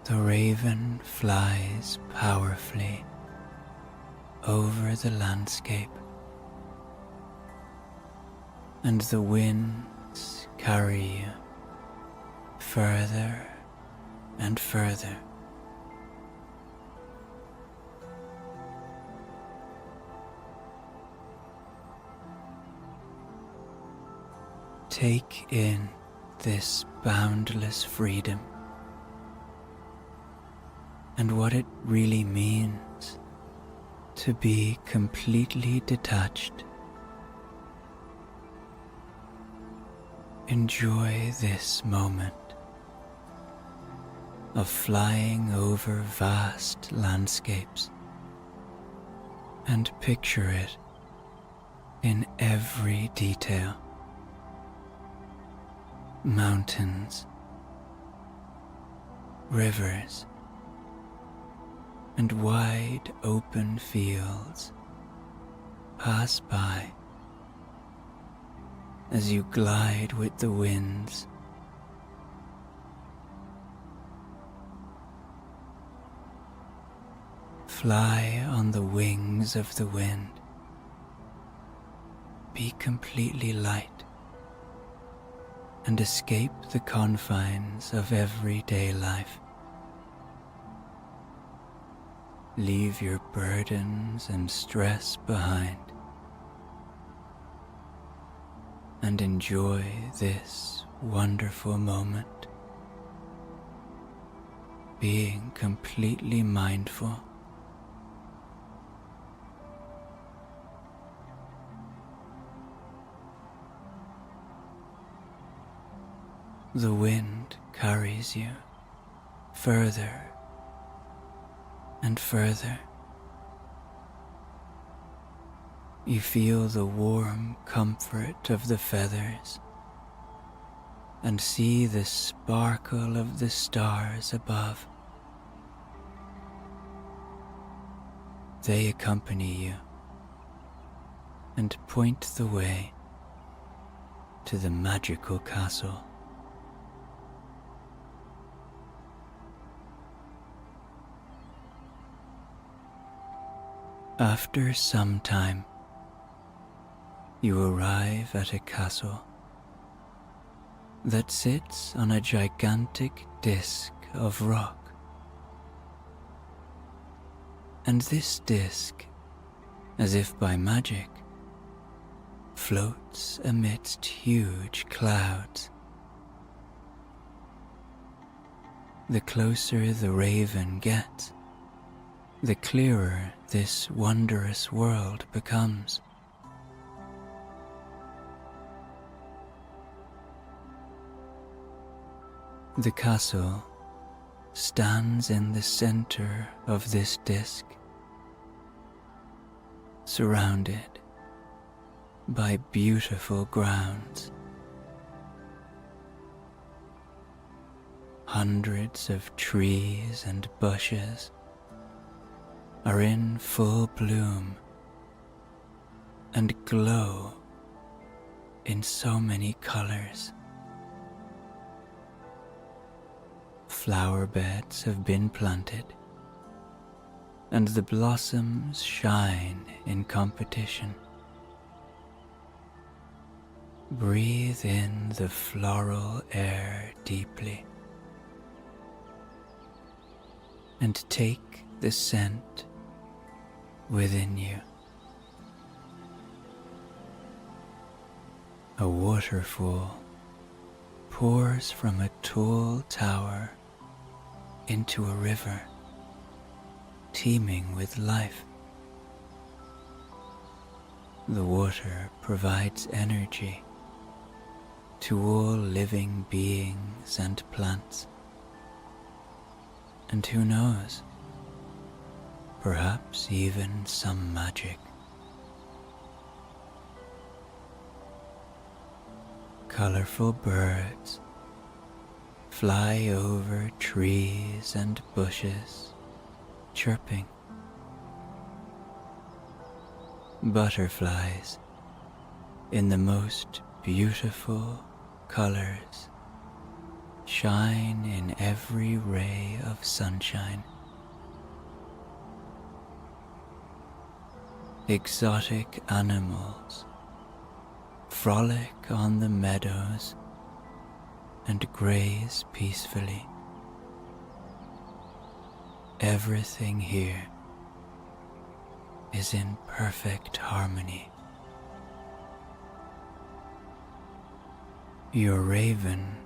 The raven flies powerfully over the landscape, and the winds carry you further and further. Take in this boundless freedom and what it really means to be completely detached. Enjoy this moment of flying over vast landscapes and picture it in every detail. Mountains, rivers, and wide open fields pass by as you glide with the winds. Fly on the wings of the wind. Be completely light and escape the confines of everyday life. Leave your burdens and stress behind and enjoy this wonderful moment, being completely mindful. The wind carries you further and further. You feel the warm comfort of the feathers and see the sparkle of the stars above. They accompany you and point the way to the magical castle. After some time, you arrive at a castle that sits on a gigantic disk of rock. And this disk, as if by magic, floats amidst huge clouds. The closer the raven gets, the clearer this wondrous world becomes. The castle stands in the center of this disk, surrounded by beautiful grounds. Hundreds of trees and bushes are in full bloom and glow in so many colors. Flower beds have been planted, and the blossoms shine in competition. Breathe in the floral air deeply, and take the scent within you. A waterfall pours from a tall tower into a river teeming with life. The water provides energy to all living beings and plants. And who knows, perhaps even some magic. Colorful birds fly over trees and bushes, chirping. Butterflies in the most beautiful colors shine in every ray of sunshine. Exotic animals frolic on the meadows and graze peacefully. Everything here is in perfect harmony. Your raven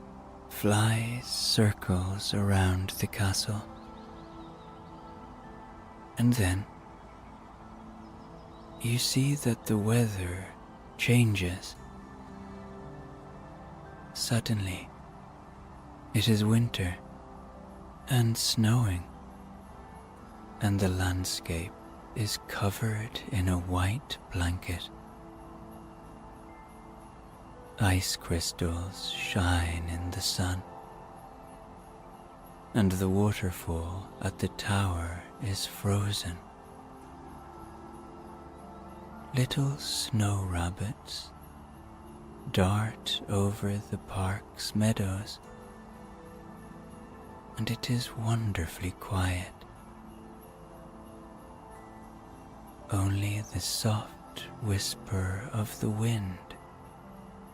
flies circles around the castle, and then you see that the weather changes. Suddenly, it is winter and snowing, and the landscape is covered in a white blanket. Ice crystals shine in the sun, and the waterfall at the tower is frozen. Little snow rabbits dart over the park's meadows, and it is wonderfully quiet. Only the soft whisper of the wind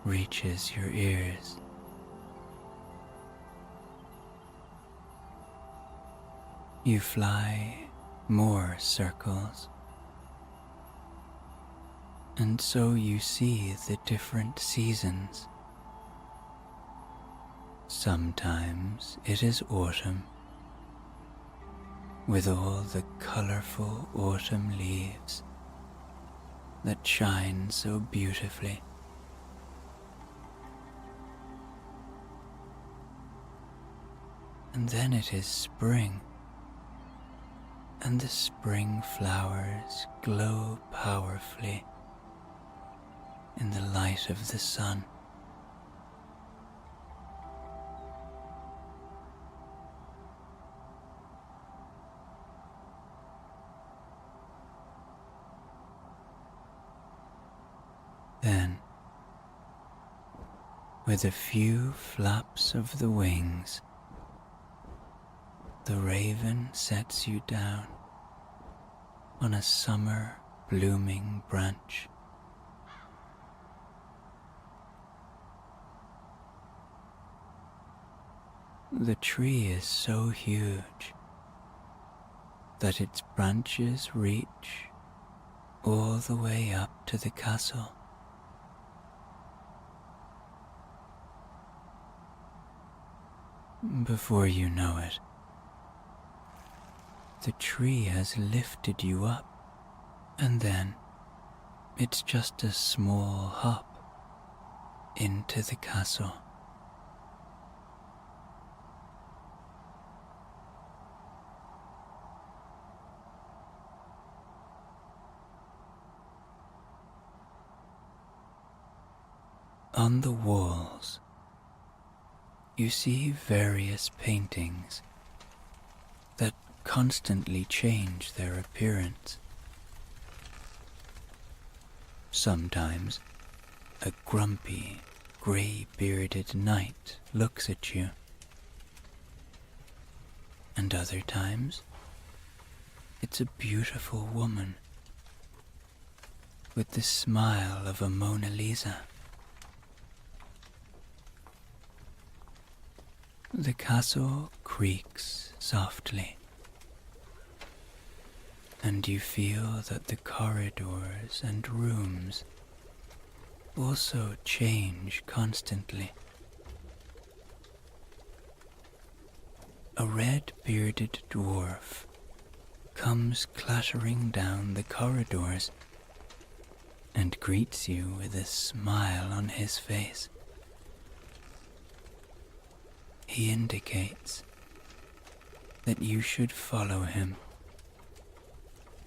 reaches your ears. You fly more circles, and so you see the different seasons. Sometimes it is autumn, with all the colorful autumn leaves that shine so beautifully. And then it is spring, and the spring flowers glow powerfully in the light of the sun. Then, with a few flaps of the wings, the raven sets you down on a summer blooming branch. The tree is so huge that its branches reach all the way up to the castle. Before you know it, the tree has lifted you up, and then it's just a small hop into the castle. On the walls, you see various paintings that constantly change their appearance. Sometimes a grumpy, grey-bearded knight looks at you, and other times it's a beautiful woman with the smile of a Mona Lisa. The castle creaks softly, and you feel that the corridors and rooms also change constantly. A red-bearded dwarf comes clattering down the corridors and greets you with a smile on his face. He indicates that you should follow him.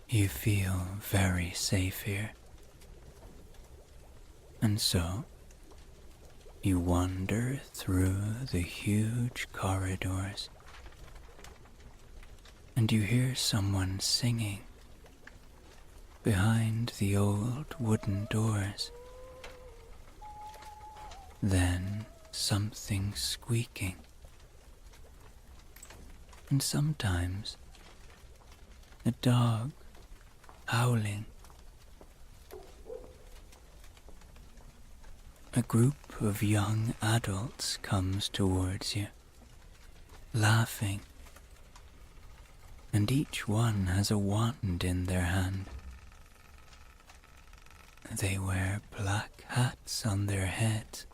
You feel very safe here. And so, you wander through the huge corridors, and you hear someone singing behind the old wooden doors. Then something squeaking, and sometimes a dog howling. A group of young adults comes towards you, laughing, and each one has a wand in their hand. They wear black hats on their heads,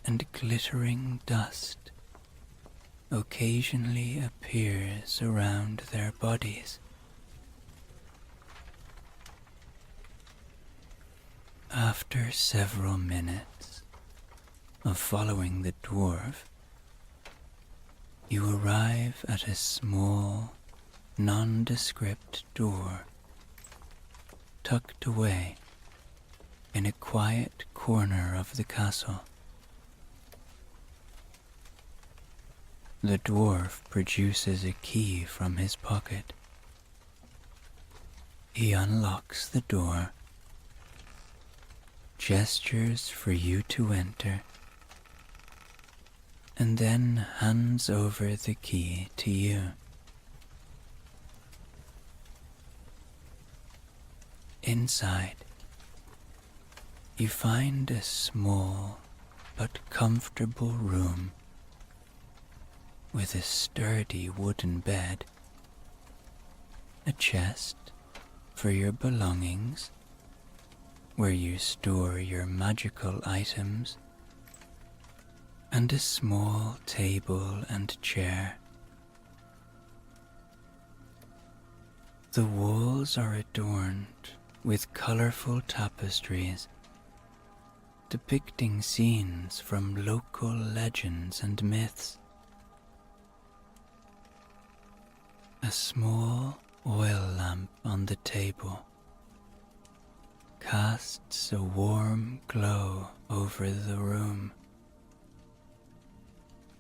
and glittering dust occasionally appears around their bodies. After several minutes of following the dwarf, you arrive at a small, nondescript door tucked away in a quiet corner of the castle. The dwarf produces a key from his pocket. He unlocks the door, gestures for you to enter, and then hands over the key to you. Inside, you find a small but comfortable room with a sturdy wooden bed, a chest for your belongings, where you store your magical items, and a small table and chair. The walls are adorned with colorful tapestries depicting scenes from local legends and myths. A small oil lamp on the table casts a warm glow over the room,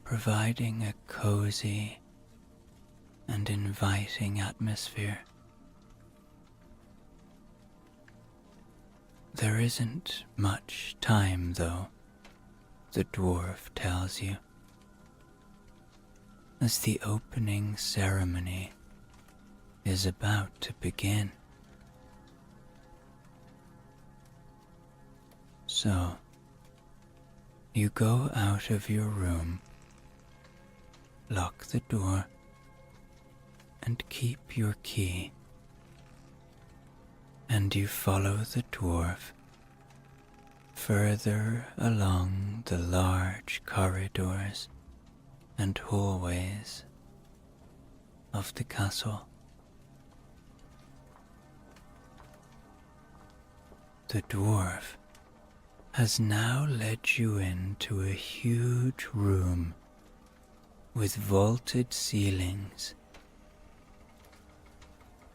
providing a cozy and inviting atmosphere. There isn't much time, though, the dwarf tells you, as the opening ceremony is about to begin. So, you go out of your room, lock the door, and keep your key, and you follow the dwarf further along the large corridors and hallways of the castle. The dwarf has now led you into a huge room with vaulted ceilings,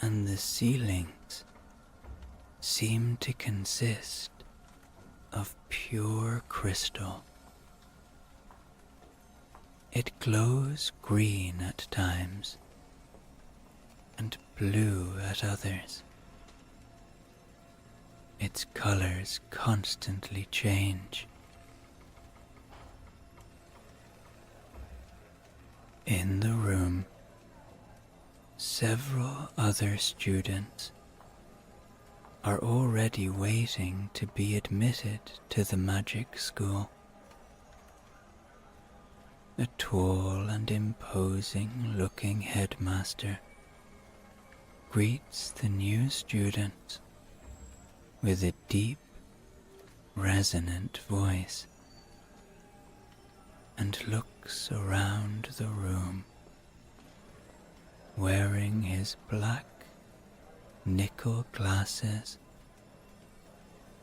and the ceilings seem to consist of pure crystal. It glows green at times and blue at others. Its colors constantly change. In the room, several other students are already waiting to be admitted to the magic school. A tall and imposing looking headmaster greets the new students with a deep, resonant voice and looks around the room, wearing his black nickel glasses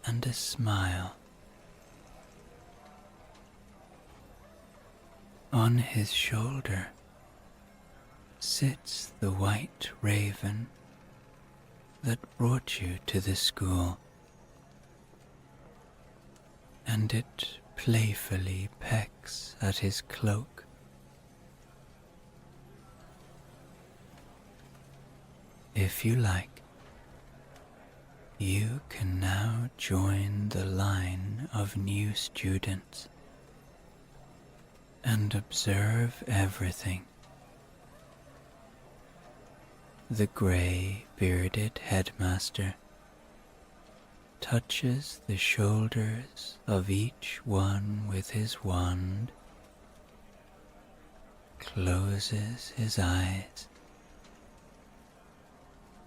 and a smile. On his shoulder sits the white raven that brought you to the school, and it playfully pecks at his cloak. If you like, you can now join the line of new students and observe everything. The grey-bearded headmaster touches the shoulders of each one with his wand, closes his eyes,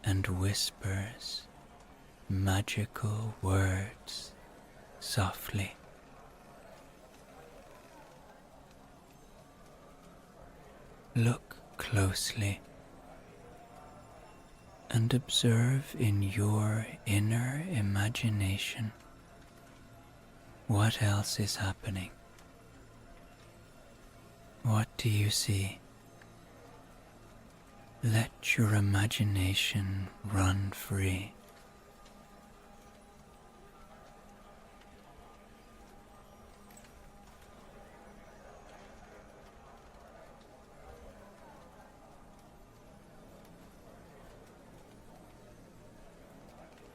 and whispers magical words softly. Look closely and observe in your inner imagination what else is happening. What do you see? Let your imagination run free.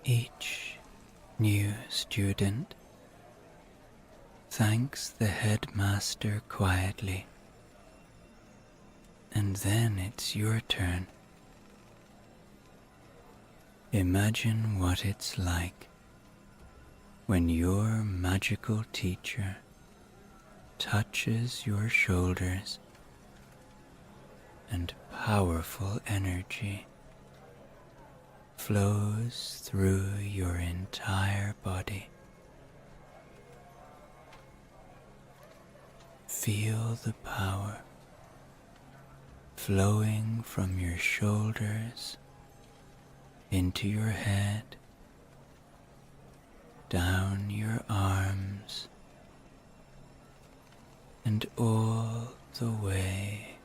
Each new student thanks the headmaster quietly, and then it's your turn. Imagine what it's like when your magical teacher touches your shoulders and powerful energy flows through your entire body. Feel the power flowing from your shoulders into your head, down your arms, and all the way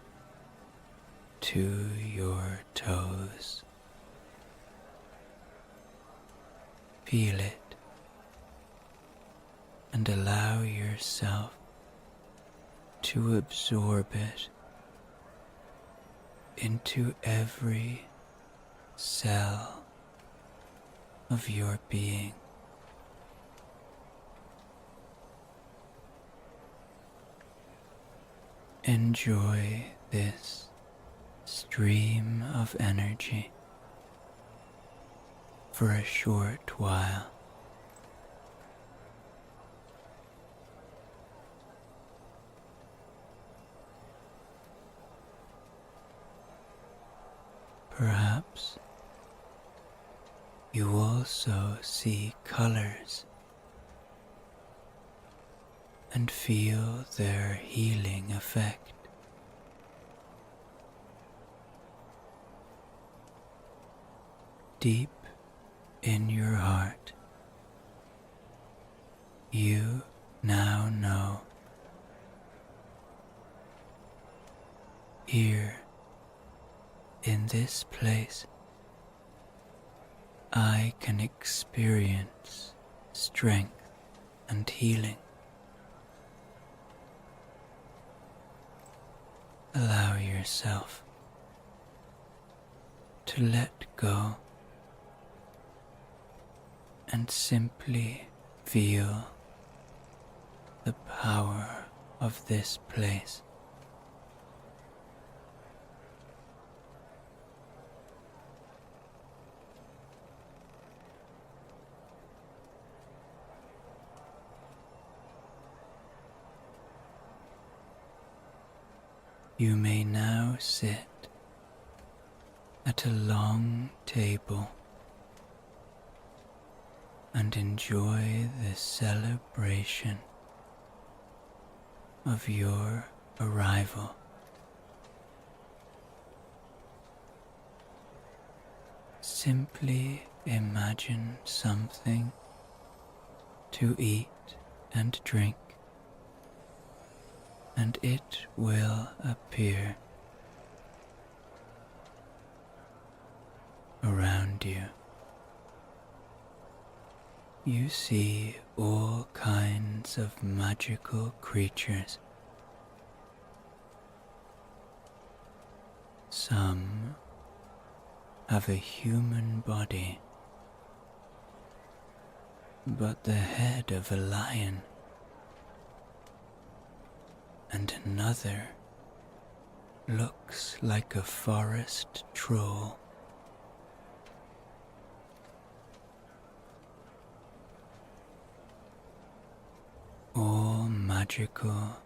to your toes. Feel it and allow yourself to absorb it into every cell of your being. Enjoy this stream of energy for a short while. Perhaps you also see colors and feel their healing effect. Deep in your heart, you now know. Here, in this place, I can experience strength and healing. Allow yourself to let go and simply feel the power of this place. You may now sit at a long table and enjoy the celebration of your arrival. Simply imagine something to eat and drink, and it will appear around you. You see all kinds of magical creatures. Some have a human body, but the head of a lion, and another looks like a forest troll. All magical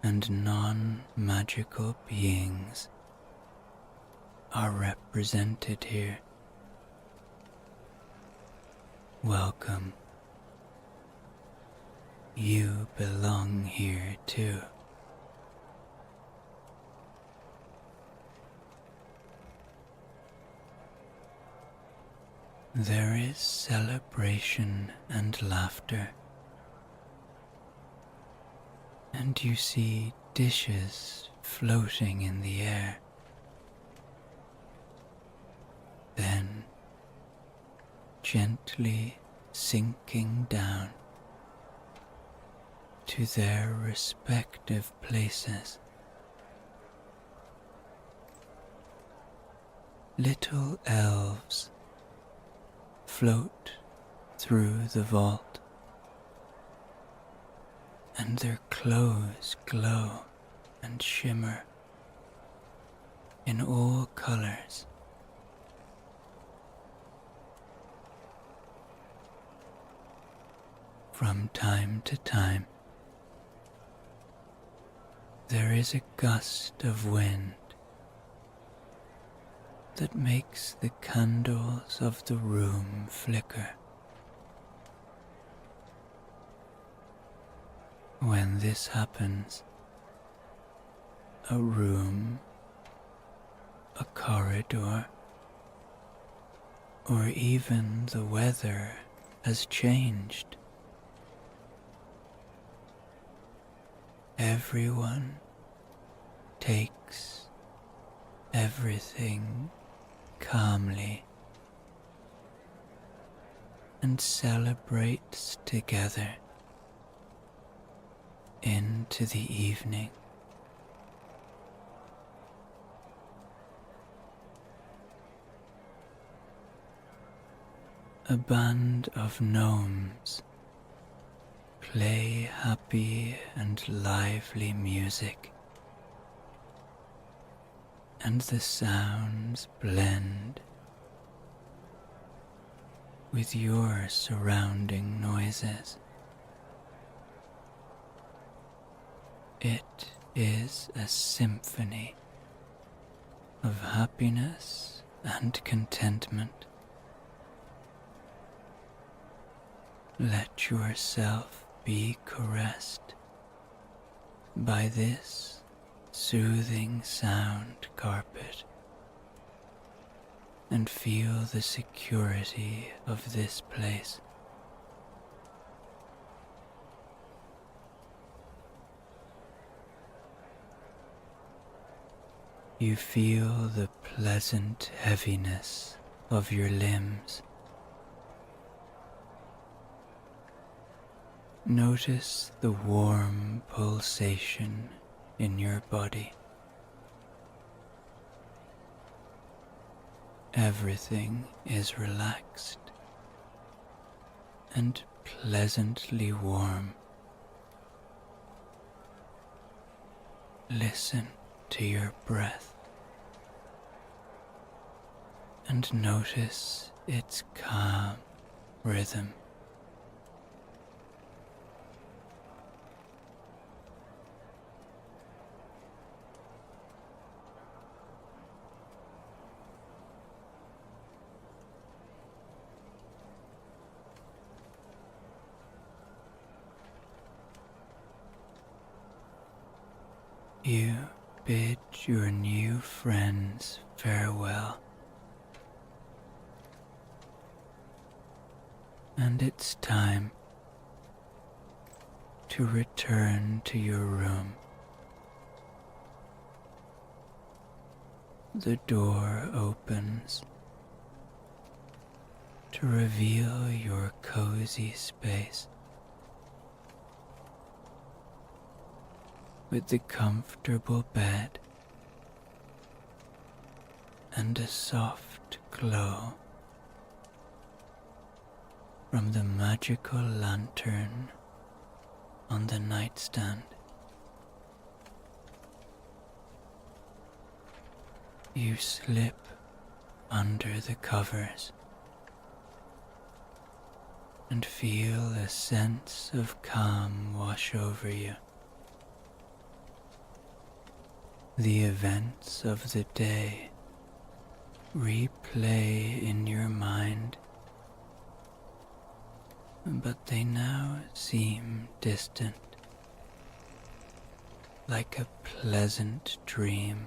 and non-magical beings are represented here. Welcome. You belong here too. There is celebration and laughter, and you see dishes floating in the air. Then, gently sinking down to their respective places. Little elves float through the vault, and their clothes glow and shimmer in all colors. From time to time, there is a gust of wind that makes the candles of the room flicker. When this happens, a room, a corridor, or even the weather has changed. Everyone takes everything calmly and celebrates together into the evening. A band of gnomes play happy and lively music, and the sounds blend with your surrounding noises. It is a symphony of happiness and contentment. Let yourself be caressed by this soothing sound carpet and feel the security of this place. You feel the pleasant heaviness of your limbs Notice the warm pulsation in your body. Everything is relaxed and pleasantly warm. Listen to your breath and notice its calm rhythm. You bid your new friends farewell, and it's time to return to your room. The door opens to reveal your cozy space with the comfortable bed and a soft glow from the magical lantern on the nightstand. You slip under the covers and feel a sense of calm wash over you. The events of the day replay in your mind, but they now seem distant, like a pleasant dream.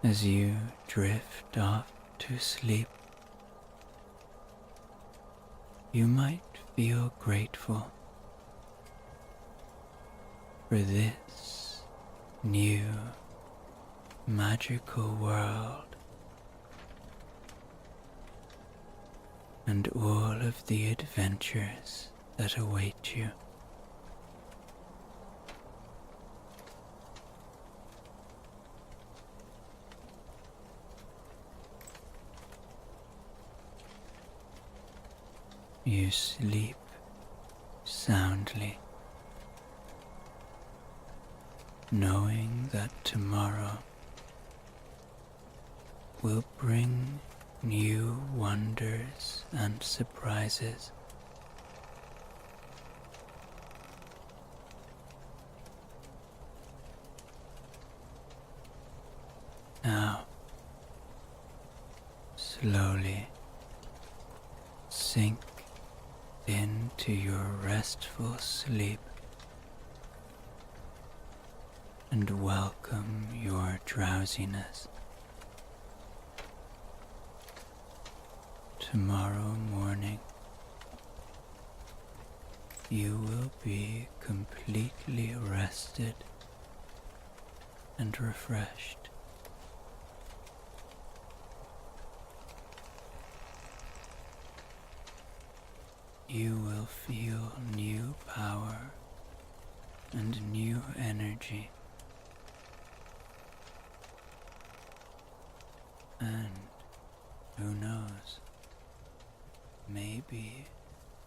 As you drift off to sleep, you might feel grateful for this new magical world and all of the adventures that await you. You sleep soundly, knowing that tomorrow will bring new wonders and surprises. Now, slowly sink into your restful sleep and welcome your drowsiness. Tomorrow morning, you will be completely rested and refreshed. You will feel new power and new energy. And who knows, maybe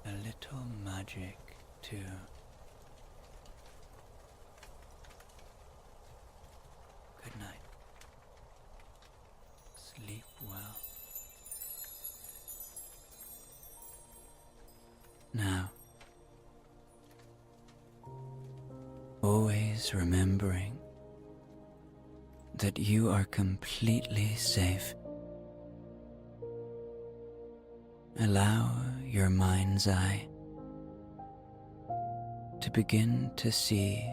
a little magic too. Good night. Sleep well. Now, always remembering that you are completely safe. Allow your mind's eye to begin to see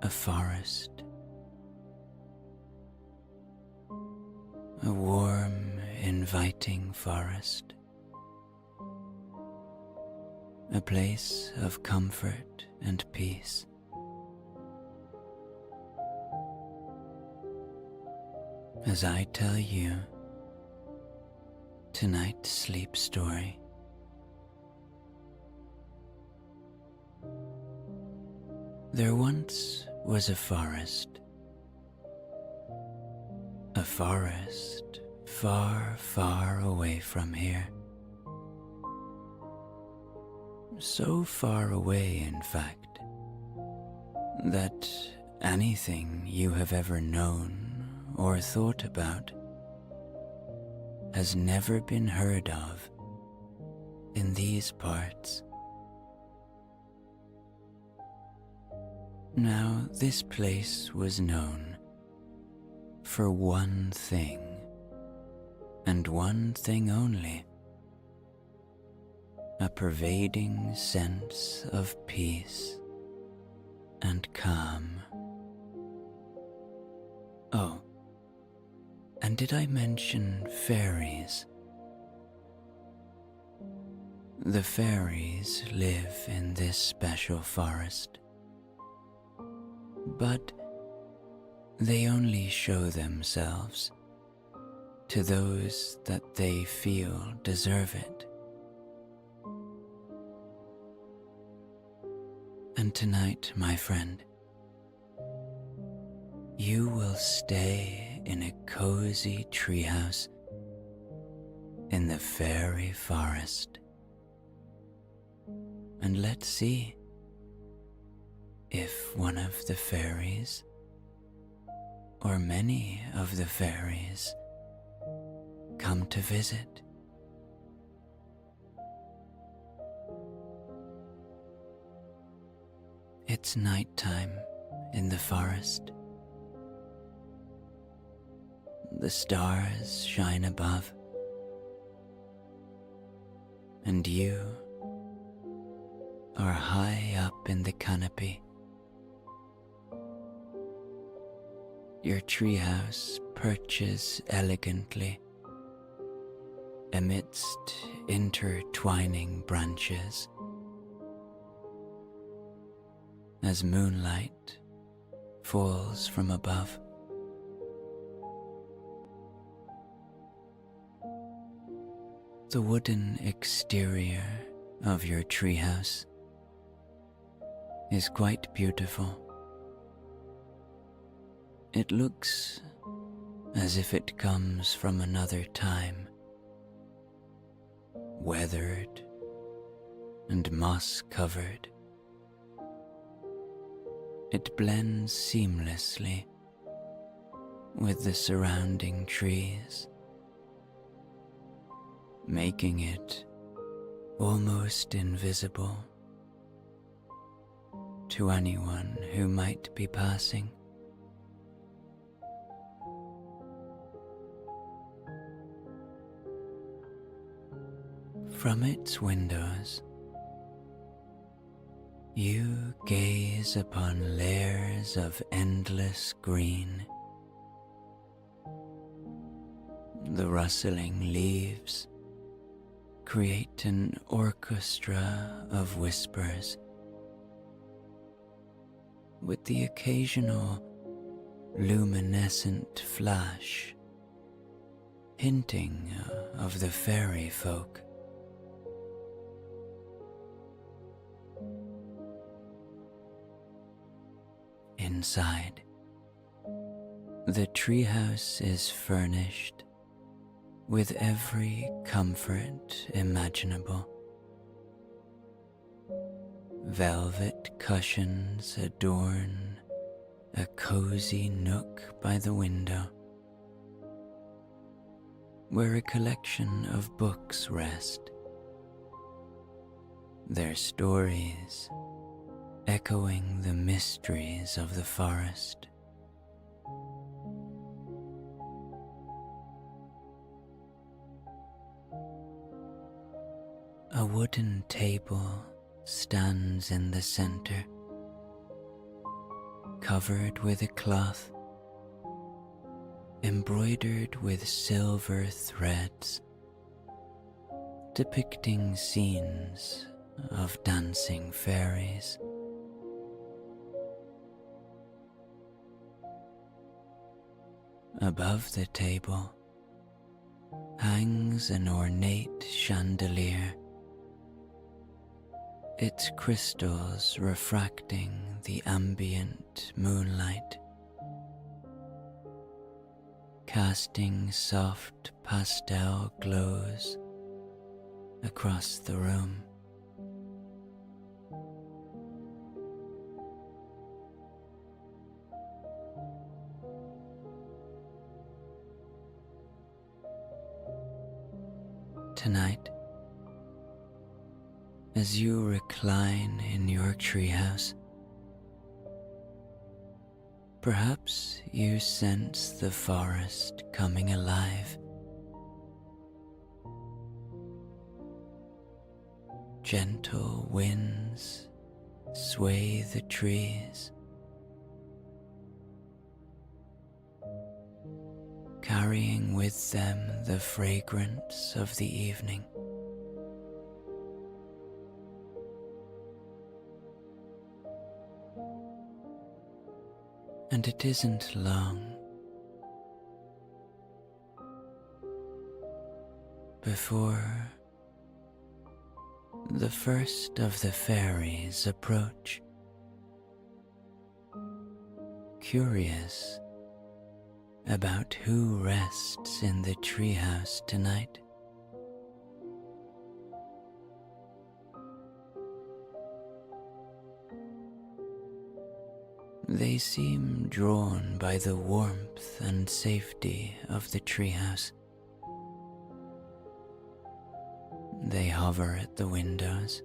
a forest, a warm, inviting forest, a place of comfort and peace. As I tell you, tonight's sleep story. There once was a forest far, far away from here. So far away, in fact, that anything you have ever known or thought about has never been heard of in these parts. Now, this place was known for one thing, and one thing only: a pervading sense of peace and calm. Oh, and did I mention fairies? The fairies live in this special forest, but they only show themselves to those that they feel deserve it. And tonight, my friend, you will stay in a cozy treehouse in the fairy forest. And let's see if one of the fairies, or many of the fairies, come to visit. It's nighttime in the forest. The stars shine above, and you are high up in the canopy. Your treehouse perches elegantly amidst intertwining branches as moonlight falls from above. The wooden exterior of your treehouse is quite beautiful. It looks as if it comes from another time, weathered and moss-covered. It blends seamlessly with the surrounding trees, making it almost invisible to anyone who might be passing. From its windows, you gaze upon layers of endless green. The rustling leaves create an orchestra of whispers, with the occasional luminescent flash hinting of the fairy folk. Inside, the treehouse is furnished with every comfort imaginable. Velvet cushions adorn a cozy nook by the window, where a collection of books rest, their stories echoing the mysteries of the forest. A wooden table stands in the center, covered with a cloth embroidered with silver threads, depicting scenes of dancing fairies. Above the table, hangs an ornate chandelier, its crystals refracting the ambient moonlight, casting soft pastel glows across the room. Tonight, as you recline in your treehouse, perhaps you sense the forest coming alive. Gentle winds sway the trees, carrying with them the fragrance of the evening. And it isn't long before the first of the fairies approach, curious about who rests in the treehouse tonight. They seem drawn by the warmth and safety of the treehouse. They hover at the windows,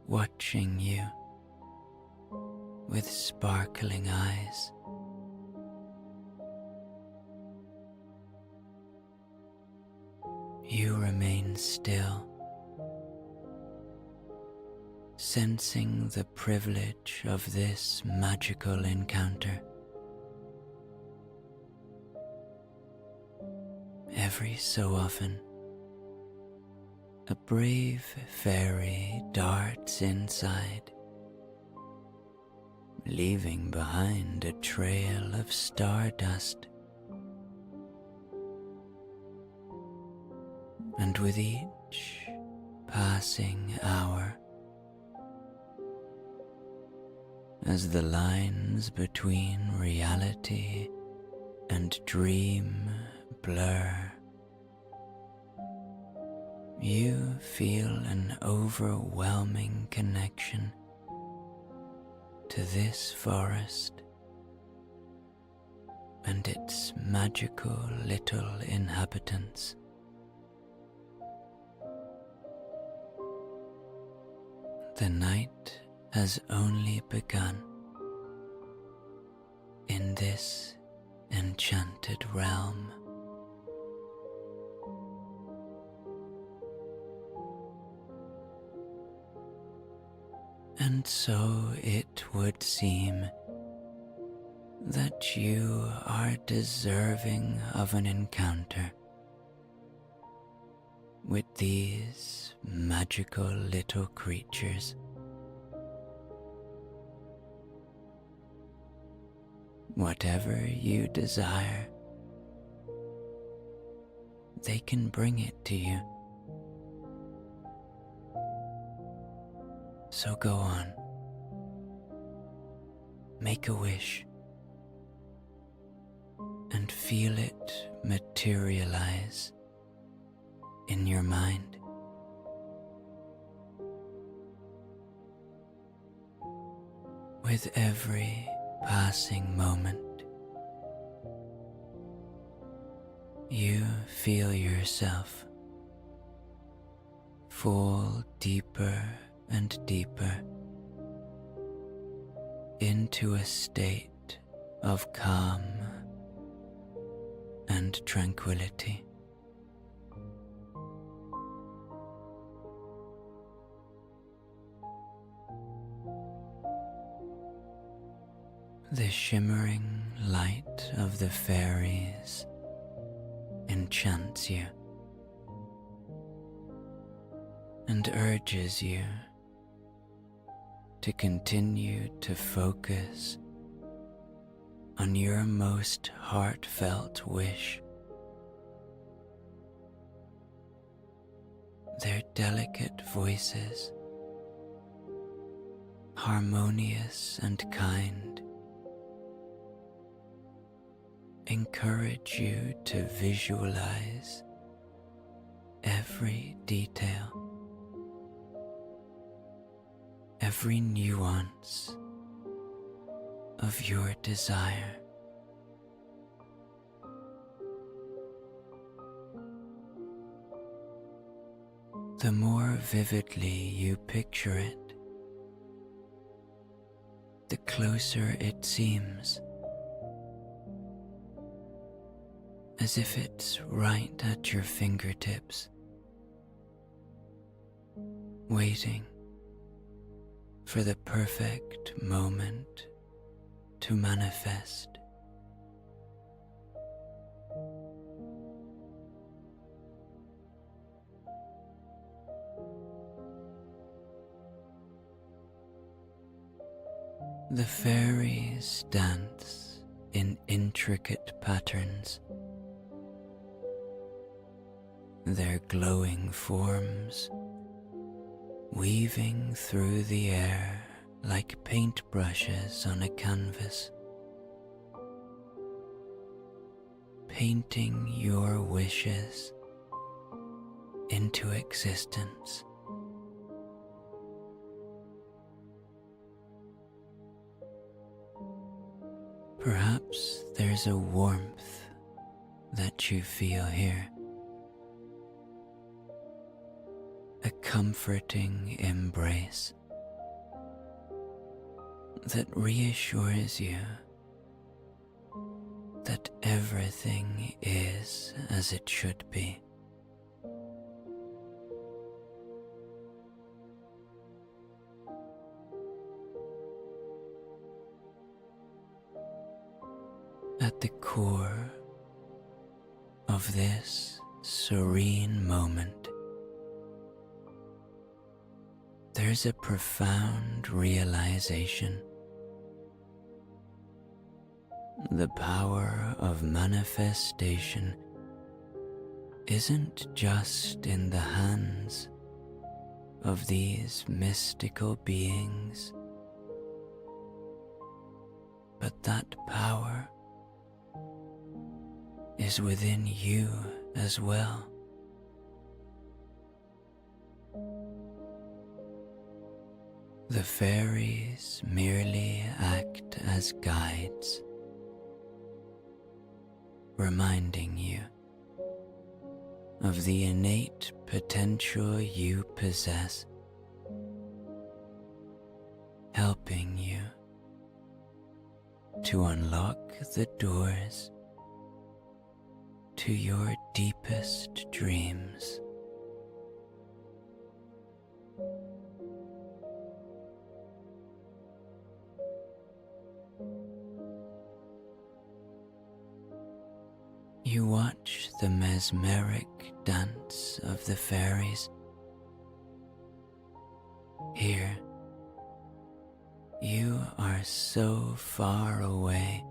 watching you with sparkling eyes. You remain still, sensing the privilege of this magical encounter. Every so often, a brave fairy darts inside, leaving behind a trail of stardust. And with each passing hour, as the lines between reality and dream blur, you feel an overwhelming connection to this forest and its magical little inhabitants. The night has only begun in this enchanted realm. And so it would seem that you are deserving of an encounter with these magical little creatures. Whatever you desire, they can bring it to you. So go on, make a wish, and feel it materialize in your mind. With every passing moment, you feel yourself fall deeper and deeper into a state of calm and tranquility. The shimmering light of the fairies enchants you and urges you to continue to focus on your most heartfelt wish their delicate voices, harmonious and kind, encourage you to visualize every detail, every nuance of your desire. The more vividly you picture it, the closer it seems, as if it's right at your fingertips, waiting for the perfect moment to manifest. The fairies dance in intricate patterns, their glowing forms weaving through the air like paintbrushes on a canvas, painting your wishes into existence. Perhaps there's a warmth that you feel here, a comforting embrace that reassures you that everything is as it should be. At the core of this serene moment, there's a profound realization. The power of manifestation isn't just in the hands of these mystical beings, but that power is within you as well. The fairies merely act as guides, reminding you of the innate potential you possess, helping you to unlock the doors to your deepest dreams. You watch the mesmeric dance of the fairies. Here, you are so far away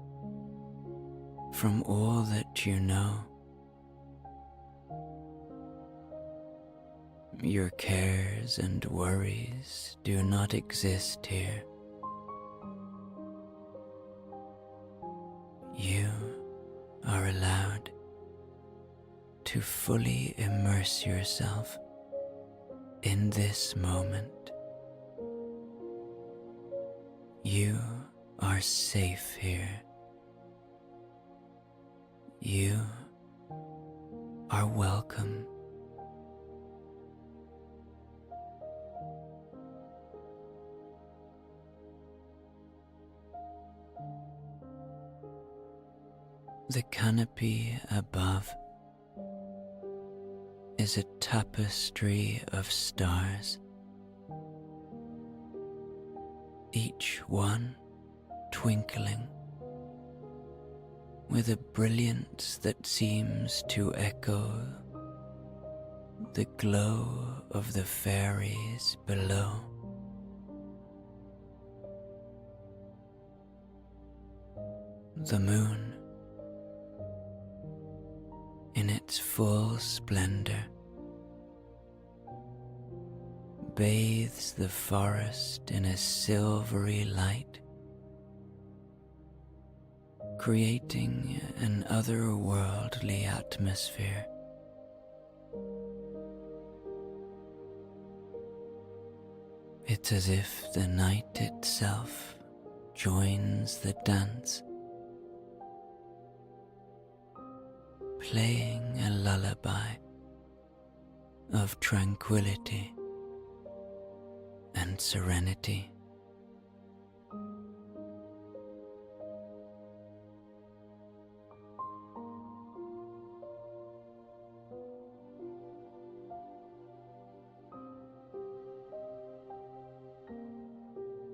from all that you know. Your cares and worries do not exist here. You are allowed to fully immerse yourself in this moment. You are safe here. You are welcome. The canopy above is a tapestry of stars, each one twinkling with a brilliance that seems to echo the glow of the fairies below. The moon, in its full splendor, bathes the forest in a silvery light, creating an otherworldly atmosphere. It's as if the night itself joins the dance, playing a lullaby of tranquility and serenity.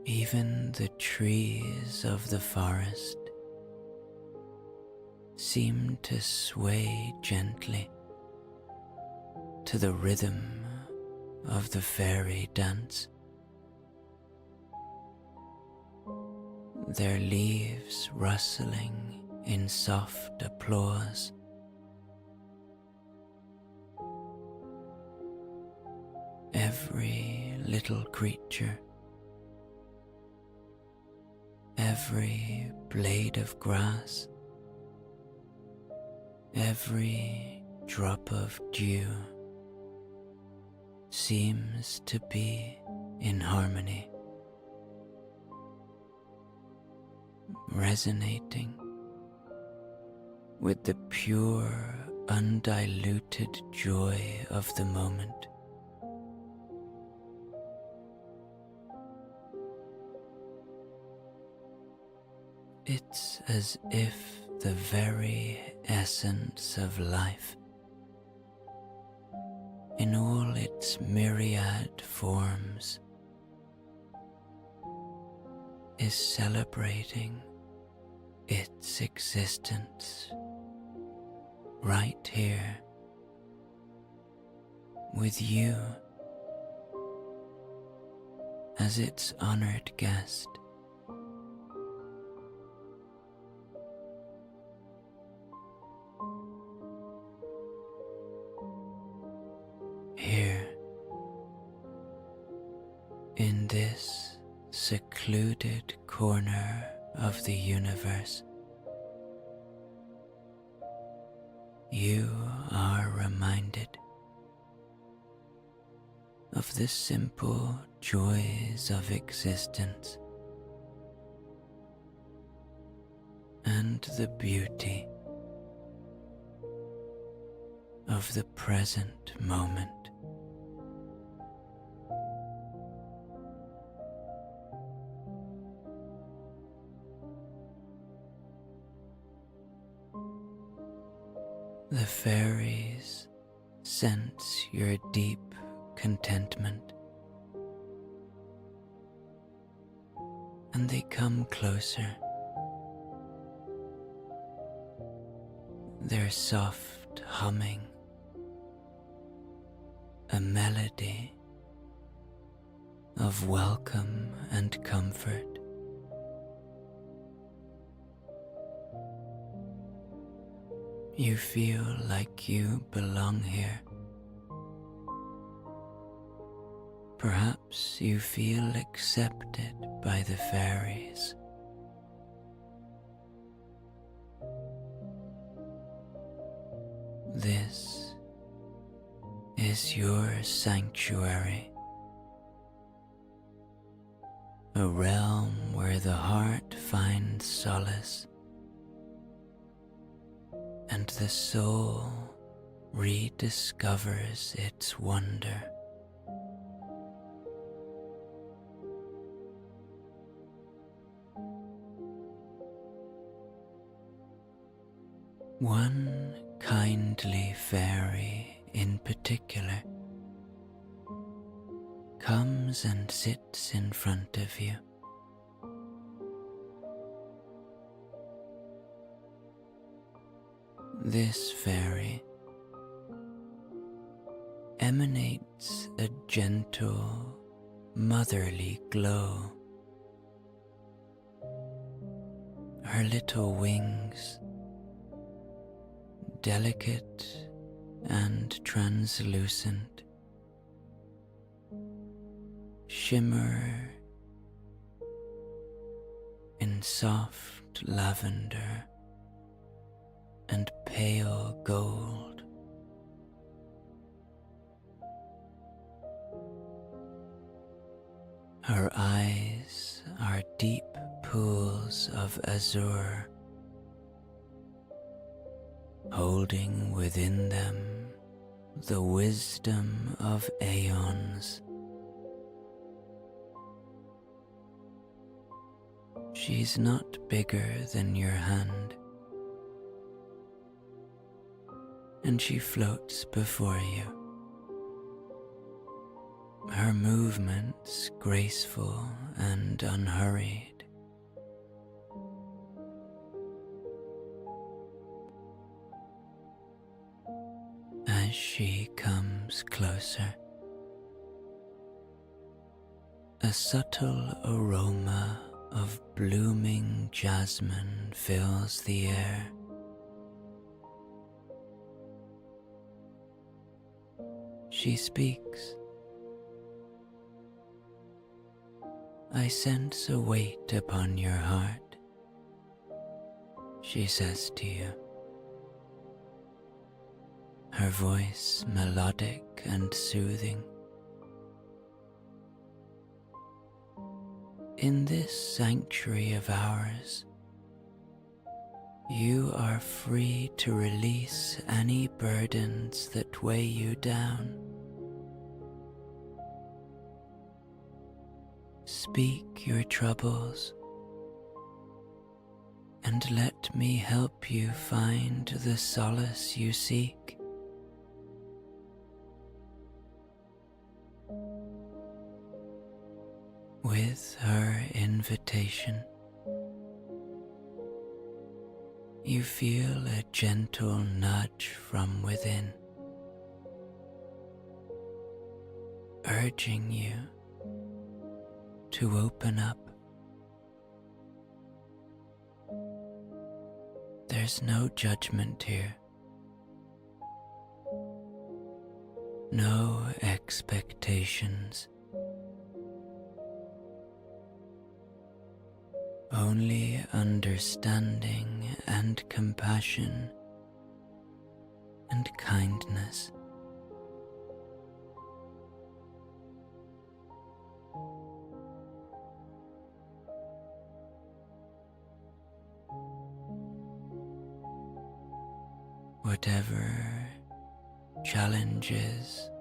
Even the trees of the forest seem to sway gently to the rhythm of the fairy dance. Their leaves rustling in soft applause. Every little creature, every blade of grass, every drop of dew seems to be in harmony, resonating with the pure, undiluted joy of the moment. It's as if the very essence of life, in all its myriad forms, is celebrating its existence right here with you as its honored guest. Here, in this secluded corner of the universe, you are reminded of the simple joys of existence and the beauty of the present moment. The fairies sense your deep contentment, and they come closer. Their soft humming, a melody of welcome and comfort. You feel like you belong here. Perhaps you feel accepted by the fairies. This is your sanctuary, a realm where the heart finds solace and the soul rediscovers its wonder. One kindly fairy in particular comes and sits in front of you. This fairy emanates a gentle, motherly glow. Her little wings, delicate and translucent, shimmer in soft lavender and pale gold. Her eyes are deep pools of azure, holding within them the wisdom of aeons. She's not bigger than your hand, and she floats before you, her movements graceful and unhurried. As she comes closer, a subtle aroma of blooming jasmine fills the air. She speaks. I sense a weight upon your heart, she says to you, her voice melodic and soothing. In this sanctuary of ours, you are free to release any burdens that weigh you down. Speak your troubles, and let me help you find the solace you seek. With her invitation, you feel a gentle nudge from within, urging you to open up. There's no judgment here, no expectations. Only understanding and compassion and kindness. Whatever challenges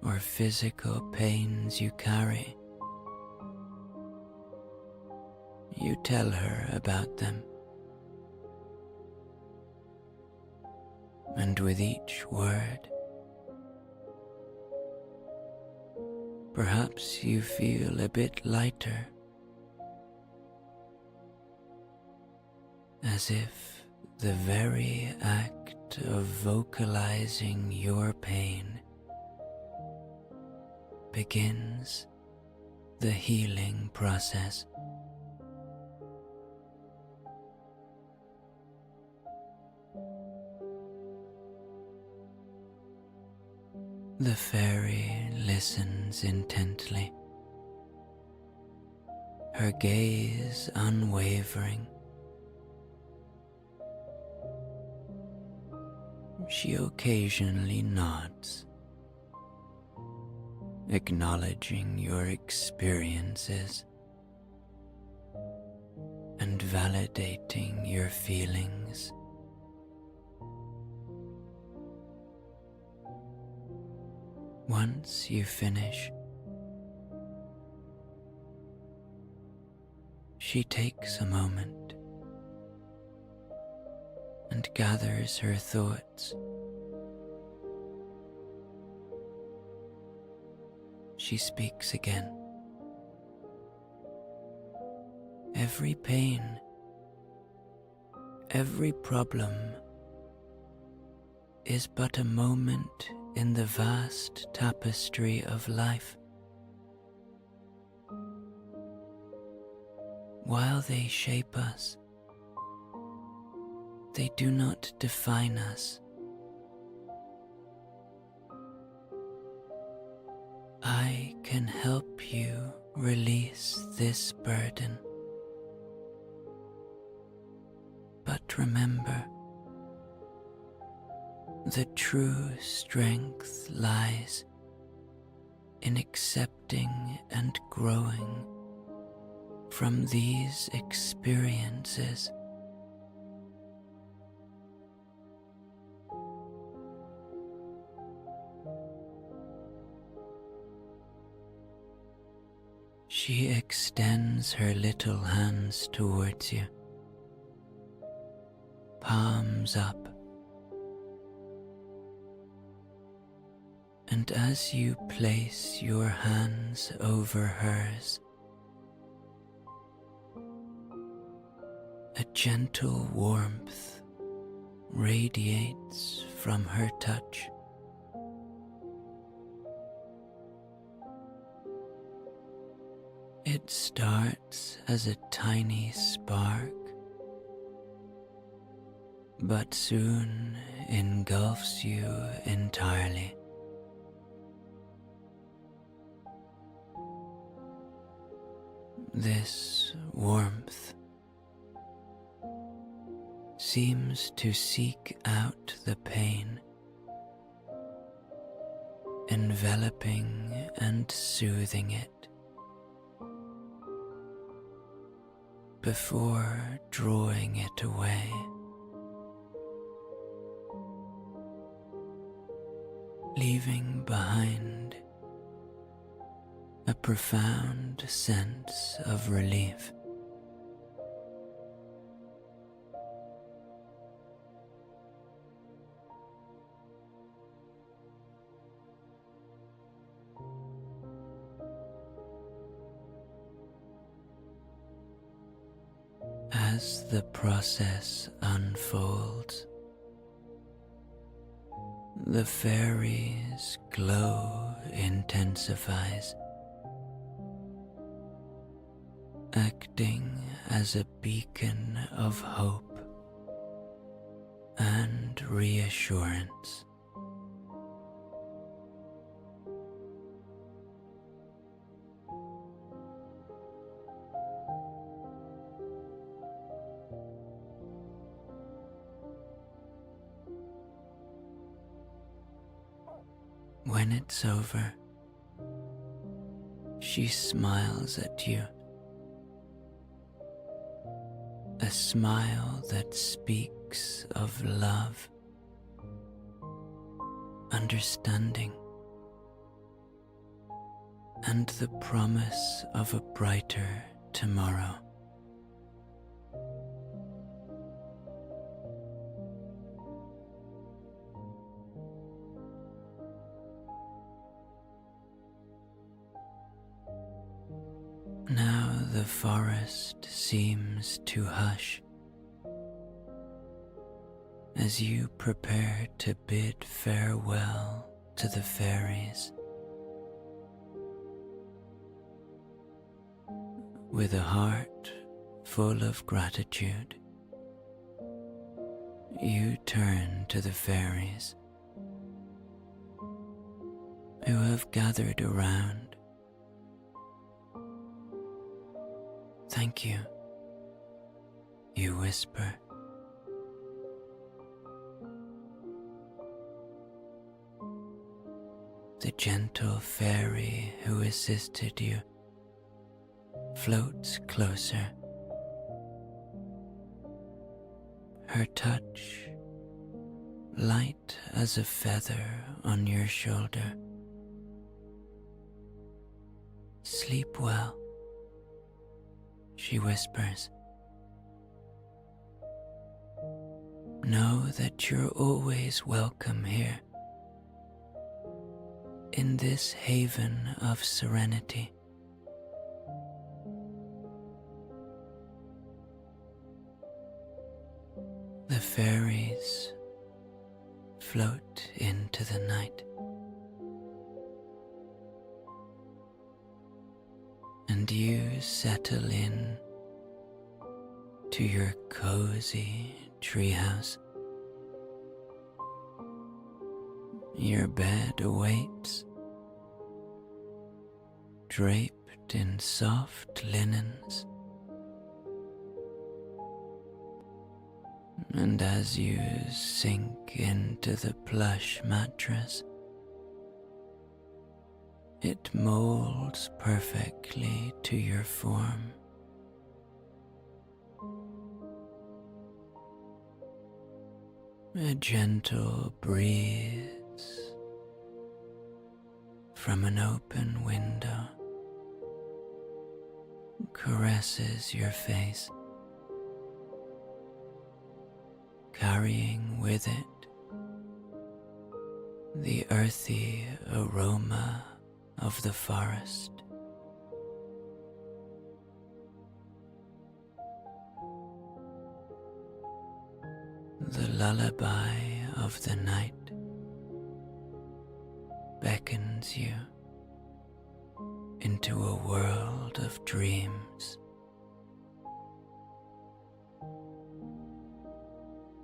or physical pains you carry, you tell her about them, and with each word, perhaps you feel a bit lighter, as if the very act of vocalizing your pain begins the healing process. The fairy listens intently, her gaze unwavering. She occasionally nods, acknowledging your experiences and validating your feelings. Once you finish, she takes a moment and gathers her thoughts. She speaks again. Every pain, every problem is but a moment in the vast tapestry of life. While they shape us, they do not define us. I can help you release this burden. But remember, the true strength lies in accepting and growing from these experiences. She extends her little hands towards you, palms up, and as you place your hands over hers, a gentle warmth radiates from her touch. It starts as a tiny spark, but soon engulfs you entirely. This warmth seems to seek out the pain, enveloping and soothing it before drawing it away. Leaving behind a profound sense of relief. As the process unfolds, the fairy's glow intensifies, acting as a beacon of hope and reassurance. When it's over, she smiles at you, a smile that speaks of love, understanding, and the promise of a brighter tomorrow. Now the forest seems to hush as you prepare to bid farewell to the fairies. With a heart full of gratitude, you turn to the fairies who have gathered around. "Thank you," you whisper. The gentle fairy who assisted you floats closer, her touch light as a feather on your shoulder. "Sleep well," she whispers. "Know that you're always welcome here, in this haven of serenity." The fairies float into the night, and you settle in to your cozy treehouse. Your bed awaits, draped in soft linens, and as you sink into the plush mattress, it molds perfectly to your form. A gentle breeze from an open window caresses your face, carrying with it the earthy aroma of the forest. The lullaby of the night beckons you into a world of dreams.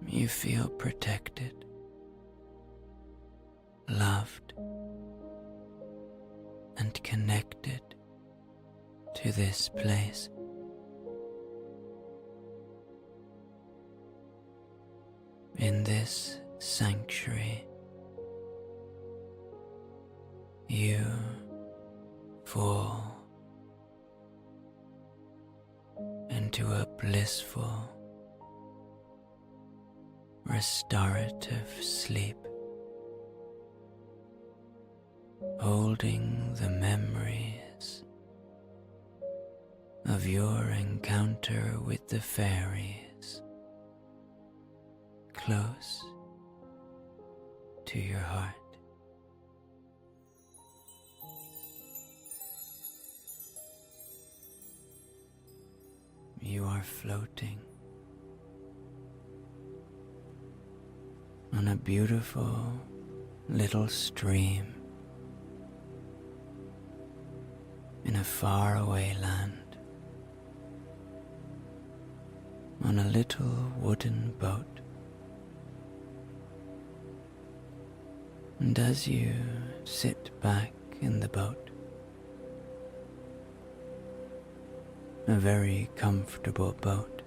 You feel protected, loved, and connected to this place. In this sanctuary, you fall into a blissful, restorative sleep, holding the memories of your encounter with the fairies close to your heart. You are floating on a beautiful little stream in a faraway land, on a little wooden boat. And as you sit back in the boat, a very comfortable boat,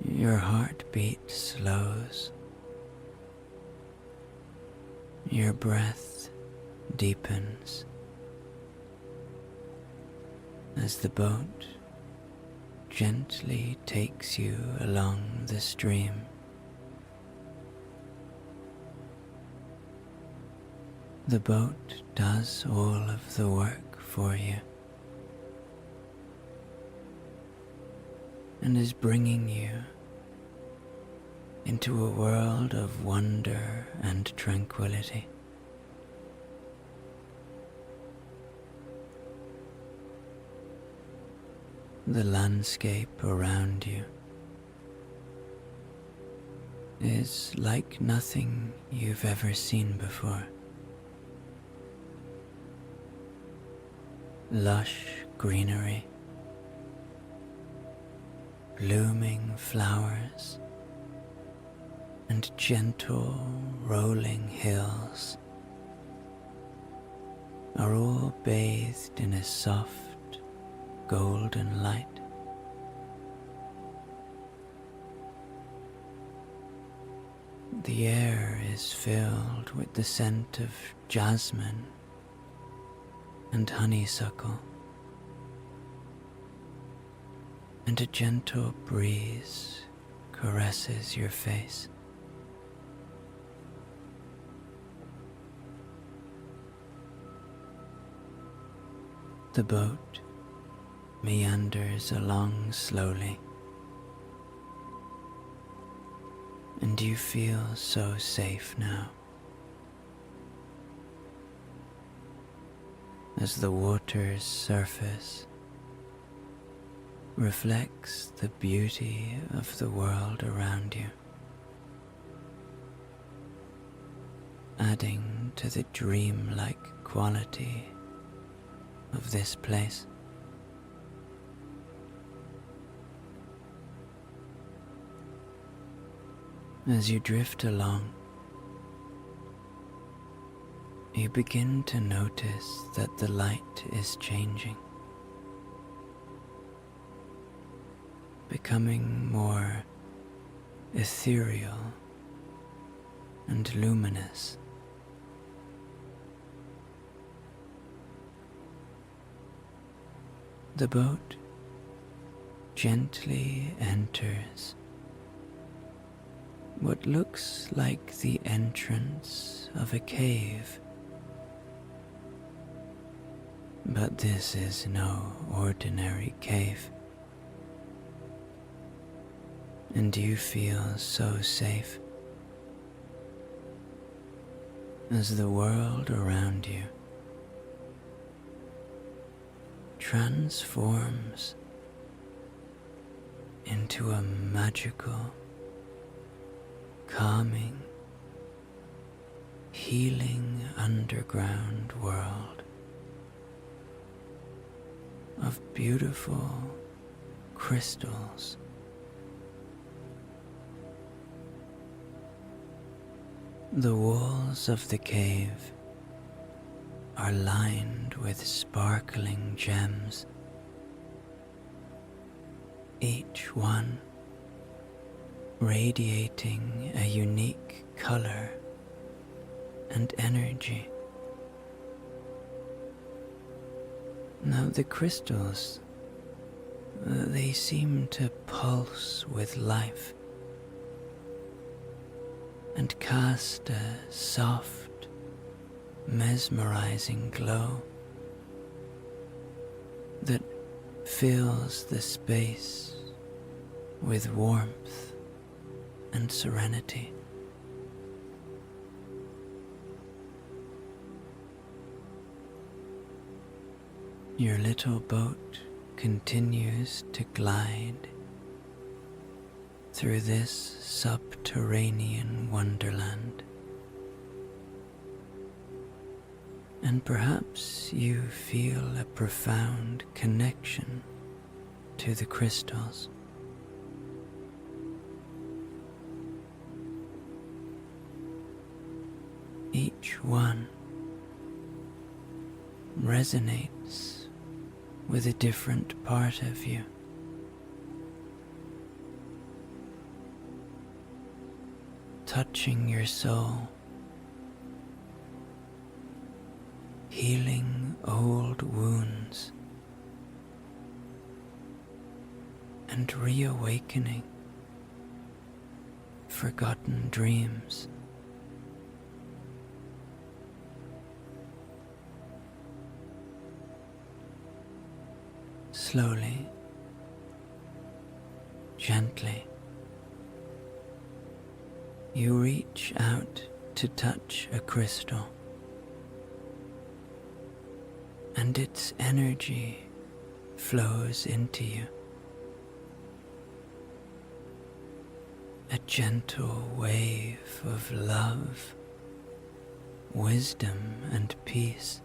your heartbeat slows, your breath deepens as the boat gently takes you along the stream. The boat does all of the work for you and is bringing you into a world of wonder and tranquility. The landscape around you is like nothing you've ever seen before. Lush greenery, blooming flowers, and gentle rolling hills are all bathed in a soft golden light. The air is filled with the scent of jasmine and honeysuckle, and a gentle breeze caresses your face. The boat meanders along slowly, and you feel so safe now. As the water's surface reflects the beauty of the world around you, adding to the dreamlike quality of this place. As you drift along, you begin to notice that the light is changing, becoming more ethereal and luminous. The boat gently enters what looks like the entrance of a cave. But this is no ordinary cave, and you feel so safe as the world around you transforms into a magical, calming, healing underground world of beautiful crystals. The walls of the cave are lined with sparkling gems, each one radiating a unique color and energy. Now the crystals, they seem to pulse with life and cast a soft, mesmerizing glow that fills the space with warmth and serenity. Your little boat continues to glide through this subterranean wonderland, and perhaps you feel a profound connection to the crystals. Each one resonates with a different part of you. Touching your soul, healing old wounds, and reawakening forgotten dreams. Slowly, gently, you reach out to touch a crystal, and its energy flows into you. A gentle wave of love, wisdom, and peace.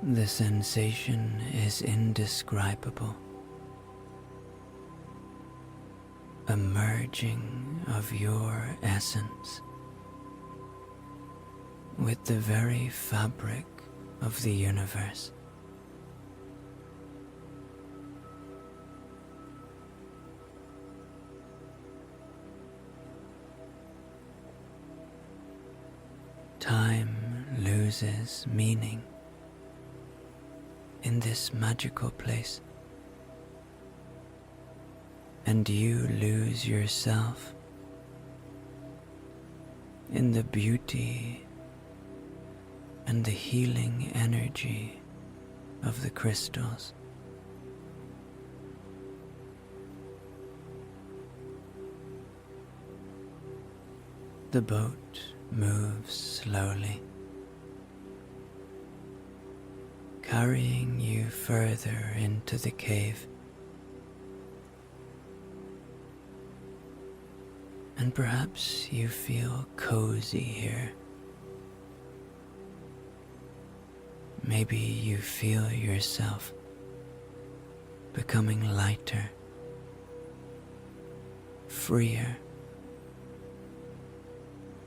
The sensation is indescribable, a merging of your essence with the very fabric of the universe. Time loses meaning in this magical place, and you lose yourself in the beauty and the healing energy of the crystals. The boat moves slowly, carrying you further into the cave, and perhaps you feel cozy here. Maybe you feel yourself becoming lighter, freer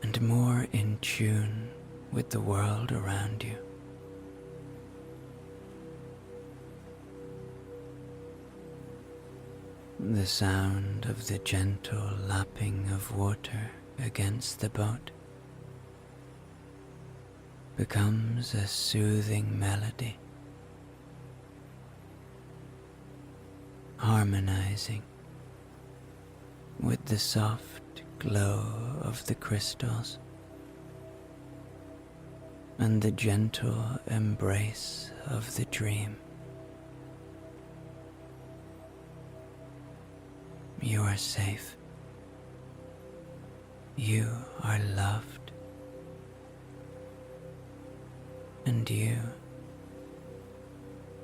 and more in tune with the world around you. The sound of the gentle lapping of water against the boat becomes a soothing melody, harmonizing with the soft glow of the crystals and the gentle embrace of the dream. You are safe. You are loved. And you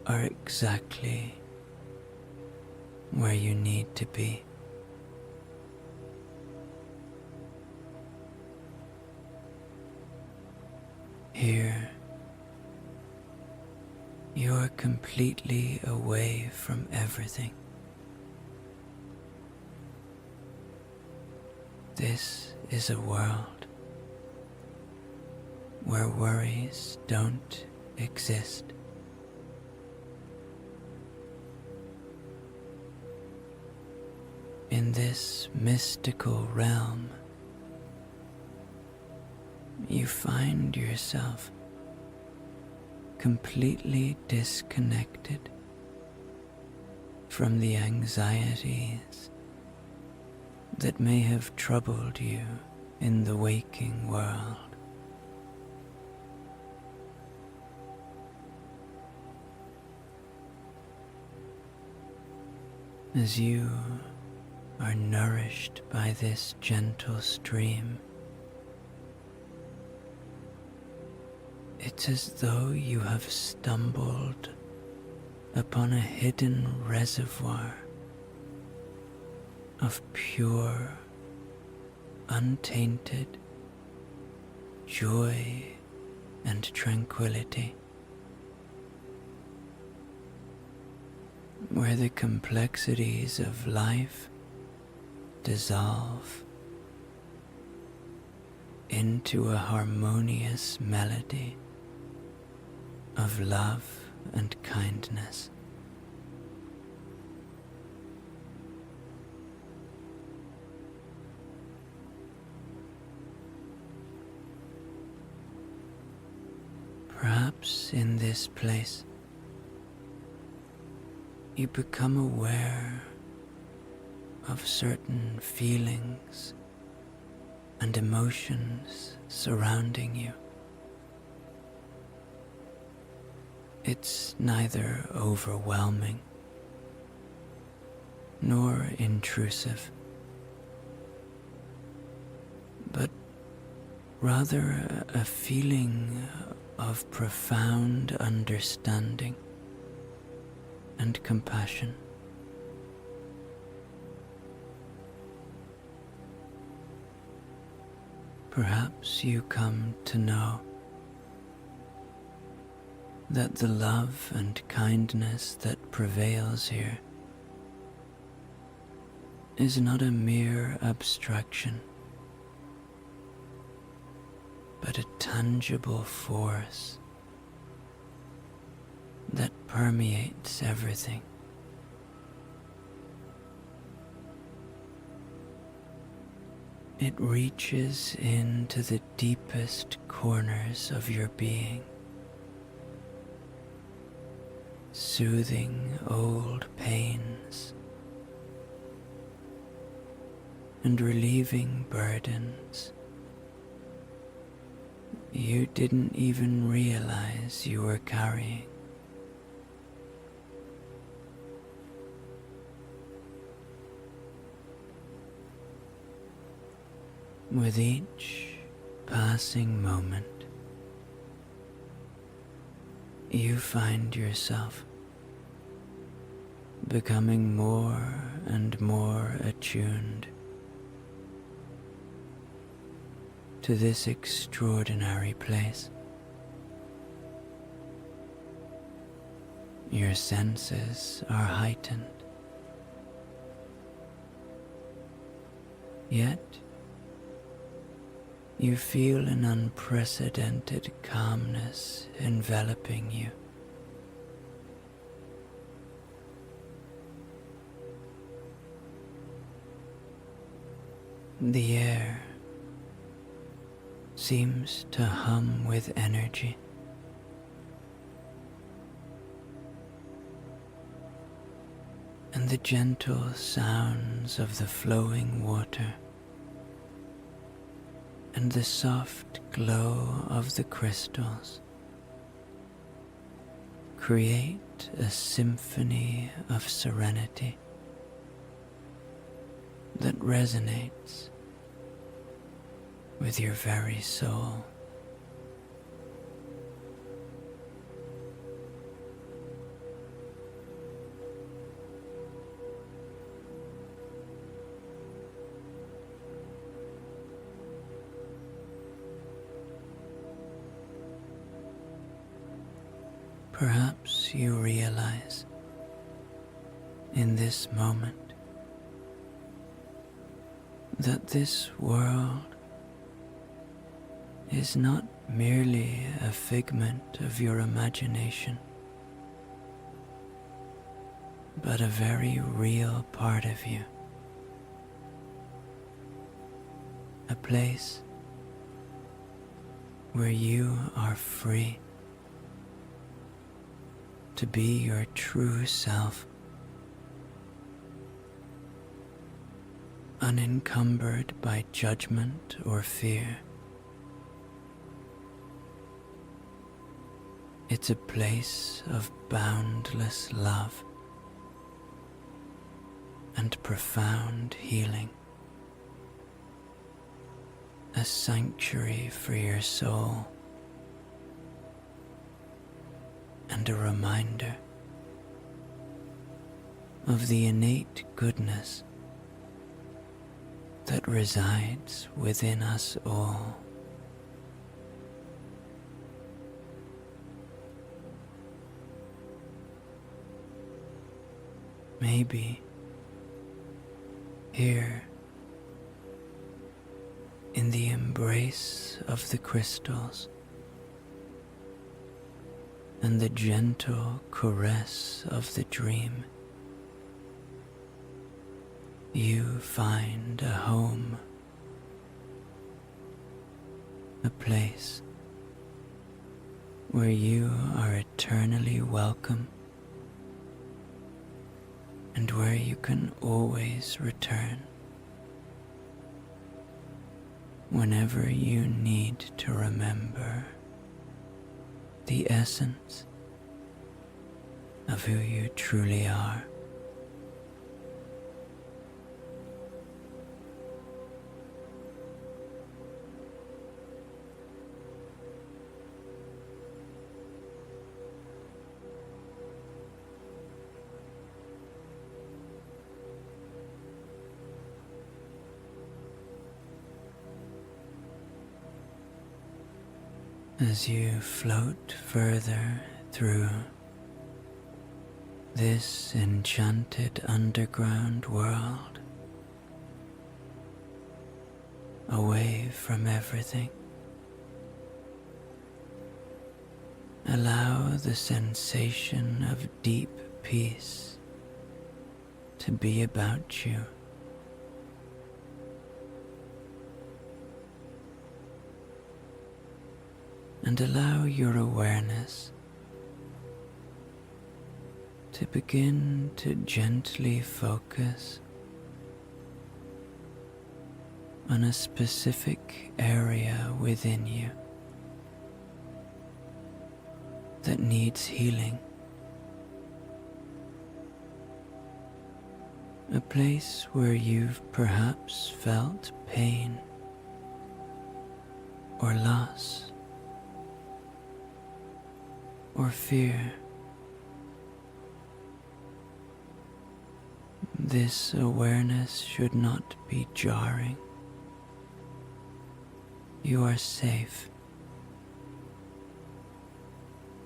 are exactly where you need to be. Here, you are completely away from everything. This is a world where worries don't exist. In this mystical realm, you find yourself completely disconnected from the anxieties that may have troubled you in the waking world. As you are nourished by this gentle stream, it's as though you have stumbled upon a hidden reservoir of pure, untainted joy and tranquility, where the complexities of life dissolve into a harmonious melody of love and kindness. Perhaps in this place, you become aware of certain feelings and emotions surrounding you. It's neither overwhelming nor intrusive, but rather a feeling of profound understanding and compassion. Perhaps you come to know that the love and kindness that prevails here is not a mere abstraction, but a tangible force that permeates everything. It reaches into the deepest corners of your being, soothing old pains and relieving burdens you didn't even realize you were carrying. With each passing moment, you find yourself becoming more and more attuned to this extraordinary place. Your senses are heightened, Yet, you feel an unprecedented calmness enveloping you. The air seems to hum with energy. And the gentle sounds of the flowing water and the soft glow of the crystals create a symphony of serenity that resonates with your very soul. Perhaps you realize in this moment that this world is not merely a figment of your imagination, but a very real part of you. A place where you are free to be your true self, unencumbered by judgment or fear. It's a place of boundless love and profound healing, a sanctuary for your soul, and a reminder of the innate goodness that resides within us all. Maybe here, in the embrace of the crystals and the gentle caress of the dream, you find a home, a place where you are eternally welcome and where you can always return whenever you need to remember the essence of who you truly are. As you float further through this enchanted underground world, away from everything, allow the sensation of deep peace to be about you. And allow your awareness to begin to gently focus on a specific area within you that needs healing. A place where you've perhaps felt pain or loss or fear. This awareness should not be jarring. You are safe.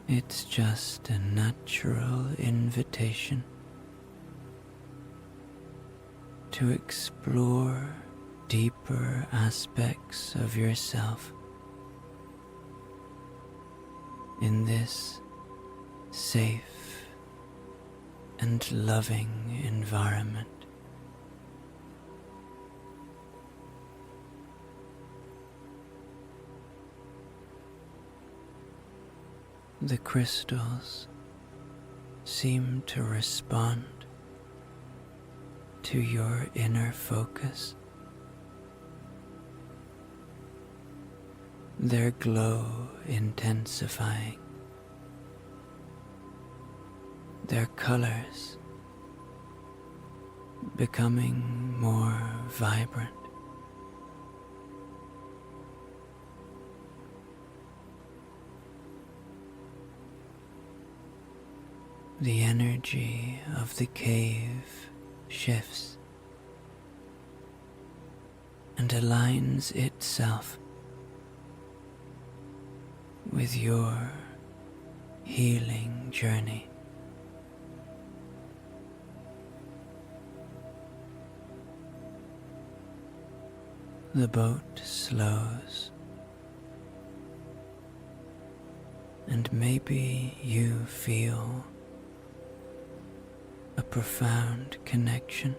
It's just a natural invitation to explore deeper aspects of yourself in this safe and loving environment. The crystals seem to respond to your inner focus. Their glow intensifying, their colors becoming more vibrant. The energy of the cave shifts and aligns itself with your healing journey. The boat slows, and maybe you feel a profound connection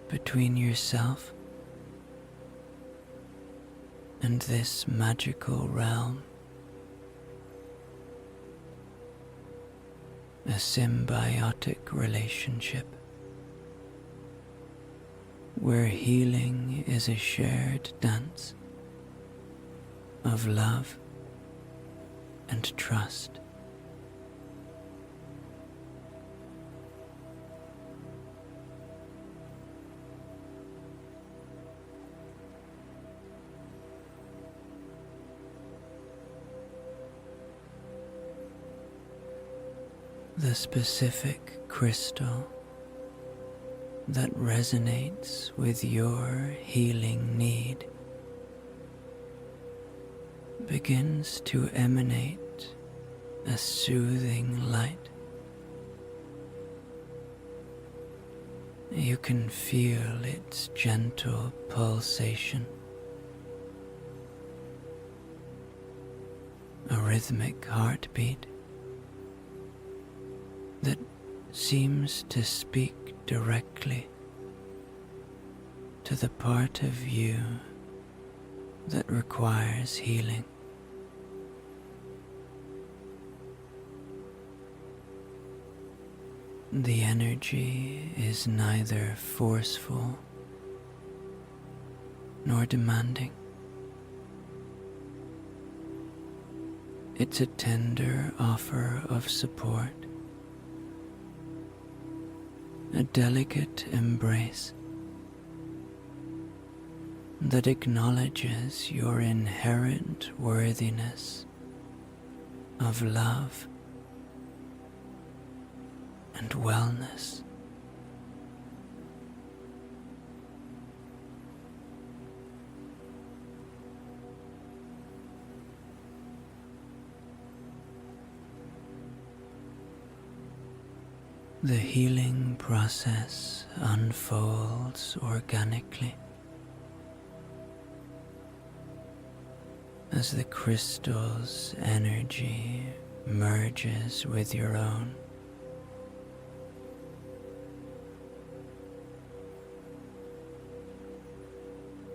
between yourself and this magical realm, a symbiotic relationship where healing is a shared dance of love and trust. The specific crystal that resonates with your healing need begins to emanate a soothing light. You can feel its gentle pulsation, a rhythmic heartbeat that seems to speak directly to the part of you that requires healing. The energy is neither forceful nor demanding. It's a tender offer of support, a delicate embrace that acknowledges your inherent worthiness of love and wellness. The healing process unfolds organically as the crystal's energy merges with your own.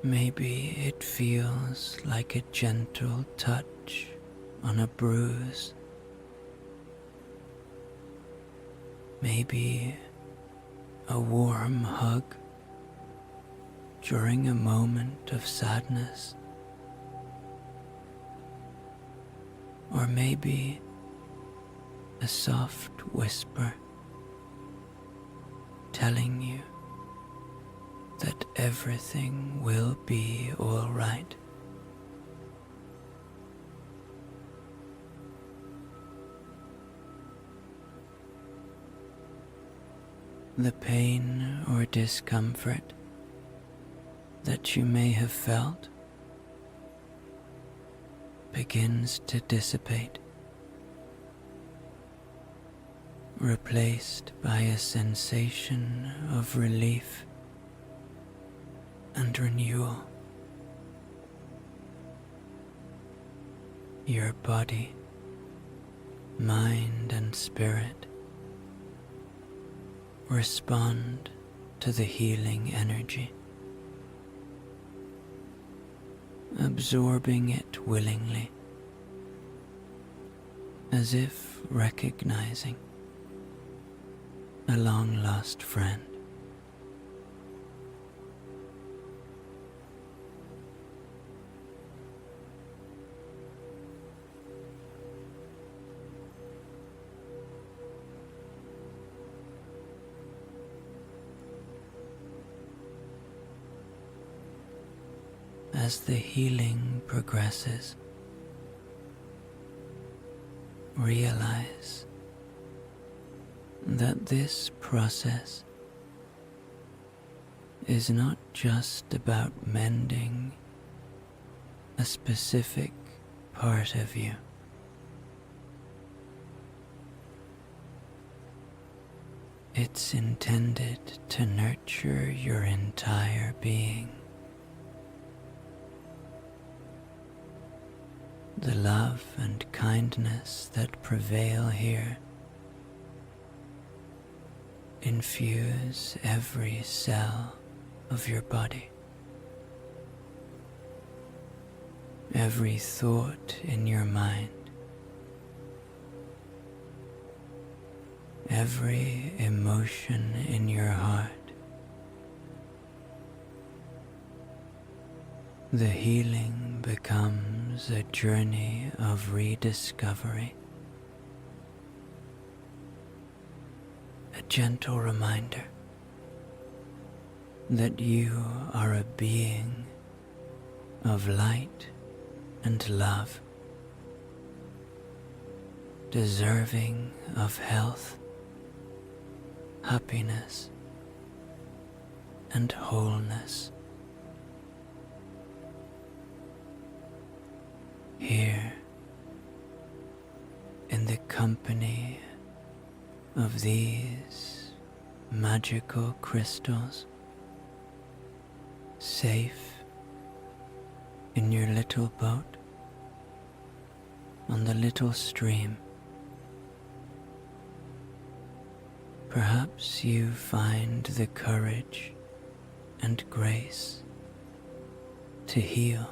Maybe it feels like a gentle touch on a bruise. Maybe a warm hug during a moment of sadness. Or maybe a soft whisper telling you that everything will be all right. The pain or discomfort that you may have felt begins to dissipate, replaced by a sensation of relief and renewal. Your body, mind, and spirit respond to the healing energy, absorbing it willingly, as if recognizing a long-lost friend. As the healing progresses, realize that this process is not just about mending a specific part of you. It's intended to nurture your entire being. The love and kindness that prevail here infuse every cell of your body, every thought in your mind, every emotion in your heart. The healing becomes a journey of rediscovery, a gentle reminder that you are a being of light and love, deserving of health, happiness, and wholeness. Here, in the company of these magical crystals, safe in your little boat on the little stream, perhaps you find the courage and grace to heal,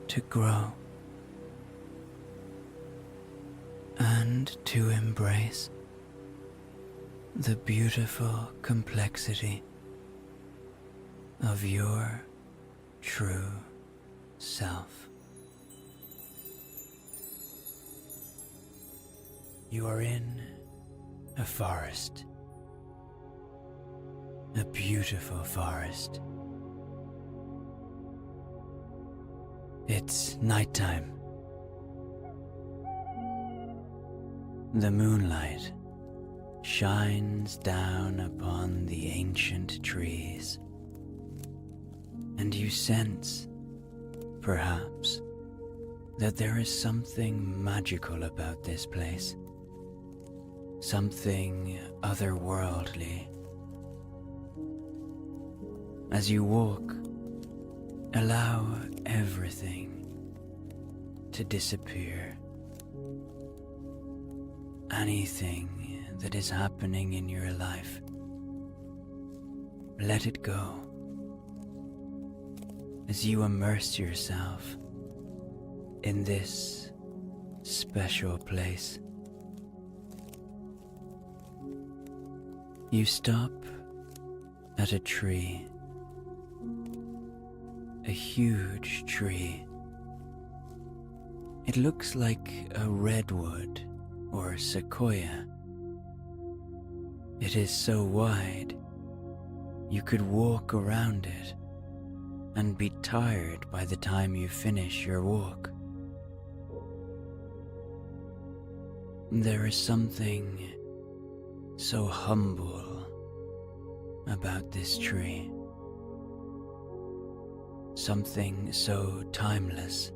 to grow, and to embrace the beautiful complexity of your true self. You are in a forest, a beautiful forest. It's nighttime. The moonlight shines down upon the ancient trees, and you sense, perhaps, that there is something magical about this place, something otherworldly. As you walk, allow everything to disappear. Anything that is happening in your life, let it go as you immerse yourself in this special place. You stop at a tree, a huge tree. It looks like a redwood or sequoia. It is so wide, you could walk around it and be tired by the time you finish your walk. There is something so humble about this tree, something so timeless.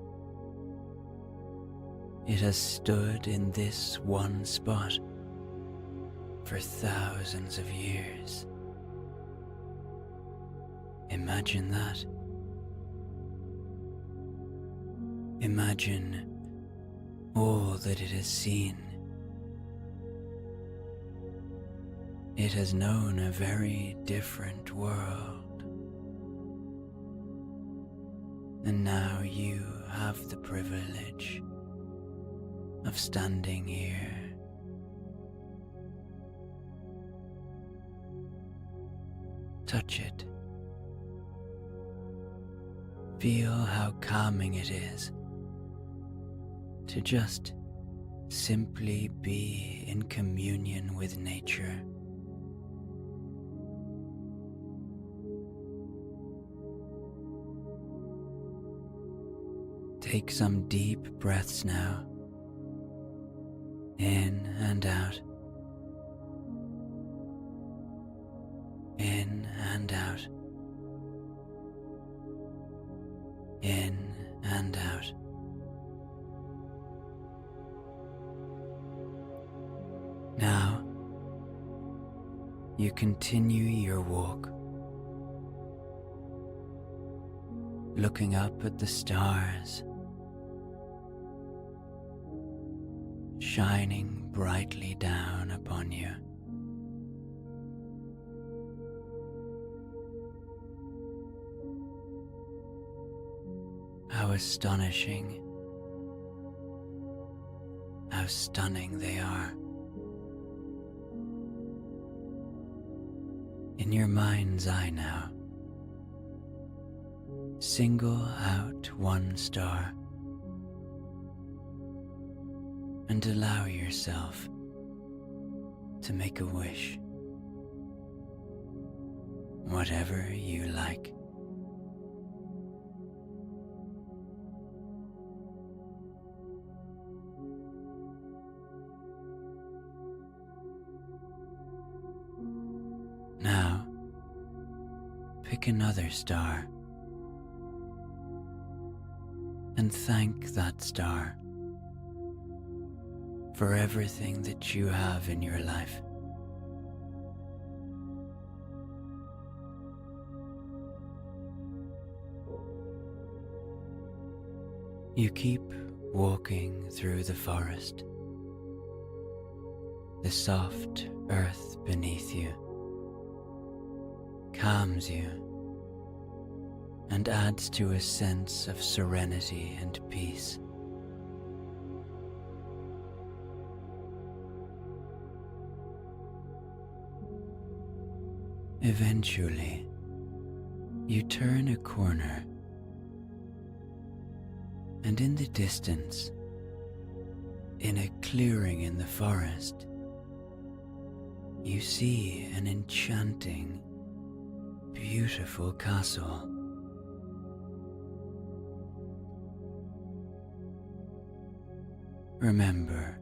It has stood in this one spot for thousands of years, Imagine that. Imagine all that it has seen. It has known a very different world. And now you have the privilege of standing here. Touch it. Feel how calming it is to just simply be in communion with nature. Take some deep breaths now, in and out, in and out, in and out. Now, you continue your walk, looking up at the stars, shining brightly down upon you. How astonishing, how stunning they are. In your mind's eye now, single out one star and allow yourself to make a wish, whatever you like. Now, pick another star and thank that star for everything that you have in your life. You keep walking through the forest. The soft earth beneath you calms you and adds to a sense of serenity and peace. Eventually, you turn a corner, and in the distance, in a clearing in the forest, you see an enchanting, beautiful castle. Remember,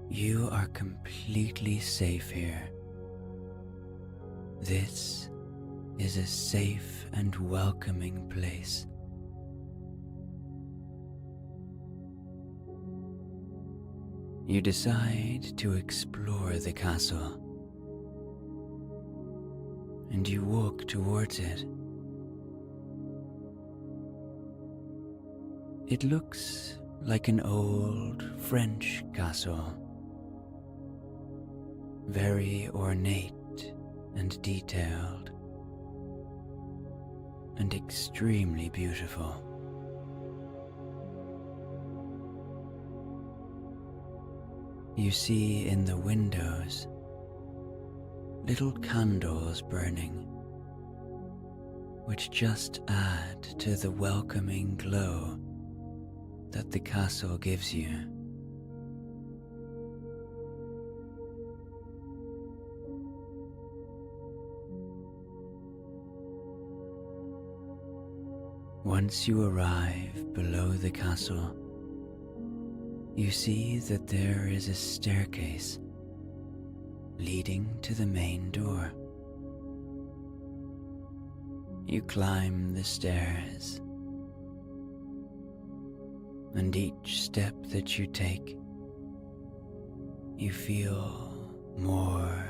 you are completely safe here. This is a safe and welcoming place. You decide to explore the castle, and you walk towards it. It looks like an old French castle, very ornate and detailed, and extremely beautiful. You see in the windows little candles burning, which just add to the welcoming glow that the castle gives you. Once you arrive below the castle, you see that there is a staircase leading to the main door. You climb the stairs, and each step that you take, you feel more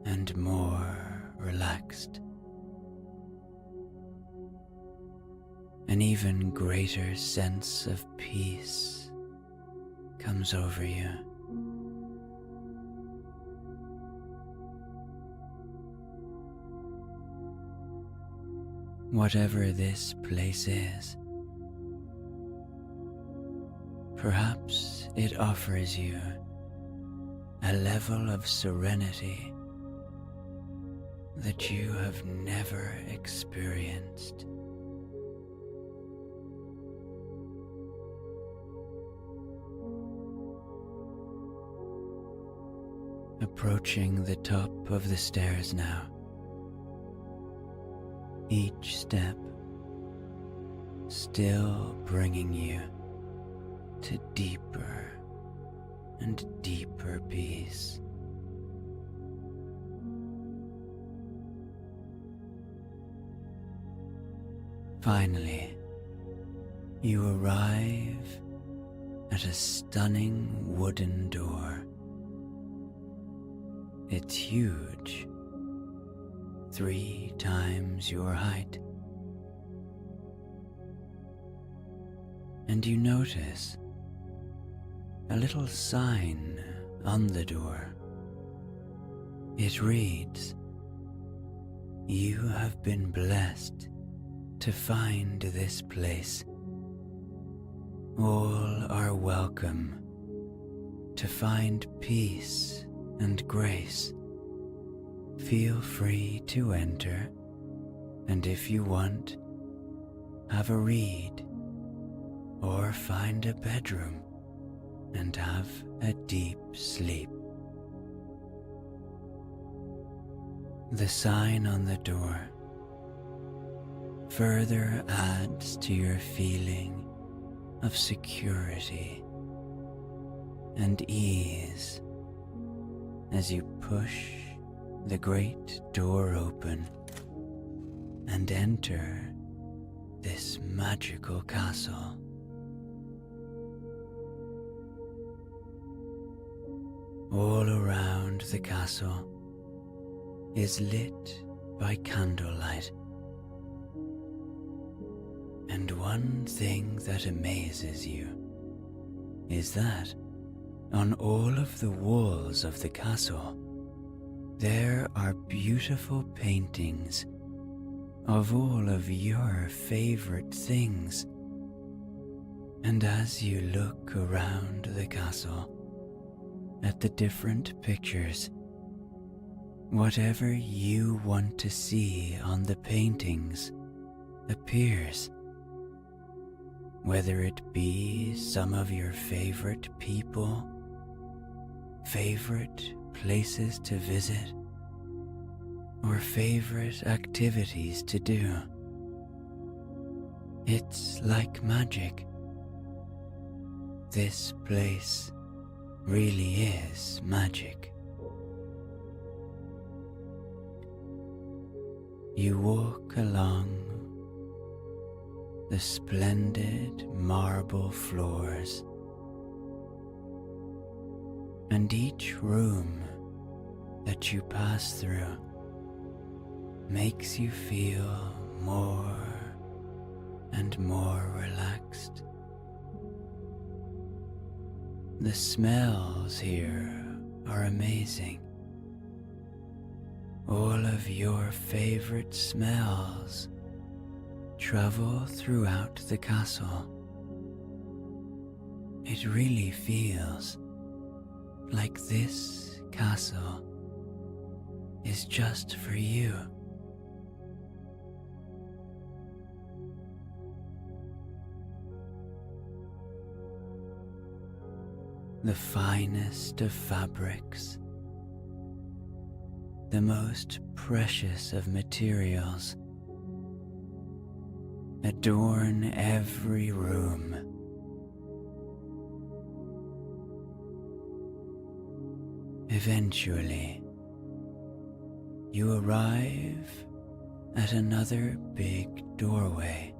and more relaxed. an even greater sense of peace comes over you. Whatever this place is, perhaps it offers you a level of serenity that you have never experienced. Approaching the top of the stairs now, each step still bringing you to deeper and deeper peace. Finally, you arrive at a stunning wooden door. It's huge, 3 times your height. And you notice a little sign on the door. It reads, "You have been blessed to find this place. All are welcome to find peace and grace. Feel free to enter, and if you want, have a read, or find a bedroom and have a deep sleep." The sign on the door further adds to your feeling of security and ease as you push the great door open and enter this magical castle. All around the castle is lit by candlelight. And one thing that amazes you is that on all of the walls of the castle, there are beautiful paintings of all of your favorite things. And as you look around the castle at the different pictures, whatever you want to see on the paintings appears. Whether it be some of your favorite people, favorite places to visit, or favorite activities to do. It's like magic. This place really is magic. You walk along the splendid marble floors, and each room that you pass through makes you feel more and more relaxed. The smells here are amazing. All of your favorite smells travel throughout the castle. It really feels like this castle is just for you. The finest of fabrics, the most precious of materials, adorn every room. Eventually, you arrive at another big doorway,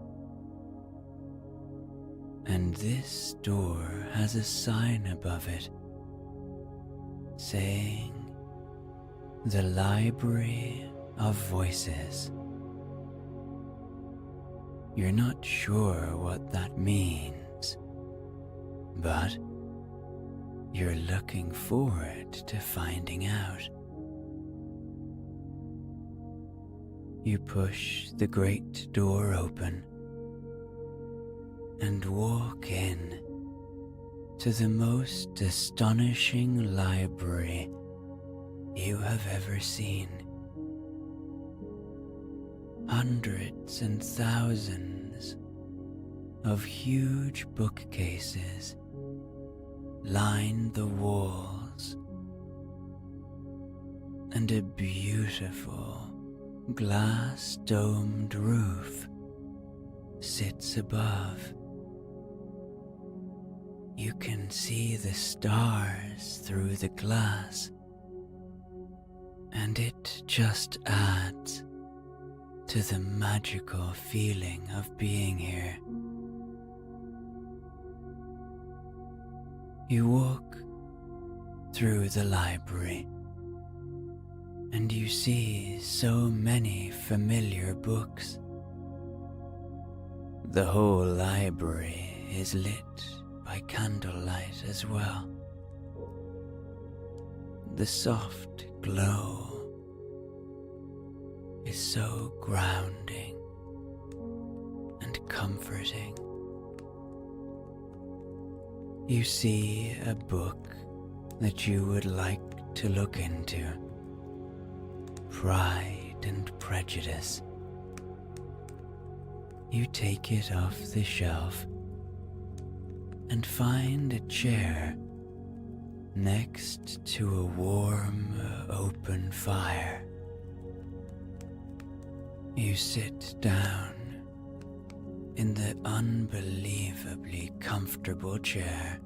and this door has a sign above it saying, "The Library of Voices." You're not sure what that means, but you're looking forward to finding out. You push the great door open and walk in to the most astonishing library you have ever seen. Hundreds and thousands of huge bookcases line the walls, and a beautiful glass-domed roof sits above. You can see the stars through the glass, and it just adds to the magical feeling of being here. You walk through the library, and you see so many familiar books. The whole library is lit by candlelight as well. The soft glow is so grounding and comforting. You see a book that you would like to look into, Pride and Prejudice. You take it off the shelf and find a chair next to a warm, open fire. You sit down in the unbelievably comfortable chair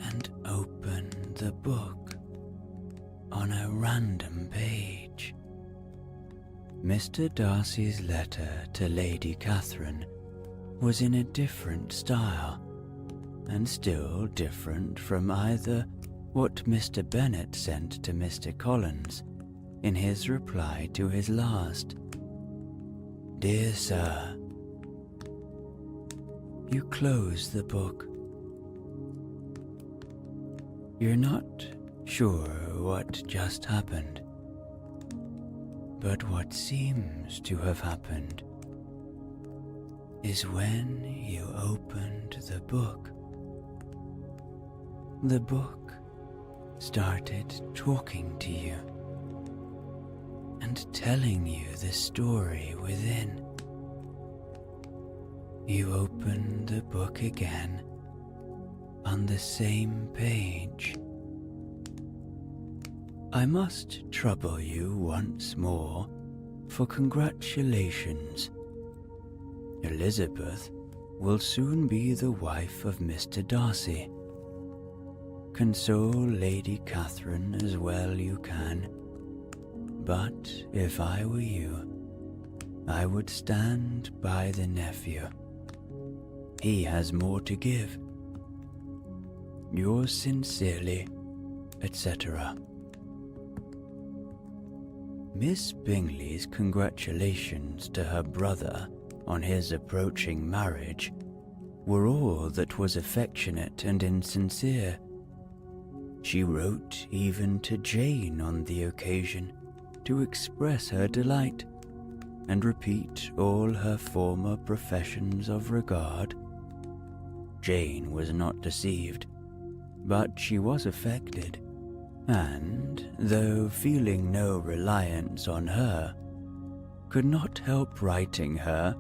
and open the book on a random page. Mr. Darcy's letter to Lady Catherine was in a different style, and still different from either what Mr. Bennet sent to Mr. Collins in his reply to his last. Dear Sir, you close the book. You're not sure what just happened, but what seems to have happened is when you opened the book started talking to you and telling you the story within. You open the book again on the same page. I must trouble you once more for congratulations. Elizabeth will soon be the wife of Mr. Darcy. Console Lady Catherine as well you can, but if I were you, I would stand by the nephew. He has more to give. Yours sincerely, etc. Miss Bingley's congratulations to her brother on his approaching marriage were all that was affectionate and insincere. She wrote even to Jane on the occasion to express her delight and repeat all her former professions of regard. Jane was not deceived, but she was affected, and, though feeling no reliance on her, could not help writing her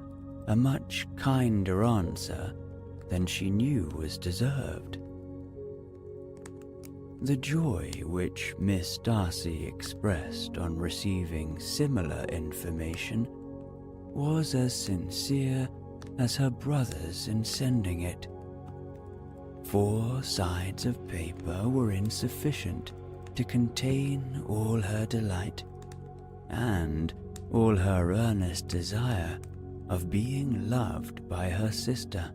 a much kinder answer than she knew was deserved. The joy which Miss Darcy expressed on receiving similar information was as sincere as her brother's in sending it. 4 sides of paper were insufficient to contain all her delight and all her earnest desire of being loved by her sister.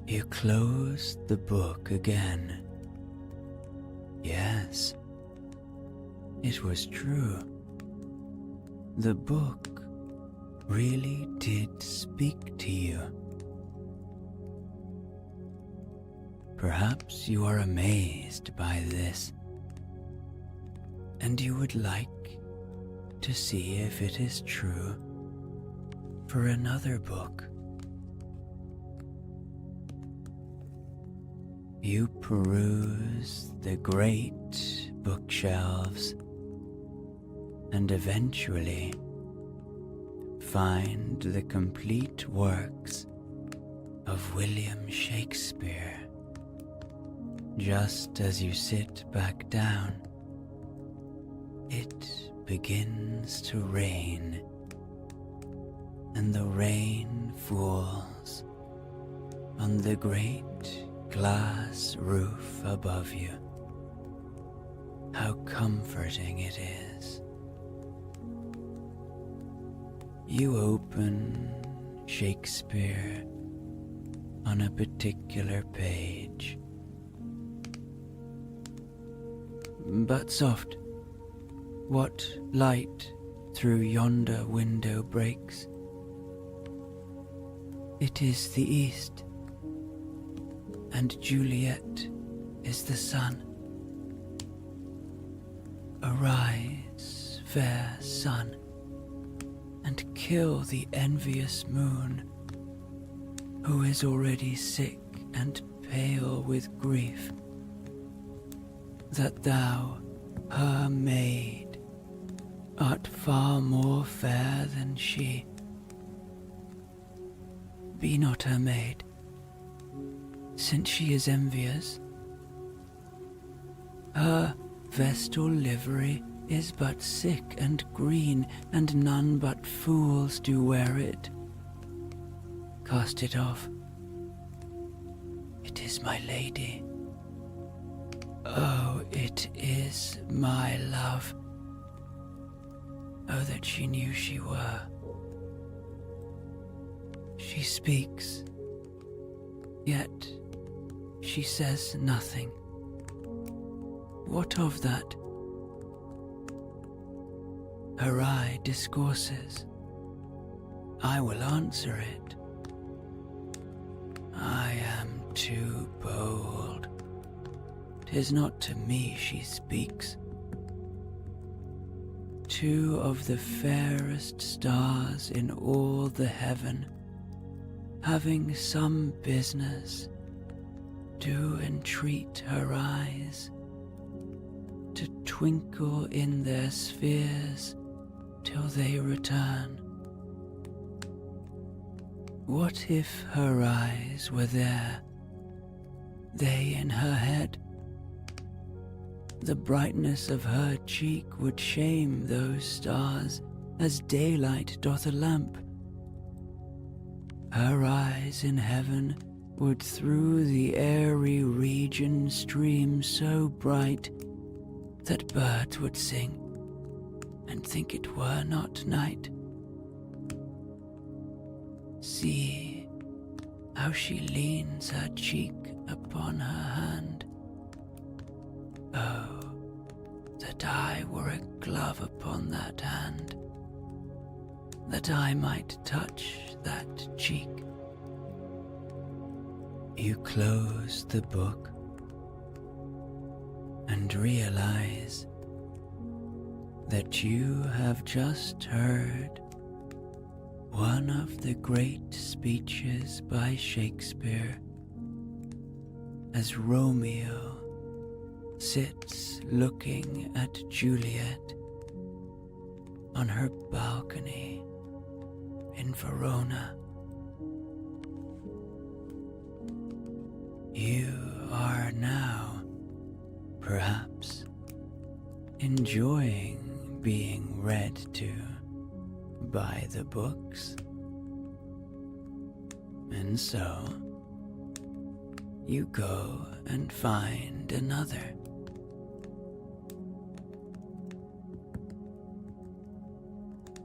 You closed the book again. Yes, it was true. The book really did speak to you. Perhaps you are amazed by this, and you would like to see if it is true for another book. You peruse the great bookshelves and eventually find the complete works of William Shakespeare. Just as you sit back down, it begins to rain, and the rain falls on the great glass roof above you. How comforting it is. You open Shakespeare on a particular page. But soft, what light through yonder window breaks? It is the east, and Juliet is the sun. Arise, fair sun, and kill the envious moon, who is already sick and pale with grief, that thou, her maid, art far more fair than she. Be not her maid, since she is envious. Her vestal livery is but sick and green, and none but fools do wear it. Cast it off. It is my lady. Oh, it is my love. Oh, that she knew she were. She speaks, yet she says nothing. What of that? Her eye discourses. I will answer it. I am too bold. 'Tis not to me she speaks. Two of the fairest stars in all the heaven, having some business, do entreat her eyes to twinkle in their spheres till they return. What if her eyes were there, they in her head? The brightness of her cheek would shame those stars, as daylight doth a lamp. Her eyes in heaven would through the airy region stream so bright that birds would sing and think it were not night. See how she leans her cheek upon her hand. Oh, that I were a glove upon that hand, that I might touch that cheek. You close the book and realize that you have just heard one of the great speeches by Shakespeare as Romeo sits looking at Juliet on her balcony in Verona. You are now, perhaps, enjoying being read to by the books. And so, you go and find another.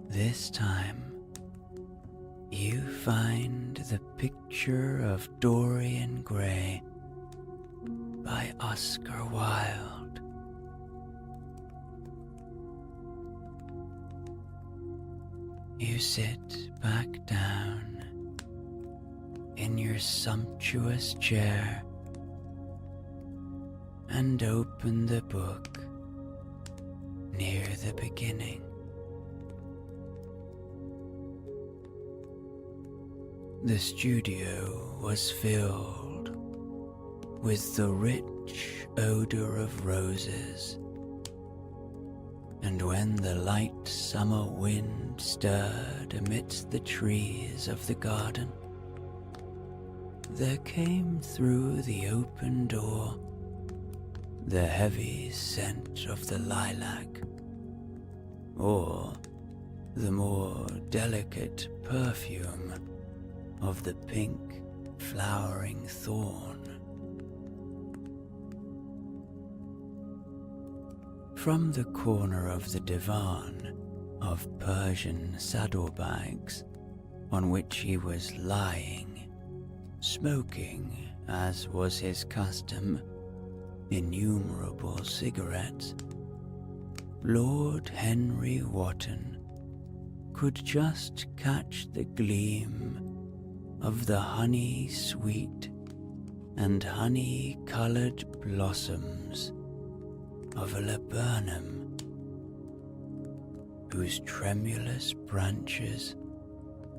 This time, you find the picture of Dorian Gray by Oscar Wilde. You sit back down in your sumptuous chair and open the book near the beginning. The studio was filled with the rich odor of roses, and when the light summer wind stirred amidst the trees of the garden, there came through the open door the heavy scent of the lilac, or the more delicate perfume of the pink flowering thorn. From the corner of the divan of Persian saddlebags on which he was lying, smoking, as was his custom, innumerable cigarettes, Lord Henry Wotton could just catch the gleam of the honey-sweet and honey-coloured blossoms of a laburnum, whose tremulous branches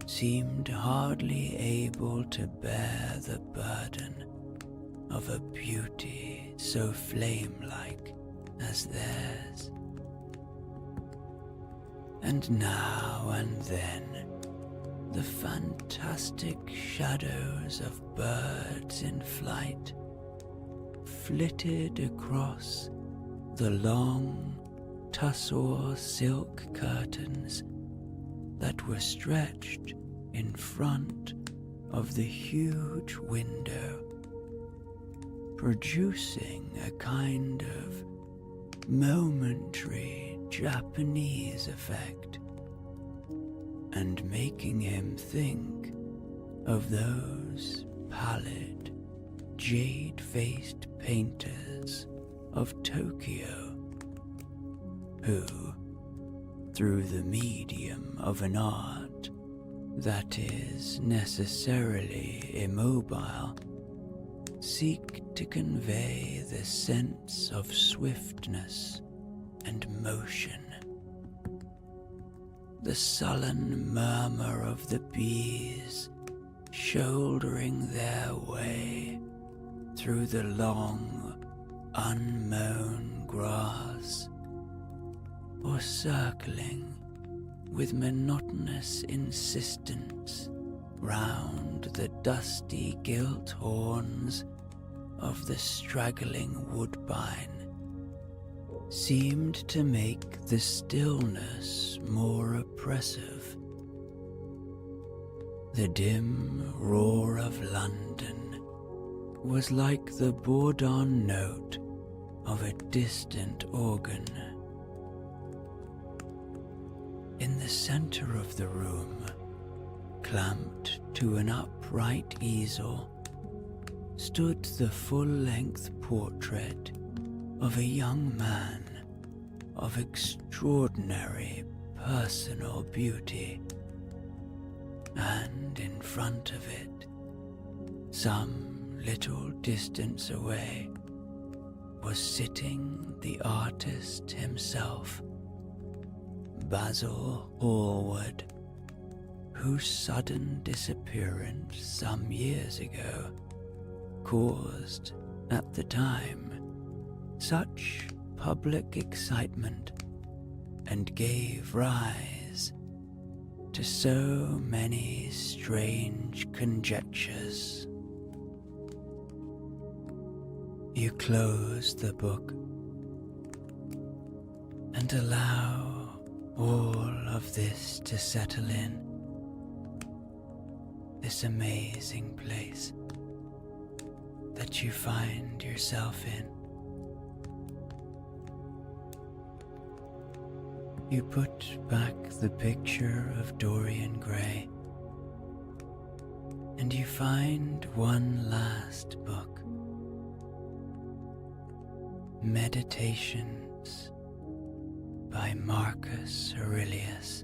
seemed hardly able to bear the burden of a beauty so flame-like as theirs. And now and then the fantastic shadows of birds in flight flitted across the long tussore silk curtains that were stretched in front of the huge window, producing a kind of momentary Japanese effect, and making him think of those pallid, jade-faced painters of Tokyo, who, through the medium of an art that is necessarily immobile, seek to convey the sense of swiftness and motion. The sullen murmur of the bees shouldering their way through the long, unmown grass, or circling with monotonous insistence round the dusty gilt horns of the straggling woodbine, seemed to make the stillness more oppressive. The dim roar of London was like the bourdon note of a distant organ. In the center of the room, clamped to an upright easel, stood the full-length portrait of a young man of extraordinary personal beauty, and in front of it, some little distance away, was sitting the artist himself, Basil Hallward, whose sudden disappearance some years ago caused, at the time, such public excitement and gave rise to so many strange conjectures. You close the book and allow all of this to settle in, this amazing place that you find yourself in. You put back the picture of Dorian Gray, and you find one last book, Meditations by Marcus Aurelius,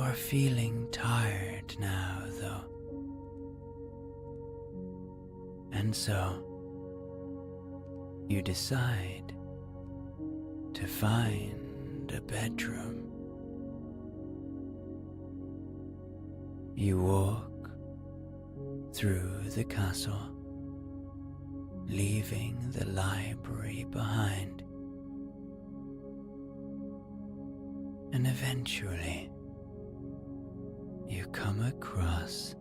are feeling tired now, though. And so, you decide to find a bedroom. You walk through the castle, leaving the library behind, and eventually you come across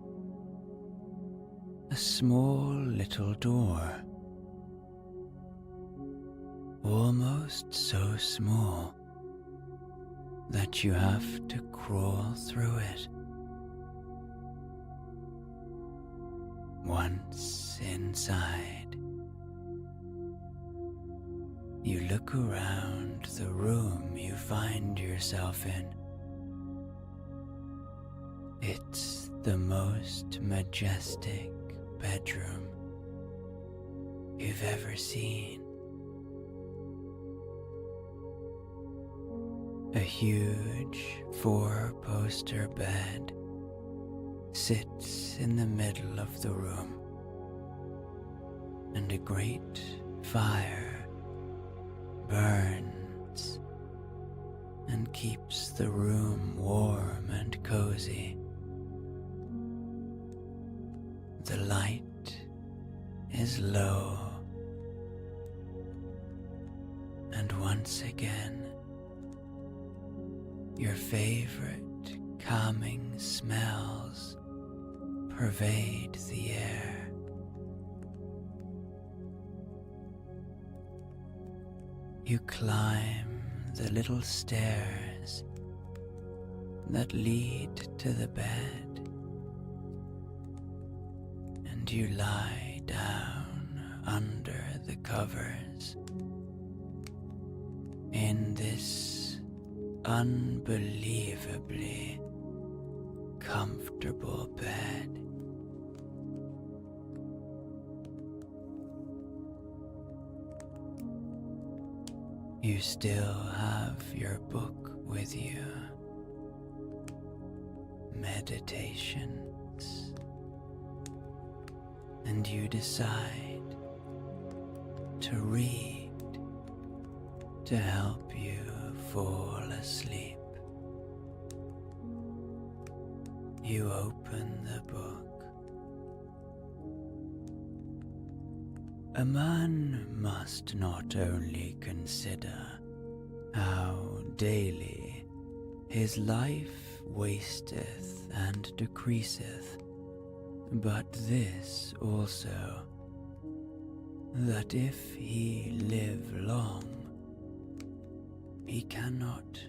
a small little door, almost so small that you have to crawl through it. Once inside, you look around the room you find yourself in. It's the most majestic bedroom you've ever seen. A huge 4-poster bed sits in the middle of the room, and a great fire burns and keeps the room warm and cozy. The light is low, and once again, your favorite calming smells pervade the air. You climb the little stairs that lead to the bed, and you lie down under the covers in this unbelievably comfortable bed. You still have your book with you, Meditations, and you decide to read to help you fall asleep. You open the book. A man must not only consider how daily his life wasteth and decreaseth, but this also, that if he live long, he cannot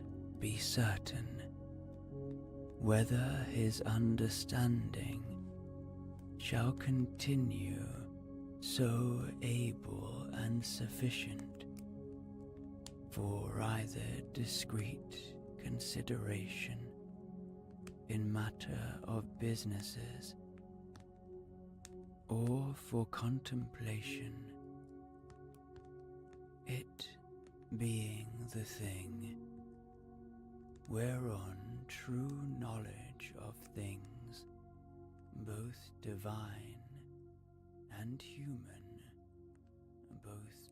be certain whether his understanding shall continue so able and sufficient for either discreet consideration in matter of businesses, or for contemplation, it being the thing whereon true knowledge of things, both divine and human, both